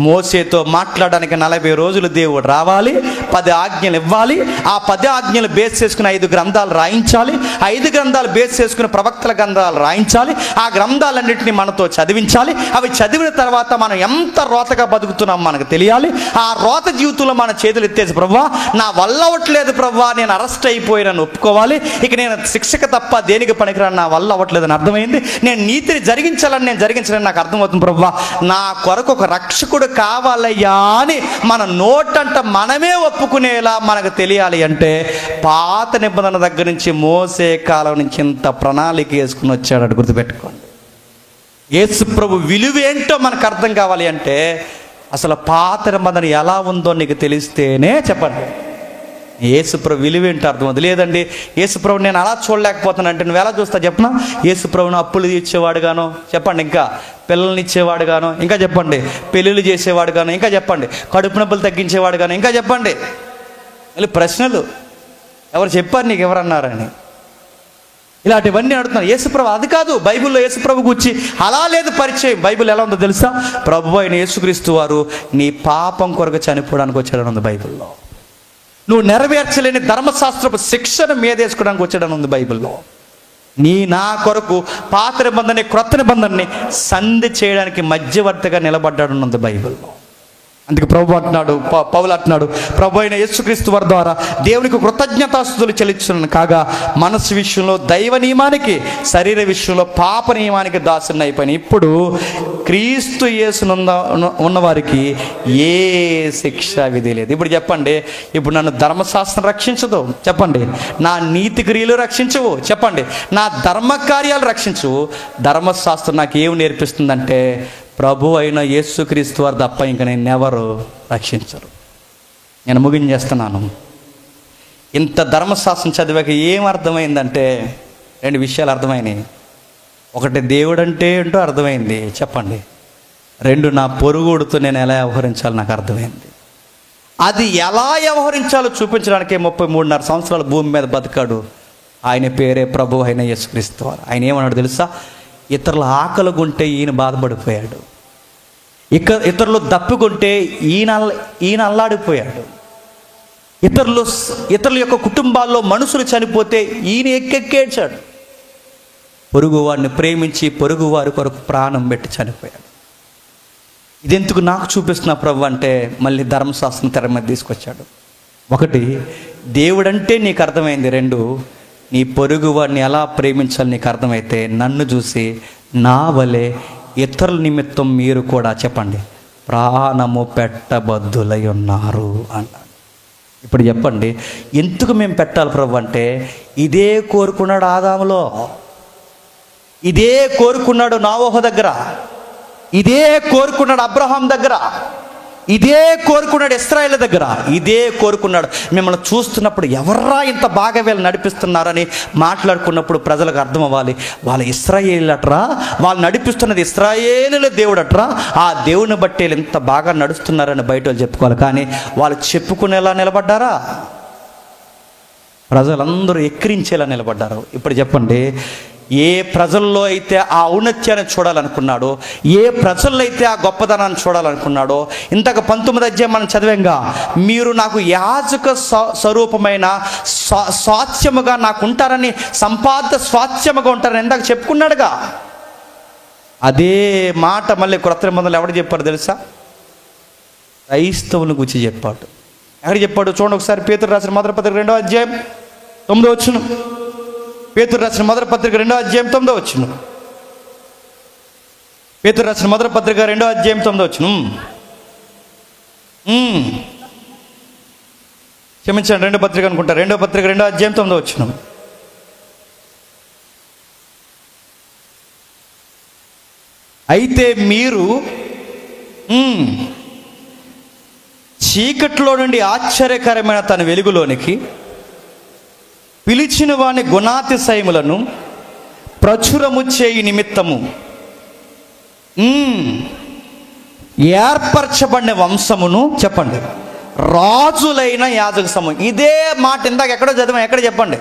మోసేతో మాట్లాడడానికి 40 రోజులు దేవుడు రావాలి, 10 ఆజ్ఞలు ఇవ్వాలి, ఆ 10 ఆజ్ఞలు బేస్ చేసుకుని 5 గ్రంథాలు రాయించాలి, 5 గ్రంథాలు బేస్ చేసుకుని ప్రవక్తల గ్రంథాలు రాయించాలి, ఆ గ్రంథాలన్నింటినీ మనతో చదివించాలి. అవి చదివిన తర్వాత మనం ఎంత రోతగా బతుకుతున్నాం మనకు తెలియాలి. ఆ రోత జీవితంలో మన చేతులు ఎత్తేసి, ప్రభువా నా వల్ల అవ్వట్లేదు ప్రభువా, నేను అరెస్ట్ అయిపోయినని ఒప్పుకోవాలి. ఇక నేను శిక్షకు తప్ప దేనికి పనికిరాను, నా వల్ల అవ్వట్లేదని అర్థమైంది. నేను నీతిని జరిగించాలని నేను జరిగించాలని నాకు అర్థమవుతుంది ప్రభువా, నా కొరకు ఒక రక్షకుడు కావాలయ్యా అని మన నోటంట మనమే ఒప్పుకునేలా మనకు తెలియాలి. అంటే పాత నిబంధన దగ్గర నుంచి మోసే కాలం నుంచి ఇంత ప్రణాళిక వేసుకుని వచ్చాడు. గుర్తుపెట్టుకోండి, యేసు ప్రభు విలువేంటో మనకు అర్థం కావాలి అంటే అసలు పాత నిబంధన ఎలా ఉందో నీకు తెలిస్తేనే చెప్పండి యేసుప్రభు విలువేంటో అర్థమవుతుంది. లేదండి యేసుప్రభు నేను అలా చూడలేకపోతానంటే నువ్వు ఎలా చూస్తా చెప్పనా? యేసుప్రభును అప్పులు తీర్చేవాడు గాను చెప్పండి, ఇంకా పిల్లల్ని ఇచ్చేవాడు గాను ఇంకా చెప్పండి, పెళ్ళిళ్ళు చేసేవాడు గాను ఇంకా చెప్పండి, కడుపు నొప్పులు తగ్గించేవాడు గాను ఇంకా చెప్పండి. మళ్ళీ ప్రశ్నలు, ఎవరు చెప్పారు నీకు, ఎవరన్నారని ఇలాంటివన్నీ అడుగుతున్నారు. యేసుప్రభు అది కాదు, బైబిల్లో యేసుప్రభు గురించి అలా లేదు పరిచయం. బైబిల్ ఎలా ఉందో తెలుసా? ప్రభు అయిన యేసుక్రీస్తు వారు నీ పాపం కొరకు చనిపోవడానికి వచ్చాడని ఉంది బైబిల్లో. నువ్వు నెరవేర్చలేని ధర్మశాస్త్రపు శిక్షను మీదేసుకోవడానికి వచ్చాడని ఉంది బైబిల్లో. నా కొరకు పాత నిబంధన క్రొత్త నిబంధనని సంధి చేయడానికి మధ్యవర్తిగా నిలబడ్డాడు ఉంది బైబిల్లో. అందుకే ప్రభు అంటున్నాడు, పౌలు అంటున్నాడు, ప్రభు అయిన యేసుక్రీస్తు వారి ద్వారా దేవునికి కృతజ్ఞతాస్తుతులు చెల్లించున్నాను కాగా మనసు విషయంలో దైవ నియమానికి, శరీర విషయంలో పాప నియమానికి దాసుని అయిపోయినాయి. ఇప్పుడు క్రీస్తు యేసును ఉన్నవారికి ఏ శిక్ష విధి లేదు. ఇప్పుడు చెప్పండి, ఇప్పుడు నన్ను ధర్మశాస్త్రం రక్షించదు చెప్పండి, నా నీతి క్రియలు రక్షించవు చెప్పండి, నా ధర్మకార్యాలు రక్షించవు. ధర్మశాస్త్రం నాకు ఏమి నేర్పిస్తుందంటే ప్రభు అయిన యేసుక్రీస్తు వారు తప్ప ఇంకా నేను ఎవరు రక్షించరు. నేను ముగించేస్తున్నాను. ఇంత ధర్మశాస్త్రం చదివాక ఏం అర్థమైందంటే 2 విషయాలు అర్థమైనాయి. ఒకటి, దేవుడు అంటే ఏంటో అర్థమైంది చెప్పండి. 2, నా పొరుగుడితో నేను ఎలా వ్యవహరించాలో నాకు అర్థమైంది. అది ఎలా వ్యవహరించాలో చూపించడానికే 33.5 సంవత్సరాలు భూమి మీద బతికాడు. ఆయన పేరే ప్రభు అయిన యేసుక్రీస్తు వారు. ఆయన ఏమన్నాడు తెలుసా? ఇతరుల ఆకలిగుంటే ఈయన బాధపడిపోయాడు, ఇతరులు దప్పుకుంటే ఈయన అల్లాడిపోయాడు, ఇతరుల యొక్క కుటుంబాల్లో మనుషులు చనిపోతే ఈయన ఎక్కెక్కేడ్చాడు. పొరుగువాడిని ప్రేమించి పొరుగువారి కొరకు ప్రాణం పెట్టి చనిపోయాడు. ఇదెందుకు నాకు చూపిస్తున్నా ప్రభు అంటే మళ్ళీ ధర్మశాస్త్రం తెర మీద తీసుకొచ్చాడు. 1, దేవుడంటే నీకు అర్థమైంది. 2, నీ పొరుగు వాడిని ఎలా ప్రేమించాలి నీకు అర్థమైతే నన్ను చూసి నా వలె ఇతరుల నిమిత్తం మీరు కూడా చెప్పండి ప్రాణము పెట్టబద్దులై ఉన్నారు అన్నాడు. ఇప్పుడు చెప్పండి, ఎందుకు మేము పెట్టాలి ప్రభు అంటే ఇదే కోరుకున్నాడు ఆదాములో, ఇదే కోరుకున్నాడు నోవహు దగ్గర, ఇదే కోరుకున్నాడు అబ్రహాం దగ్గర, ఇదే కోరుకున్నాడు ఇశ్రాయేలు దగ్గర, ఇదే కోరుకున్నాడు. మిమ్మల్ని చూస్తున్నప్పుడు ఎవర్రా ఇంత బాగా వీళ్ళు నడిపిస్తున్నారని మాట్లాడుకున్నప్పుడు ప్రజలకు అర్థం అవ్వాలి, వాళ్ళు ఇశ్రాయేలట్రా, వాళ్ళు నడిపిస్తున్నది ఇశ్రాయేలుల దేవుడట్రా, ఆ దేవుని బట్టి వీళ్ళు ఇంత బాగా నడుస్తున్నారని బయట వాళ్ళు చెప్పుకోవాలి. కానీ వాళ్ళు చెప్పుకునేలా నిలబడ్డారా? ప్రజలందరూ ఎక్కిరించేలా నిలబడ్డారు. ఇప్పుడు చెప్పండి, ఏ ప్రజల్లో అయితే ఆ ఔన్నత్యాన్ని చూడాలనుకున్నాడో, ఏ ప్రజల్లో అయితే ఆ గొప్పదనాన్ని చూడాలనుకున్నాడో, ఇంతకు 19వ అధ్యాయం మనం చదివాంగా, మీరు నాకు యాజక స్వరూపమైన స్వాస్థ్యముగా నాకు ఉంటారని, సంపాద స్వాస్థ్యముగా ఉంటారని ఇందాక చెప్పుకున్నాడుగా. అదే మాట మళ్ళీ క్రొత్త నిబంధనలు ఎవరు చెప్పారు తెలుసా? క్రైస్తవులను గురించి చెప్పాడు. ఎక్కడ చెప్పాడు చూడండి ఒకసారి. పేతురు రాసిన మొదటి పత్రిక 2వ అధ్యాయం 9వ వచనం. పేతురు రాసిన మొదటి పత్రిక 2వ అధ్యాయం 9వ వచనం. పేతురు రాసిన మొదటి పత్రిక 2వ అధ్యాయం 9వ వచనం. క్షమించండి, 2వ పత్రిక అనుకుంటా. 2వ పత్రిక 2వ అధ్యాయం 9వ వచనం. అయితే మీరు చీకట్లో నుండి ఆశ్చర్యకరమైన తన వెలుగులోనికి పిలిచిన వాని గుణాతిశయములను ప్రచురము చేయి నిమిత్తము ఏర్పరచబడిన వంశమును, చెప్పండి, రాజులైన యాజక సమూహం. ఇదే మాట ఇందాక ఎక్కడో చదివాం, ఎక్కడ చెప్పండి?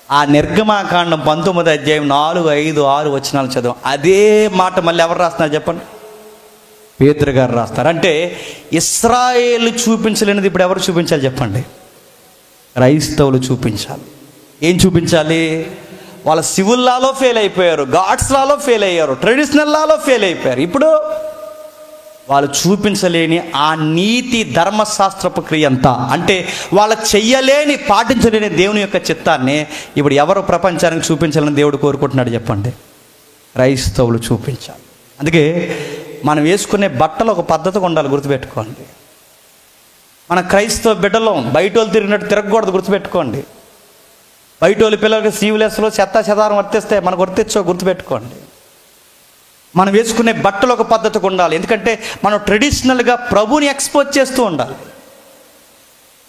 ఆ నిర్గమాకాండం 19వ అధ్యాయం 4, 5, 6 వచనాలు చదివాం. అదే మాట మళ్ళీ ఎవరు రాస్తున్నారు చెప్పండి? పేతురు గారు రాస్తారు. అంటే ఇశ్రాయేలు చూపించలేనిది ఇప్పుడు ఎవరు చూపించాలి చెప్పండి? క్రైస్తవులు చూపించాలి. ఏం చూపించాలి? వాళ్ళ సివిల్ లాలో ఫెయిల్ అయిపోయారు, గాడ్స్ లాలో ఫెయిల్ అయ్యారు, ట్రెడిషనల్ లాలో ఫెయిల్ అయిపోయారు. ఇప్పుడు వాళ్ళు చూపించలేని ఆ నీతి ధర్మశాస్త్రపు క్రియ అంతా, అంటే వాళ్ళ చెయ్యలేని పాటించలేని దేవుని యొక్క చిత్తాన్ని ఇప్పుడు ఎవరు ప్రపంచానికి చూపించాలని దేవుడు కోరుకుంటున్నాడు చెప్పండి? క్రైస్తవులు చూపించాలి. అందుకే మనం వేసుకునే బట్టలు ఒక పద్ధతిగా ఉండాలి, గుర్తుపెట్టుకోండి. మన క్రైస్తవ బిడ్డలో బయట వాళ్ళు తిరిగినట్టు తిరగకూడదు, గుర్తుపెట్టుకోండి. బయట వాళ్ళ పిల్లలకి సీవులెస్లో చెదారం వర్తిస్తే మనకు వర్తించో, గుర్తుపెట్టుకోండి. మనం వేసుకునే బట్టలు ఒక పద్ధతిగా ఉండాలి. ఎందుకంటే మనం ట్రెడిషనల్గా ప్రభుని ఎక్స్పోజ్ చేస్తూ ఉండాలి.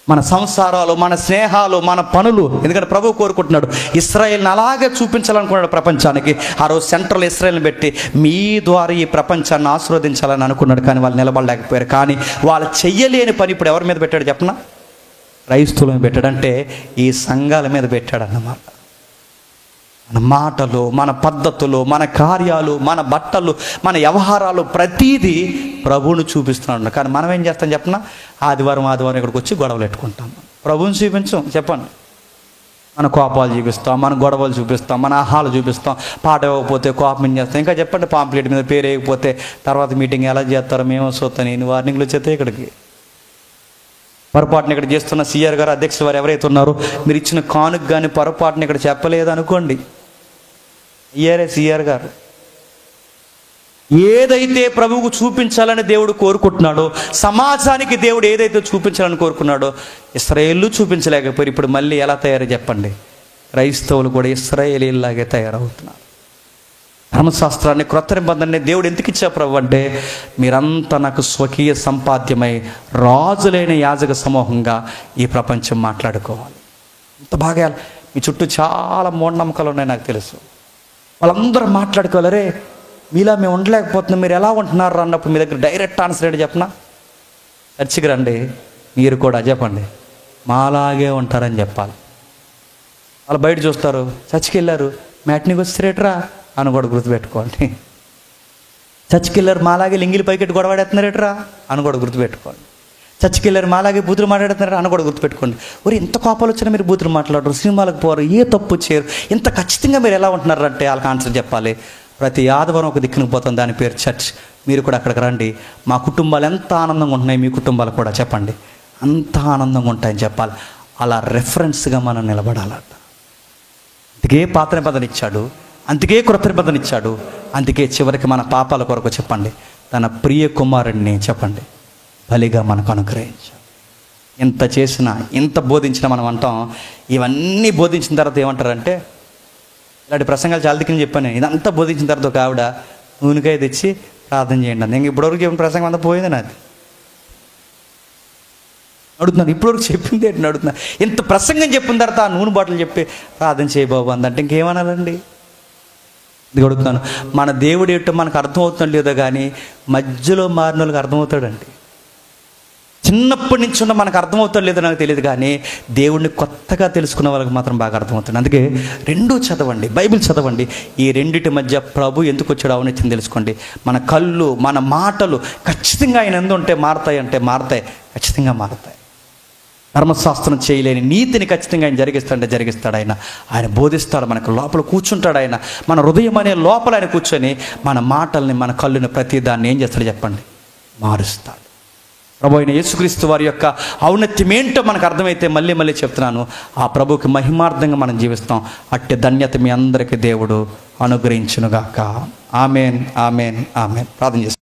మన సంసారాలు, మన స్నేహాలు, మన పనులు. ఎందుకంటే ప్రభు కోరుకుంటున్నాడు ఇశ్రాయేల్ని అలాగే చూపించాలనుకున్నాడు ప్రపంచానికి. ఆ రోజు సెంట్రల్ ఇశ్రాయేల్ని పెట్టి మీ ద్వారా ఈ ప్రపంచాన్ని ఆశీర్వదించాలని అనుకున్నాడు. కానీ వాళ్ళు నిలబడలేకపోయారు. కానీ వాళ్ళు చెయ్యలేని పని ఇప్పుడు ఎవరి మీద పెట్టాడు చెప్పనా? క్రైస్తవుల మీద పెట్టాడు. అంటే ఈ సంఘాల మీద పెట్టాడు అన్నమాట. మన మాటలు, మన పద్ధతులు, మన కార్యాలు, మన బట్టలు, మన వ్యవహారాలు ప్రతీదీ ప్రభువును చూపిస్తున్నాడు. కానీ మనం ఏం చేస్తాం చెప్పనా? ఆదివారం ఇక్కడికి వచ్చి గొడవలు పెట్టుకుంటాం. ప్రభువుని చూపించాం చెప్పండి. మన కోపాలు చూపిస్తాం, మన గొడవలు చూపిస్తాం, మన ఆహాలు చూపిస్తాం. పాట ఇవ్వకపోతే కోపం ఏం చేస్తాం. ఇంకా చెప్పండి, పాంప్లెట్ మీద పేరు వేయకపోతే తర్వాత మీటింగ్ ఎలా చేస్తారో మేము చూస్తాను. నేను వార్నింగ్లు వచ్చేస్తే ఇక్కడికి పొరపాటున ఇక్కడ చేస్తున్న సిఆర్ గారు, అధ్యక్షులు వారు ఎవరైతే ఉన్నారో, మీరు ఇచ్చిన కానుక కానీ పొరపాటున ఇక్కడ చెప్పలేదు అనుకోండి, సిఆర్ గారు ఏదైతే ప్రభువుకు చూపించాలని దేవుడు కోరుకుంటున్నాడో, సమాజానికి దేవుడు ఏదైతే చూపించాలని కోరుకున్నాడో, ఇశ్రాయేలు చూపించలేకపోయారు. ఇప్పుడు మళ్ళీ ఎలా తయారు చెప్పండి? క్రైస్తవులు కూడా ఇశ్రాయేలీలాగే తయారవుతున్నారు. ధర్మశాస్త్రాన్ని, క్రొత్త నిబంధనని దేవుడు ఎందుకు ఇచ్చా ప్రభు అంటే, మీరంతా నాకు స్వకీయ సంపాద్యమై రాజులైన యాజక సమూహంగా ఈ ప్రపంచం మాట్లాడుకోవాలి. ఇంత బాగా మీ చుట్టూ చాలా మూఢనమ్మకాలు ఉన్నాయి నాకు తెలుసు. వాళ్ళందరూ మాట్లాడుకోవాలి, రే మీలా మేము ఉండలేకపోతున్నాం, మీరు ఎలా ఉంటున్నారు అన్నప్పుడు మీ దగ్గర డైరెక్ట్ ఆన్సర్ ఏంటి చెప్పనా? చర్చికి రండి, మీరు కూడా చెప్పండి మాలాగే ఉంటారని చెప్పాలి. వాళ్ళు బయట చూస్తారు, చర్చికి వెళ్ళారు మ్యాట్నీకి వచ్చేరేట్రా అని కూడా గుర్తుపెట్టుకోండి. చర్చికి వెళ్ళారు మాలాగే లింగిలి పైకెట్టి గొడవాడేస్తున్నారేట్రా అని కూడా గుర్తుపెట్టుకోండి. చర్చికి వెళ్ళారు మాలాగే బూతులు మాట్లాడుతున్నారు అని కూడా గుర్తుపెట్టుకోండి. ఒరే ఇంత కోపాలు వచ్చినా మీరు బూతులు మాట్లాడరు, సినిమాలకు పోరు, ఏ తప్పు చేయరు, ఇంత ఖచ్చితంగా మీరు ఎలా ఉంటున్నారు అంటే వాళ్ళకి ఆన్సర్ చెప్పాలి. ప్రతి ఆదివారం ఒక దిక్కునికి పోతుంది, దాని పేరు చర్చ్. మీరు కూడా అక్కడికి రండి. మా కుటుంబాలు ఎంత ఆనందంగా ఉంటున్నాయి, మీ కుటుంబాలు కూడా చెప్పండి అంత ఆనందంగా ఉంటాయని చెప్పాలి. అలా రెఫరెన్స్గా మనం నిలబడాలట. అందుకే పాత నిబంధన ఇచ్చాడు, అందుకే క్రొత్త నిబంధన ఇచ్చాడు. అందుకే చివరికి మన పాపాల కొరకు చెప్పండి తన ప్రియ కుమారుడిని చెప్పండి బలిగా మనకు అనుగ్రహించాడు. ఇంత చేసినా, ఇంత బోధించినా మనం అంటాం, ఇవన్నీ బోధించిన తర్వాత ఏమంటారంటే, ఇలాంటి ప్రసంగాలు చాలా దిక్కుని చెప్పాను. ఇదంతా బోధించిన తర్వాత ఒక ఆవిడ నూనెకాయ తెచ్చి ప్రార్థన చేయండి అంది. ఇంక ఇప్పటివరకు చెప్పిన ప్రసంగం అంతా పోయింది నాది. అడుగుతున్నాను, ఇప్పటివరకు చెప్పింది ఏంటని అడుగుతున్నా. ఇంత ప్రసంగం చెప్పిన తర్వాత ఆ నూనె బాటలు చెప్పి ప్రార్థన చేయ బాబు అందంటే ఇంకేమనాలండి? ఇది అడుగుతున్నాను. మన దేవుడు ఏంటో మనకు అర్థమవుతుందో లేదో కానీ మధ్యలో మారిన వాళ్ళకి అర్థమవుతాడండి. చిన్నప్పటి నుంచి ఉన్న మనకు అర్థమవుతాడు లేదో నాకు తెలియదు కానీ దేవుడిని కొత్తగా తెలుసుకున్న వాళ్ళకి మాత్రం బాగా అర్థమవుతుంది. అందుకే రెండూ చదవండి, బైబిల్ చదవండి. ఈ రెండిటి మధ్య ప్రభు ఎందుకు వచ్చాడు అవనొచ్చింది తెలుసుకోండి. మన కళ్ళు, మన మాటలు ఖచ్చితంగా ఆయన ఎందు ఉంటే మారతాయి అంటే మారతాయి, ఖచ్చితంగా మారతాయి. ధర్మశాస్త్రం చేయలేని నీతిని ఖచ్చితంగా ఆయన జరిగిస్తాడు. ఆయన బోధిస్తాడు, మనకు లోపల కూర్చుంటాడు. ఆయన మన హృదయం అనే లోపల ఆయన కూర్చొని మన మాటల్ని, మన కళ్ళుని, ప్రతి దాన్ని ఏం చేస్తాడు చెప్పండి? మారుస్తాడు. ప్రభు అయిన యేసుక్రీస్తు వారి యొక్క ఔన్నత్యం ఏంటో మనకు అర్థమైతే మళ్ళీ చెప్తున్నాను, ఆ ప్రభువుకి మహిమార్థంగా మనం జీవిస్తాం. అట్టి ధన్యత మీ అందరికీ దేవుడు అనుగ్రహించునుగాక. Amen, amen, amen. ప్రార్థన చేస్తాం.